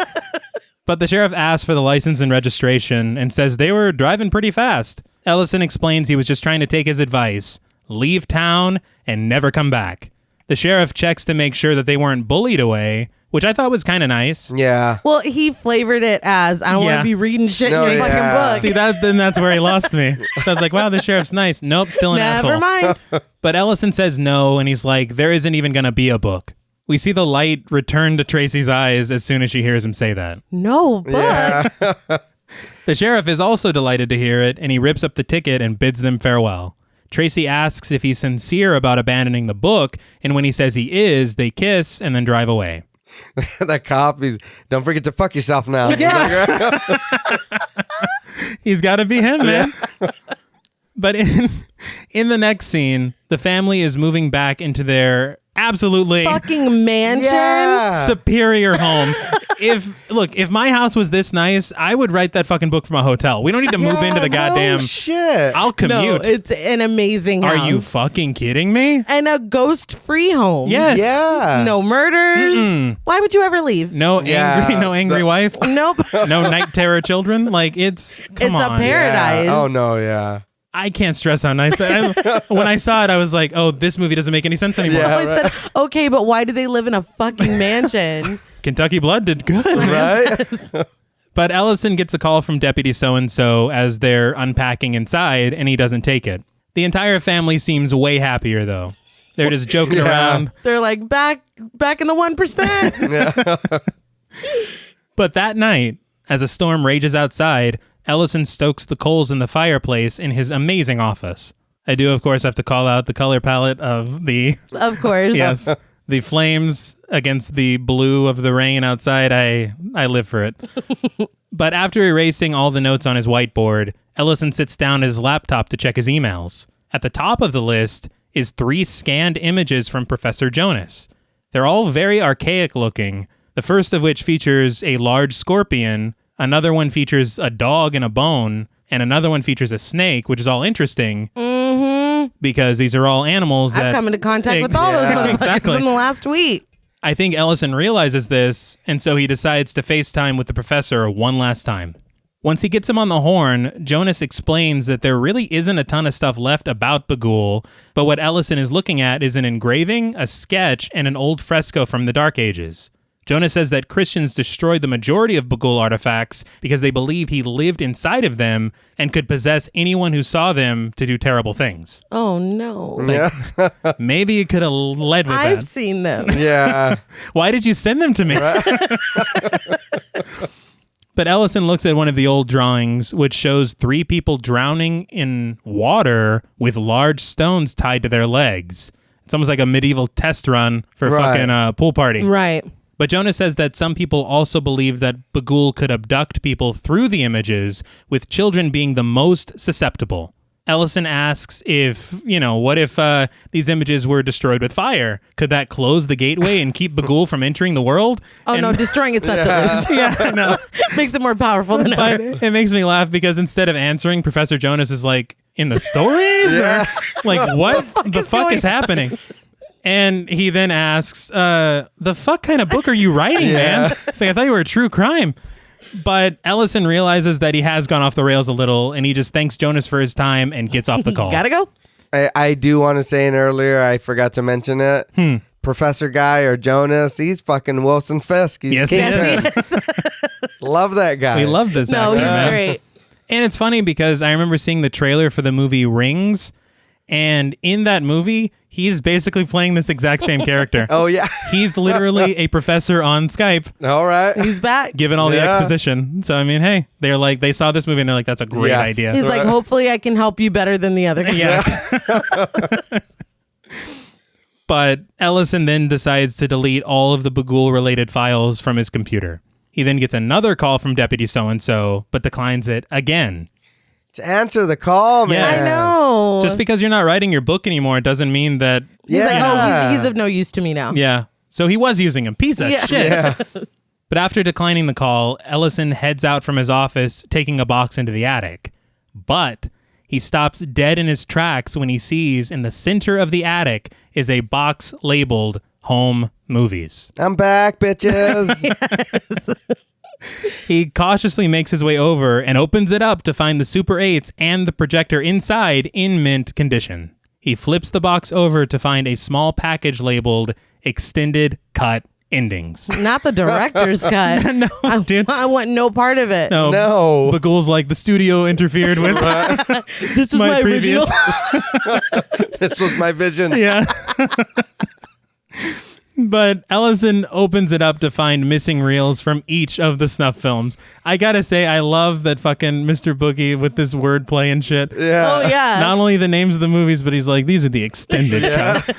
But the sheriff asks for the license and registration and says they were driving pretty fast. Ellison explains he was just trying to take his advice, leave town, and never come back. The sheriff checks to make sure that they weren't bullied away, which I thought was kind of nice. Yeah. Well, he flavored it as, I don't want Yeah. to be reading shit No, in your yeah. fucking book. See, that's where he lost me. So I was like, wow, the sheriff's nice. Nope, still an asshole. Never mind. But Ellison says no, and he's like, there isn't even going to be a book. We see the light return to Tracy's eyes as soon as she hears him say that. No book. Yeah. The sheriff is also delighted to hear it, and he rips up the ticket and bids them farewell. Tracy asks if he's sincere about abandoning the book, and when he says he is, they kiss and then drive away. That cop, don't forget to fuck yourself now. Yeah. He's got to be him, man. But in the next scene, the family is moving back into their absolutely Fucking mansion. Yeah. superior home. If my house was this nice, I would write that fucking book from a hotel. We don't need to move into the goddamn. shit. I'll No, commute. it's an amazing house. Are you fucking kidding me? And a ghost-free home. Yes. Yeah. No murders. Why would you ever leave? No Yeah. angry wife. Nope. No night terror children. Like it's come It's on. a paradise. Yeah. Oh no, yeah. I can't stress how nice that. When I saw it, I was like, "Oh, this movie doesn't make any sense anymore." Yeah. I said, okay, but why do they live in a fucking mansion? Kentucky Blood did good, man. Right? But Ellison gets a call from Deputy So-and-so as they're unpacking inside, and he doesn't take it. The entire family seems way happier, though. They're just joking Yeah. around. They're like back in the 1%. But that night, as a storm rages outside, Ellison stokes the coals in the fireplace in his amazing office. I do, of course, have to call out the color palette of the... Of course. Yes. The flames against the blue of the rain outside, I live for it. But after erasing all the notes on his whiteboard, Ellison sits down at his laptop to check his emails. At the top of the list is 3 scanned images from Professor Jonas. They're all very archaic looking, the first of which features a large scorpion, another one features a dog and a bone, and another one features a snake, which is all interesting. Because these are all animals that... I've come into contact with all those motherfuckers Exactly. in the last week. I think Ellison realizes this, and so he decides to FaceTime with the professor one last time. Once he gets him on the horn, Jonas explains that there really isn't a ton of stuff left about Bagul, but what Ellison is looking at is an engraving, a sketch, and an old fresco from the Dark Ages. Jonas says that Christians destroyed the majority of Bagul artifacts because they believed he lived inside of them and could possess anyone who saw them to do terrible things. Oh, no. Maybe you could have led with I've that. seen them. Yeah. Why did you send them to me? But Ellison looks at one of the old drawings, which shows 3 people drowning in water with large stones tied to their legs. It's almost like a medieval test run for a Right. fucking pool party. Right. But Jonas says that some people also believe that Bagul could abduct people through the images, with children being the most susceptible. Ellison asks if, what if these images were destroyed with fire? Could that close the gateway and keep Bagul from entering the world? Oh, no, destroying it sets it loose. Yeah, I know. Makes it more powerful than But ever. it makes me laugh because instead of answering, Professor Jonas is like, in the stories? Yeah. Or like, what the is fuck going is happening? And he then asks, the fuck kind of book are you writing, man? It's like, I thought you were a true crime. But Ellison realizes that he has gone off the rails a little, and he just thanks Jonas for his time and gets off the call. Gotta go. I do want to say in earlier, I forgot to mention it. Professor Guy or Jonas, he's fucking Wilson Fisk. He's Yes, he Kingpin. is. Love that guy. We love this No, actor, he's man. great. And it's funny because I remember seeing the trailer for the movie Rings, and in that movie, he's basically playing this exact same character. Oh, yeah. He's literally a professor on Skype All right. He's back. given all the Yeah. exposition. So, I mean, hey, they saw this movie and they're like, that's a great Yes. idea. He's like, hopefully I can help you better than the other guy. Yeah. But Ellison then decides to delete all of the Bagul related files from his computer. He then gets another call from Deputy So-and-so, but declines it again. To answer the call, man. Yes. I know. Just because you're not writing your book anymore doesn't mean that... He's like, Yeah. he's of no use to me now. Yeah. So he was using him. Piece of shit. Yeah. But after declining the call, Ellison heads out from his office, taking a box into the attic. But he stops dead in his tracks when he sees in the center of the attic is a box labeled Home Movies. I'm back, bitches. He cautiously makes his way over and opens it up to find the Super 8s and the projector inside in mint condition. He flips the box over to find a small package labeled Extended Cut Endings. Not the director's cut. No, dude. I want no part of it. No. No. Bagul's like, the studio interfered with This was my previous. original. This was my vision. Yeah. But Ellison opens it up to find missing reels from each of the snuff films. I gotta say, I love that fucking Mr. Boogie with this wordplay and shit. Yeah. Oh, yeah. Not only the names of the movies, but he's like, these are the extended cuts.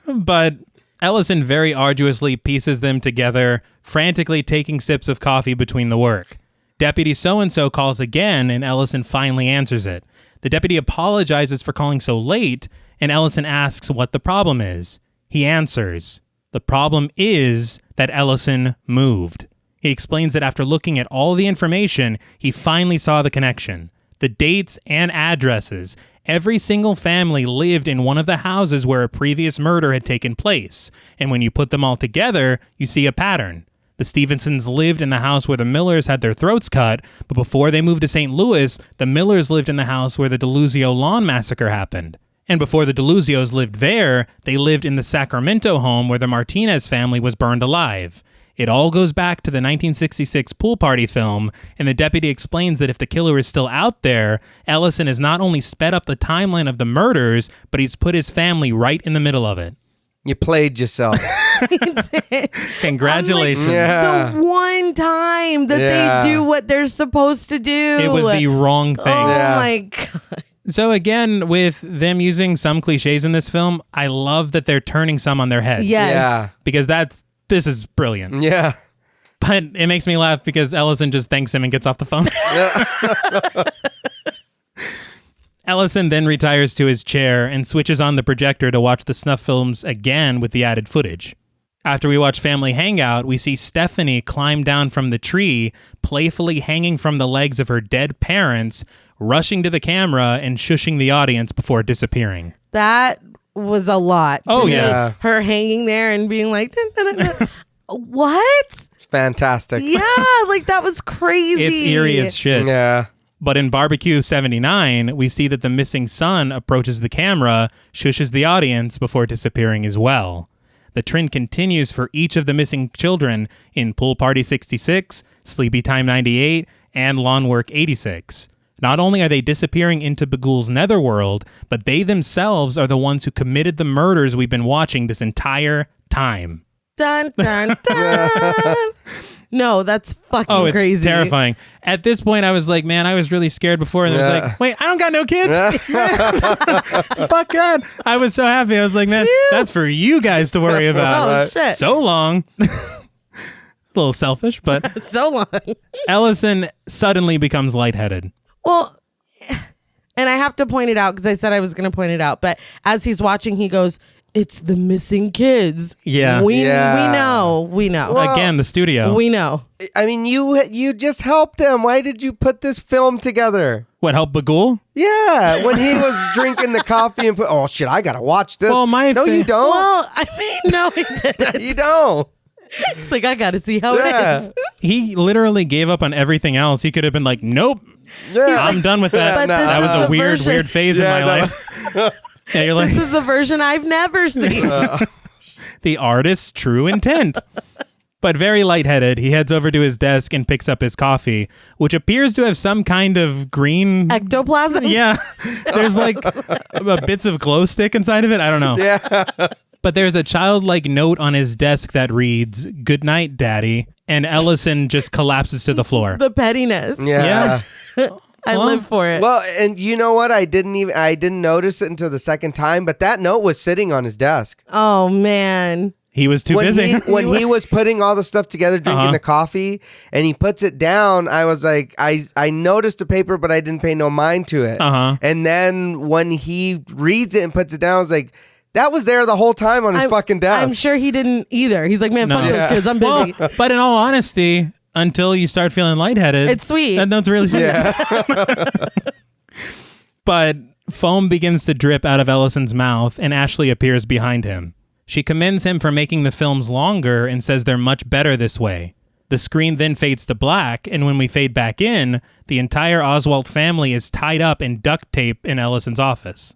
But Ellison very arduously pieces them together, frantically taking sips of coffee between the work. Deputy So-and-so calls again, and Ellison finally answers it. The deputy apologizes for calling so late, and Ellison asks what the problem is. He answers, the problem is that Ellison moved. He explains that after looking at all the information, he finally saw the connection. The dates and addresses. Every single family lived in one of the houses where a previous murder had taken place. And when you put them all together, you see a pattern. The Stevensons lived in the house where the Millers had their throats cut, but before they moved to St. Louis, the Millers lived in the house where the Deluzio lawn massacre happened. And before the Deluzios lived there, they lived in the Sacramento home where the Martinez family was burned alive. It all goes back to the 1966 pool party film, and the deputy explains that if the killer is still out there, Ellison has not only sped up the timeline of the murders, but he's put his family right in the middle of it. You played yourself. Congratulations. Yeah. The one time that they do what they're supposed to do. It was the wrong thing. Oh Yeah. my God. So again, with them using some cliches in this film, I love that they're turning some on their head. Yes. Because this is brilliant. Yeah. But it makes me laugh because Ellison just thanks him and gets off the phone. Ellison then retires to his chair and switches on the projector to watch the snuff films again with the added footage. After we watch Family Hangout, we see Stephanie climb down from the tree, playfully hanging from the legs of her dead parents, rushing to the camera and shushing the audience before disappearing. That was a lot. Oh, to me. yeah. Her hanging there and being like, dun, dun, dun, dun. What? It's fantastic. Yeah, like that was crazy. It's eerie as shit. Yeah. But in Barbecue 79, we see that the missing son approaches the camera, shushes the audience before disappearing as well. The trend continues for each of the missing children in Pool Party 66, Sleepytime 98, and Lawn Work 86. Not only are they disappearing into Bagul's netherworld, but they themselves are the ones who committed the murders we've been watching this entire time. Dun, dun, dun. No, that's fucking Oh, it's crazy. terrifying. At this point, I was like, man, I was really scared before. And I was like, wait, I don't got no kids. Fuck God. I was so happy. I was like, man, that's for you guys to worry about. Oh, shit. So long. A little selfish, but So long. Ellison suddenly becomes lightheaded. Well, and I have to point it out because I said I was going to point it out. But as he's watching, he goes, it's the missing kids. Yeah. We Yeah. know. Well, Again, the studio. We know. I mean, you just helped him. Why did you put this film together? What, help Bagul? Yeah, when he was drinking the coffee and oh shit, I gotta watch this. Well, no, you don't. Well, I mean, no, he didn't. You don't. It's like, I got to see how Yeah. it is. He literally gave up on everything else. He could have been like, nope, Yeah. I'm done with that. But this That was is a the weird, version- weird phase in Yeah, my no. life. Yeah, you're like, This is the version I've never seen. the artist's true intent. But very lightheaded, he heads over to his desk and picks up his coffee, which appears to have some kind of green... Ectoplasm? Yeah, there's like bits of glow stick inside of it. I don't know. Yeah. But there's a childlike note on his desk that reads, "Good night, Daddy." And Ellison just collapses to the floor. The pettiness. Yeah. I Well, live for it. Well, and you know what? I didn't notice it until the second time, but that note was sitting on his desk. Oh, man. He was too busy. When he was putting all the stuff together, drinking the coffee, and he puts it down, I was like, I noticed the paper, but I didn't pay no mind to it. And then when he reads it and puts it down, I was like, that was there the whole time on his fucking desk. I'm sure he didn't either. He's like, man, fuck those kids. I'm busy. Well, but in all honesty, until you start feeling lightheaded, it's sweet. That's really sweet. Yeah. But foam begins to drip out of Ellison's mouth, and Ashley appears behind him. She commends him for making the films longer and says they're much better this way. The screen then fades to black, and when we fade back in, the entire Oswald family is tied up in duct tape in Ellison's office.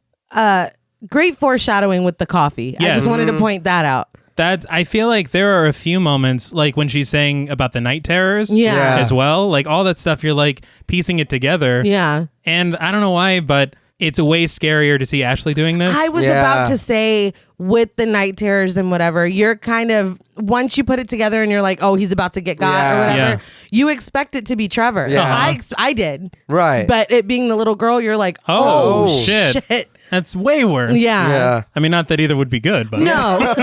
Great foreshadowing with the coffee. Yes. I just wanted to point that out. I feel like there are a few moments, like when she's saying about the night terrors as well. Like all that stuff, you're like piecing it together. Yeah. And I don't know why, but it's way scarier to see Ashley doing this. I was about to say, with the night terrors and whatever, you're kind of, once you put it together and you're like, oh, he's about to get got or whatever, you expect it to be Trevor. Yeah. I did. Right. But it being the little girl, you're like, oh shit. That's way worse. Yeah. I mean, not that either would be good, but no.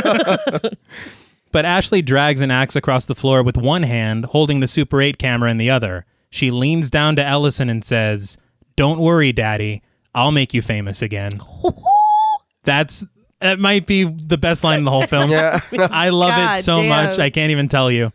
But Ashley drags an axe across the floor with one hand, holding the Super 8 camera in the other. She leans down to Ellison and says, "Don't worry, Daddy. I'll make you famous again." That might be the best line in the whole film. I love it so much. I can't even tell you.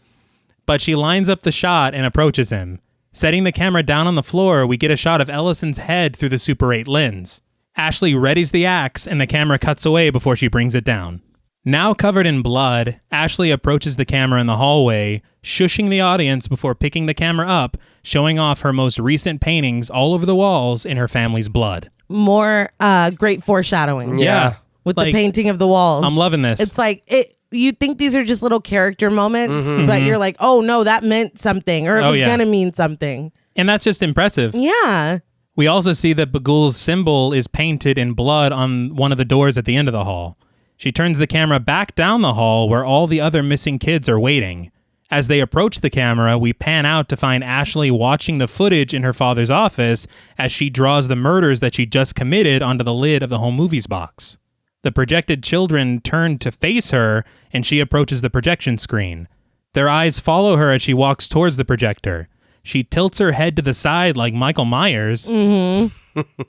But she lines up the shot and approaches him. Setting the camera down on the floor, we get a shot of Ellison's head through the Super 8 lens. Ashley readies the axe, and the camera cuts away before she brings it down. Now covered in blood, Ashley approaches the camera in the hallway, shushing the audience before picking the camera up, showing off her most recent paintings all over the walls in her family's blood. More great foreshadowing. Yeah. With the painting of the walls. I'm loving this. It's like, you think these are just little character moments, but you're like, oh no, that meant something, or it was going to mean something. And that's just impressive. Yeah. We also see that Bagul's symbol is painted in blood on one of the doors at the end of the hall. She turns the camera back down the hall where all the other missing kids are waiting. As they approach the camera, we pan out to find Ashley watching the footage in her father's office as she draws the murders that she just committed onto the lid of the home movies box. The projected children turn to face her, and she approaches the projection screen. Their eyes follow her as she walks towards the projector. She tilts her head to the side like Michael Myers, and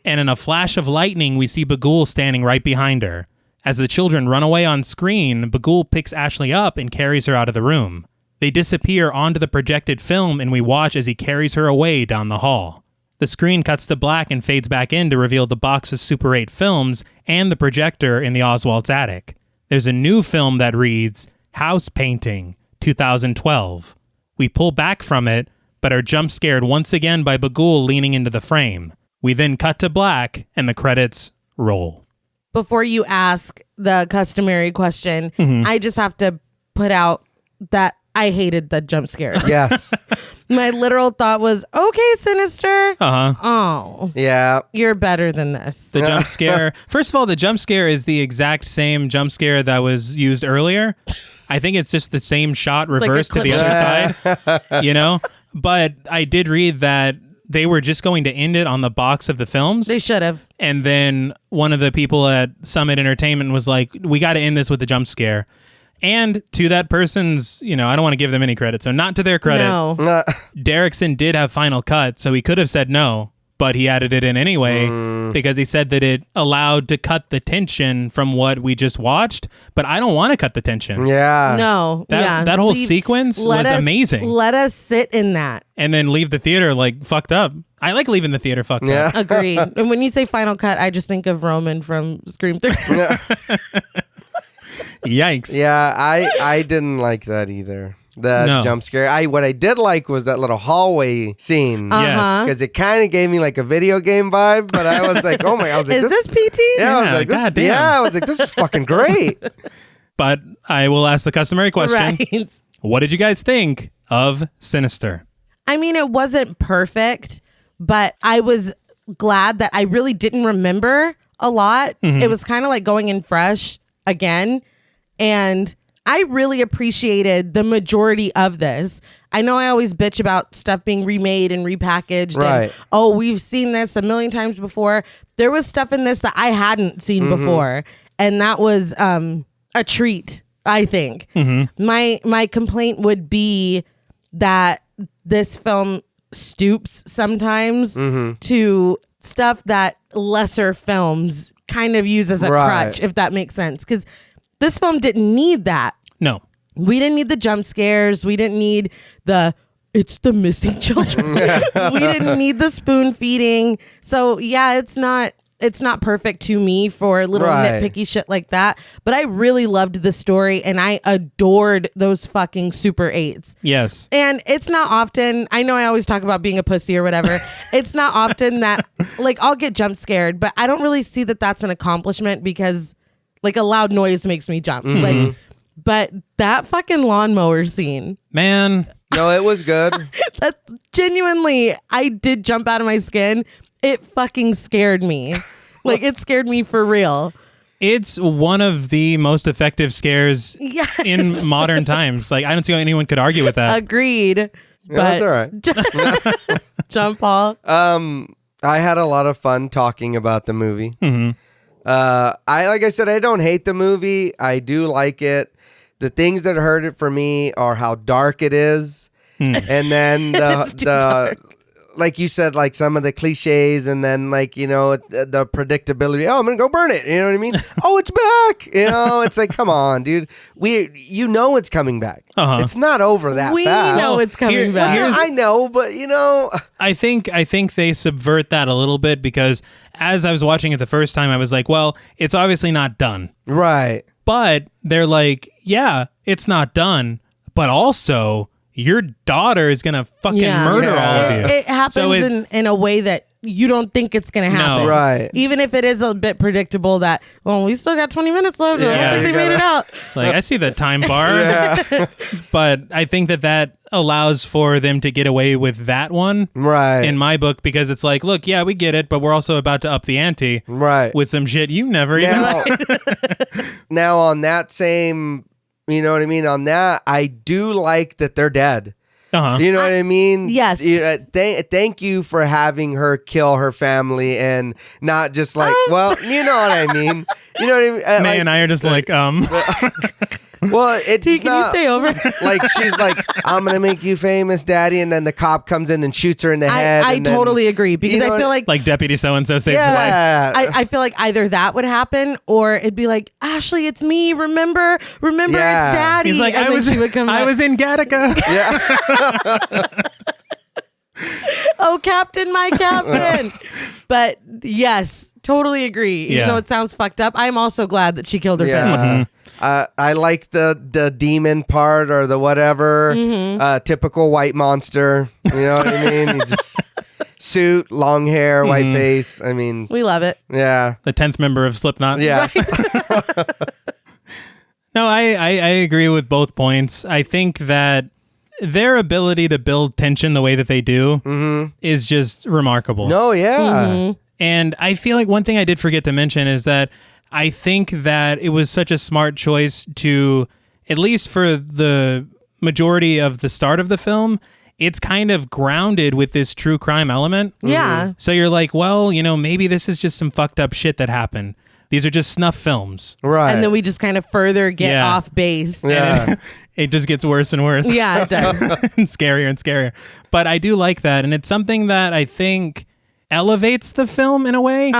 in a flash of lightning, we see Bagul standing right behind her. As the children run away on screen, Bagul picks Ashley up and carries her out of the room. They disappear onto the projected film, and we watch as he carries her away down the hall. The screen cuts to black and fades back in to reveal the box of Super 8 films and the projector in the Oswald's attic. There's a new film that reads, House Painting, 2012. We pull back from it, but are jump scared once again by Bagul leaning into the frame. We then cut to black, and the credits roll. Before you ask the customary question, I just have to put out that I hated the jump scare. Yes. My literal thought was, okay, Sinister. Oh. Yeah. You're better than this. The jump scare. First of all, the jump scare is the exact same jump scare that was used earlier. I think it's just the same shot reversed to the other side, you know? But I did read that they were just going to end it on the box of the films. They should have. And then one of the people at Summit Entertainment was like, we got to end this with a jump scare. And to that person's, I don't want to give them any credit, so not to their credit. No. Derrickson did have final cut, so he could have said no, but he added it in anyway because he said that it allowed to cut the tension from what we just watched, but I don't want to cut the tension. Yeah. No. That whole sequence was amazing. Let us sit in that. And then leave the theater like fucked up. I like leaving the theater fucked up. Agreed. And when you say final cut, I just think of Roman from Scream 3. Yikes. Yeah, I didn't like that either. The jump scare. What I did like was that little hallway scene. Yes. Because it kind of gave me like a video game vibe, but I was like, oh my, I was like, is this PT? Yeah, I was like, God damn. Yeah, I was like, this is fucking great. But I will ask the customary question. Right. What did you guys think of Sinister? I mean, it wasn't perfect, but I was glad that I really didn't remember a lot. It was kind of like going in fresh again. And I really appreciated the majority of this. I know I always bitch about stuff being remade and repackaged. Right. And, we've seen this a million times before. There was stuff in this that I hadn't seen before. And that was a treat I think. My complaint would be that this film stoops sometimes to stuff that lesser films kind of use as a crutch, if that makes sense. Because this film didn't need that. No. We didn't need the jump scares. We didn't need it's the missing children. We didn't need the spoon feeding. So yeah, it's not perfect to me for little nitpicky shit like that. But I really loved the story and I adored those fucking Super 8s. Yes. And it's not often, I know I always talk about being a pussy or whatever. It's not often that, like, I'll get jump scared, but I don't really see that that's an accomplishment because, like, a loud noise makes me jump. Like, but that fucking lawnmower scene. Man. No, it was good. That genuinely, I did jump out of my skin. It fucking scared me. Like, it scared me for real. It's one of the most effective scares in modern times. Like, I don't see how anyone could argue with that. Agreed. Yeah, But that's all right. John Paul. I had a lot of fun talking about the movie. Like I said, I don't hate the movie. I do like it. The things that hurt it for me are how dark it is. And then the like you said, like some of the cliches, and then like, you know, the predictability. Oh, I'm gonna go burn it. You know what I mean? Oh, it's back. You know, it's like, come on, dude. You know it's coming back. It's not over that We fast. know it's coming back. Well, I know, but you know, I think they subvert that a little bit because as I was watching it the first time, I was like, well, it's obviously not done. right? But they're like, yeah, it's not done, but also your daughter is gonna fucking murder all of you. It happens So in a way that you don't think it's going to happen. Right. Even if it is a bit predictable that, well, we still got 20 minutes left. I don't think they made it out. It's like, I see the time bar, but I think that allows for them to get away with that one Right. in my book because it's like, look, yeah, we get it, but we're also about to up the ante Right. with some shit you never Now, even now on that same, you know what I mean? On that, I do like that they're dead. You know what I mean? Yes. Thank you for having her kill her family and not just like, well, you know what I mean? You know what I mean? May and I are just like, Well, it's T, can you stay over? Like she's like, I'm gonna make you famous, daddy, and then the cop comes in and shoots her in the head. I and then, totally agree because you know I feel like Deputy so-and-so saves life. yeah, I feel like either that would happen or it'd be like, Ashley, it's me. Remember, Yeah. it's daddy. He's like, and then she would come I back, was in Gattaca. oh, Captain, my Captain. But yes, totally agree. Even though it sounds fucked up, I'm also glad that she killed her family. I like the demon part or the whatever. Typical white monster. You know what I mean? You just suit, long hair, white face. I mean, We love it. yeah. The 10th member of Slipknot. Yeah. No, I agree with both points. I think that their ability to build tension the way that they do is just remarkable. No, yeah. And I feel like one thing I did forget to mention is that I think that it was such a smart choice to, at least for the majority of the start of the film, it's kind of grounded with this true crime element. Yeah. So you're like, well, you know, maybe this is just some fucked up shit that happened. These are just snuff films. Right. And then we just kind of further get off base. Yeah. And it just gets worse and worse. Yeah, it does. And scarier and scarier. But I do like that. And it's something that I think elevates the film in a way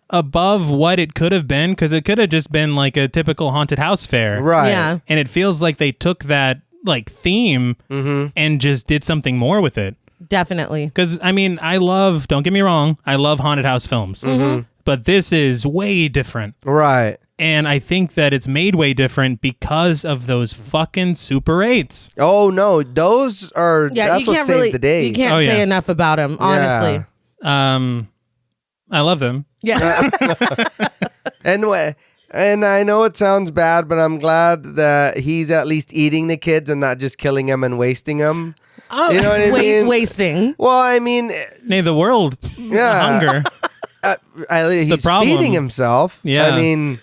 above what it could have been, because it could have just been like a typical haunted house fair. Right. Yeah. And it feels like they took that like theme and just did something more with it. Definitely. Because, I mean, don't get me wrong, I love haunted house films. But this is way different. Right. And I think that it's made way different because of those fucking Super 8s. Oh no, those are that's what saved the day. You can't say enough about them, honestly. I love them. Yeah. And I know it sounds bad, but I'm glad that he's at least eating the kids and not just killing them and wasting them. Oh, you know what I mean? Wasting. Well, I mean, Nay, the world, hunger, he's the problem. feeding himself. Yeah. I mean,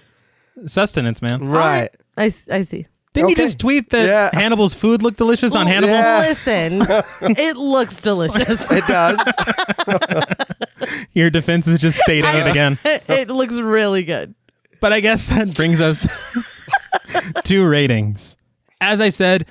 sustenance, man. right. I see. Didn't you just tweet that Hannibal's food looked delicious on Hannibal? Yeah. Listen, it looks delicious. It does. Your defense is just stating it again. It looks really good. But I guess that brings us 2 ratings. As I said,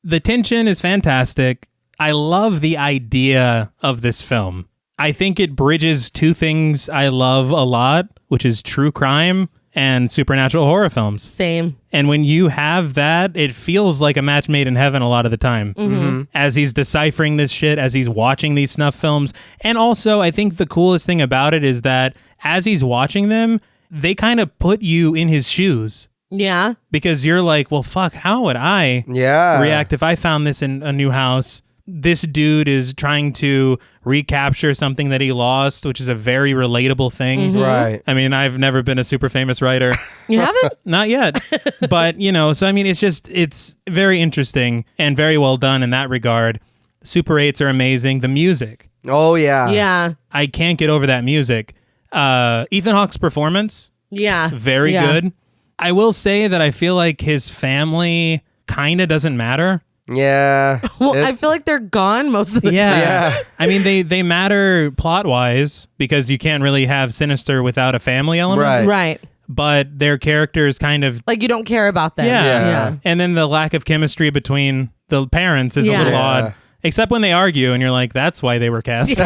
the tension is fantastic. I love the idea of this film. I think it bridges 2 things I love a lot, which is true crime and supernatural horror films. Same. And when you have that, it feels like a match made in heaven a lot of the time. As he's deciphering this shit, as he's watching these snuff films. And also, I think the coolest thing about it is that as he's watching them, they kind of put you in his shoes. Yeah. Because you're like, well, fuck, how would I react if I found this in a new house? This dude is trying to recapture something that he lost, which is a very relatable thing. Right. I mean, I've never been a super famous writer. You haven't? Not yet. But, so I mean, it's very interesting and very well done in that regard. Super 8s are amazing. The music. Oh, yeah. Yeah. I can't get over that music. Ethan Hawke's performance. Yeah. Very good. I will say that I feel like his family kind of doesn't matter. Yeah. Well, I feel like they're gone most of the time. Yeah. I mean, they matter plot-wise because you can't really have Sinister without a family element. Right. But their characters kind of... Like, you don't care about them. Yeah. And then the lack of chemistry between the parents is a little odd. Except when they argue and you're like, that's why they were cast.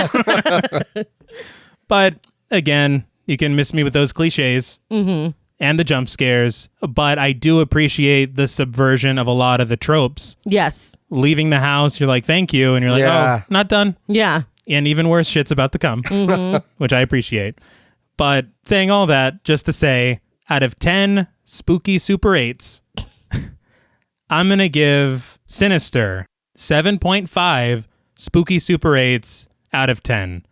But again, you can miss me with those cliches. And the jump scares, but I do appreciate the subversion of a lot of the tropes. Yes. Leaving the house, you're like, thank you. And you're like, oh, not done. Yeah. And even worse shit's about to come, which I appreciate. But saying all that, just to say, out of 10 spooky Super 8s, I'm going to give Sinister 7.5 spooky Super 8s out of 10.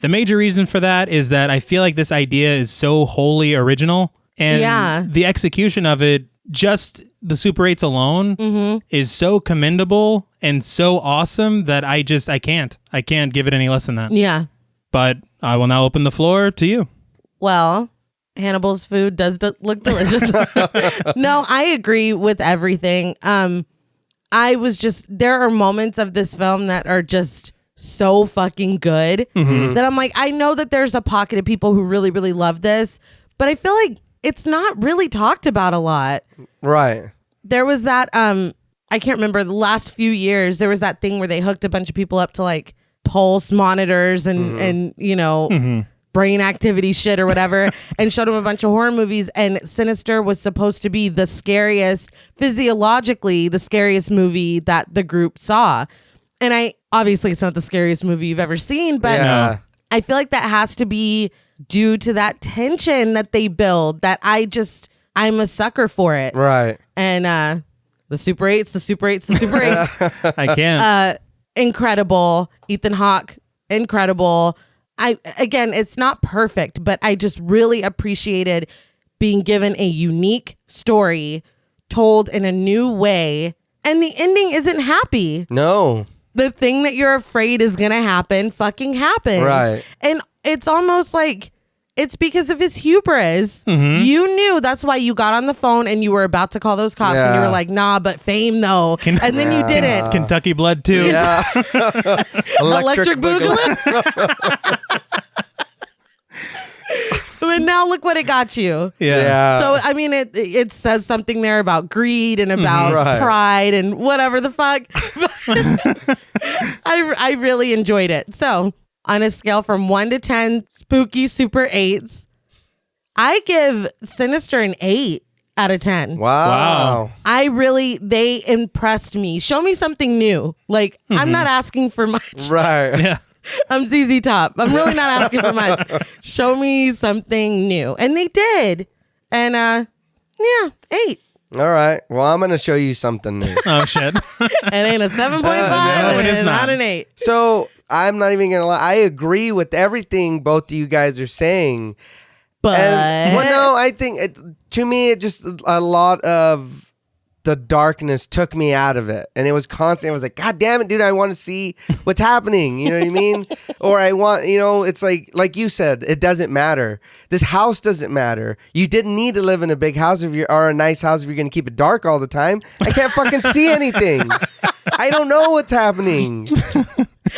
The major reason for that is that I feel like this idea is so wholly original. And the execution of it, just the Super 8s alone, is so commendable and so awesome that I can't give it any less than that. Yeah. But I will now open the floor to you. Well, Hannibal's food does look delicious. No, I agree with everything. There are moments of this film that are just so fucking good that I'm like, I know that there's a pocket of people who really, really love this, but I feel like it's not really talked about a lot. Right. There was that, I can't remember, the last few years, there was that thing where they hooked a bunch of people up to like pulse monitors and brain activity shit or whatever and showed them a bunch of horror movies. And Sinister was supposed to be physiologically the scariest movie that the group saw. And obviously it's not the scariest movie you've ever seen, but I feel like that has to be due to that tension that they build that I'm a sucker for it. Right. And the Super 8s. I can't. Incredible. Ethan Hawke, incredible. Again, it's not perfect, but I just really appreciated being given a unique story told in a new way. And the ending isn't happy. No. The thing that you're afraid is going to happen fucking happens. Right. And it's almost like it's because of his hubris. You knew that's why you got on the phone and you were about to call those cops and you were like, nah, but fame though. And then you didn't. Kentucky Blood too. Yeah. Electric Boogaloo. But now look what it got you. Yeah. So, I mean, it says something there about greed and about pride and whatever the fuck. I really enjoyed it. So, on a scale from 1 to 10 spooky Super 8s, I give Sinister an 8 out of 10. Wow. They impressed me. Show me something new. Like, I'm not asking for much. Right. Yeah. I'm ZZ Top. I'm really not asking for much. Show me something new. And they did. And 8. All right. Well, I'm going to show you something new. Oh, shit. It ain't a 7.5. No, it is not an 8. So I'm not even going to lie. I agree with everything both of you guys are saying. But I think to me, it just a lot of the darkness took me out of it, and it was constant. I was like, God damn it, dude! I want to see what's happening. You know what I mean? Or I want, it's like you said, it doesn't matter. This house doesn't matter. You didn't need to live in a big house or a nice house if you're going to keep it dark all the time. I can't fucking see anything. I don't know what's happening.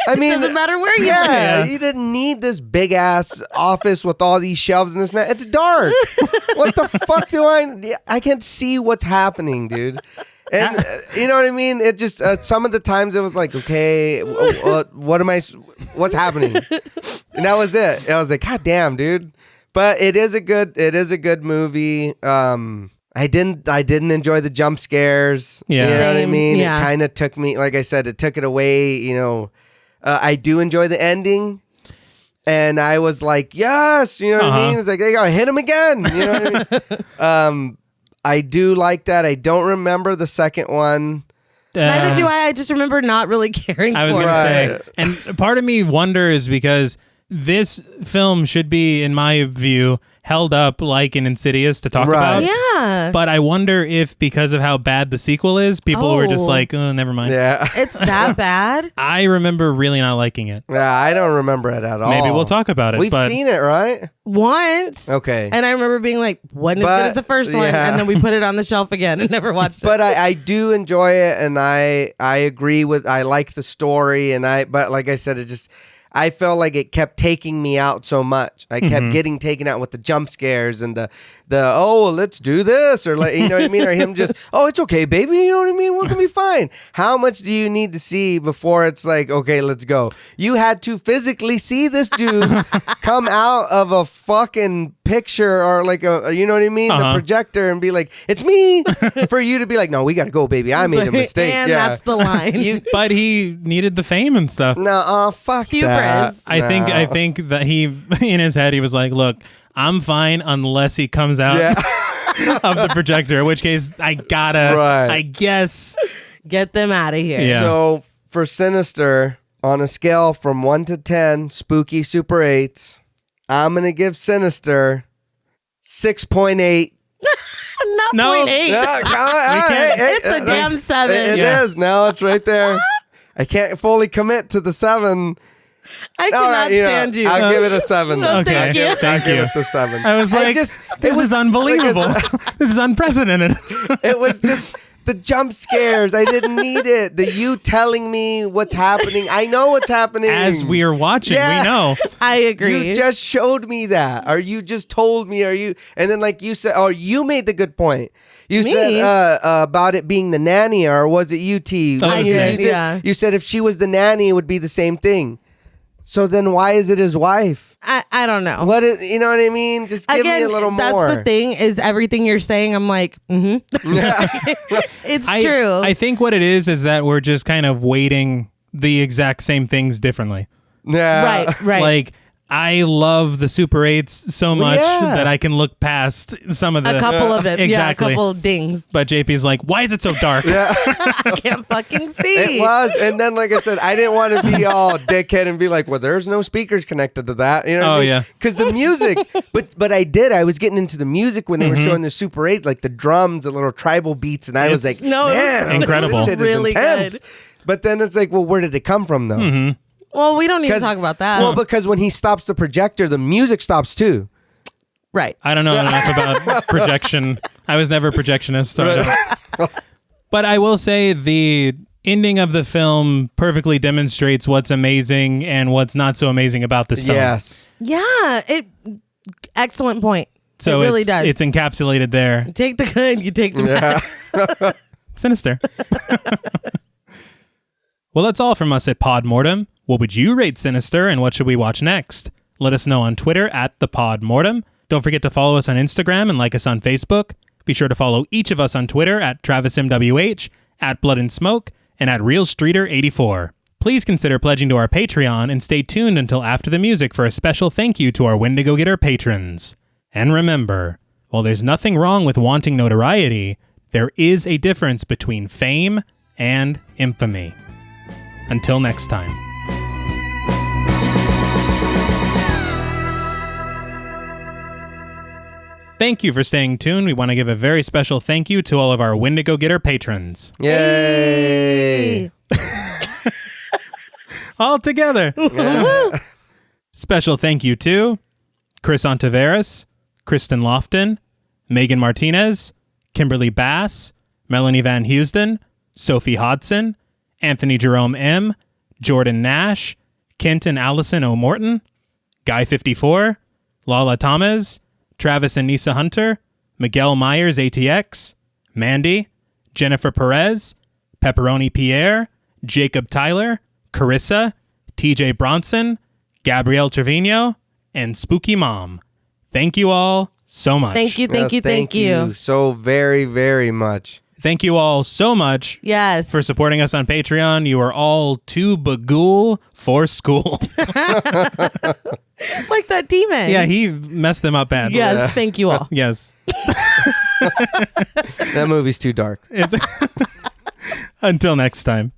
I mean, doesn't matter where you yeah, live. you didn't need this big ass office with all these shelves and this and that. It's dark. What the fuck do I can't see what's happening, dude. And you know what I mean? It just some of the times it was like, okay, what's happening? And that was it. I was like, God damn, dude. But it is a good movie. I didn't enjoy the jump scares. Yeah. You know what I Same, mean? yeah. It kind of took me, like I said, it took it away. You know, I do enjoy the ending. And I was like, yes, you know what I mean? It's like, there you go, hit him again. You know what I mean? I do like that. I don't remember the second one. Neither do I. I just remember not really caring I was for going to it. say, and part of me wonders because this film should be, in my view, held up like an Insidious to talk about. Yeah. But I wonder if because of how bad the sequel is, people were just like, oh, never mind. Yeah. It's that bad? I remember really not liking it. Yeah, I don't remember it at all. Maybe we'll talk about it. We've but seen it, right? Once. Okay. And I remember being like, wasn't as But, good as the first one. yeah. And then we put it on the shelf again and never watched it. But I do enjoy it, and I agree with, I like the story, but like I said, I felt like it kept taking me out so much. I kept getting taken out with the jump scares and the oh, let's do this, or like, you know what I mean, or him just, oh, it's okay, baby, you know what I mean, we're gonna be fine. How much do you need to see before it's like, okay, let's go? You had to physically see this dude come out of a fucking picture or like a, you know what I mean, the projector, and be like, it's me, for you to be like, no, we gotta go, baby, I made a mistake. And yeah. that's the line. but he needed the fame and stuff. No, fuck Hubris. that. I think that he, in his head, he was like, look, I'm fine unless he comes out of the projector, in which case I gotta, I guess. Get them out of here. Yeah. So for Sinister, on a scale from 1 to 10, spooky Super 8s, I'm going to give Sinister 6.8. Not No. 0.8. No, It's a damn 7. It is. No, it's right there. I can't fully commit to the 7. I cannot stand you. I'll give it a 7. No, Okay. thank you. Thank I'll give you. it the 7. I was like, this is unbelievable. This is unprecedented. It was just the jump scares. I didn't need it. You telling me what's happening. I know what's happening. As we are watching, Yeah. we know. I agree. You just showed me that. Or you just told me. And then like you said, you made the good point. You Me? said about it being the nanny, or was it UT? I did, yeah. You said if she was the nanny, it would be the same thing. So then why is it his wife? I don't know. What is, you know what I mean? Just give me a little that's more. the thing, is everything you're saying, I'm like, it's true. I think what it is that we're just kind of weighting the exact same things differently. Yeah. Right. Like, I love the Super 8s so much yeah. that I can look past some of the... a couple of it. Exactly. Yeah, a couple of dings. But JP's like, why is it so dark? I can't fucking see. It was, and then like I said, I didn't want to be all dickhead and be like, "Well, there's no speakers connected to that." You know? Oh, yeah. Because the music, but I did. I was getting into the music when they were showing the Super 8, like the drums, the little tribal beats, and I was It's like, No, it was "Man, incredible. this shit is Really intense." good. But then it's like, well, where did it come from though? Well, we don't need to 'Cause- talk about that. Well, because when he stops the projector, the music stops too. right. I don't know enough about projection. I was never a projectionist, so I don't. But I will say the ending of the film perfectly demonstrates what's amazing and what's not so amazing about this film. Yes. Yeah. Excellent point. So it really it's, does. it's encapsulated there. You take the good, you take the bad. Sinister. Well, that's all from us at Pod Mortem. What would you rate Sinister, and what should we watch next? Let us know on Twitter at @thepodmortem. Don't forget to follow us on Instagram and like us on Facebook. Be sure to follow each of us on Twitter at TravisMWH, at Blood and Smoke, and at RealStreeter84. Please consider pledging to our Patreon and stay tuned until after the music for a special thank you to our Wendigo Getter patrons. And remember, while there's nothing wrong with wanting notoriety, there is a difference between fame and infamy. Until next time. Thank you for staying tuned. We want to give a very special thank you to all of our Wendigo Getter patrons. Yay. All together. Yeah. Special thank you to Chris Ontiveros, Kristen Lofton, Megan Martinez, Kimberly Bass, Melanie Van Houston, Sophie Hodson, Anthony Jerome M., Jordan Nash, Kent and Allison O'Morton, Guy 54, Lala Thomas, Travis and Nisa Hunter, Miguel Myers ATX, Mandy, Jennifer Perez, Pepperoni Pierre, Jacob Tyler, Carissa, TJ Bronson, Gabrielle Trevino, and Spooky Mom. Thank you all so much. Thank you, thank Yes, you, thank you. so very, very much. Thank you all so much Yes. for supporting us on Patreon. You are all too bagul for school. Like that demon. Yeah, he messed them up bad. Yes, thank you all. Yes. That movie's too dark. Until next time.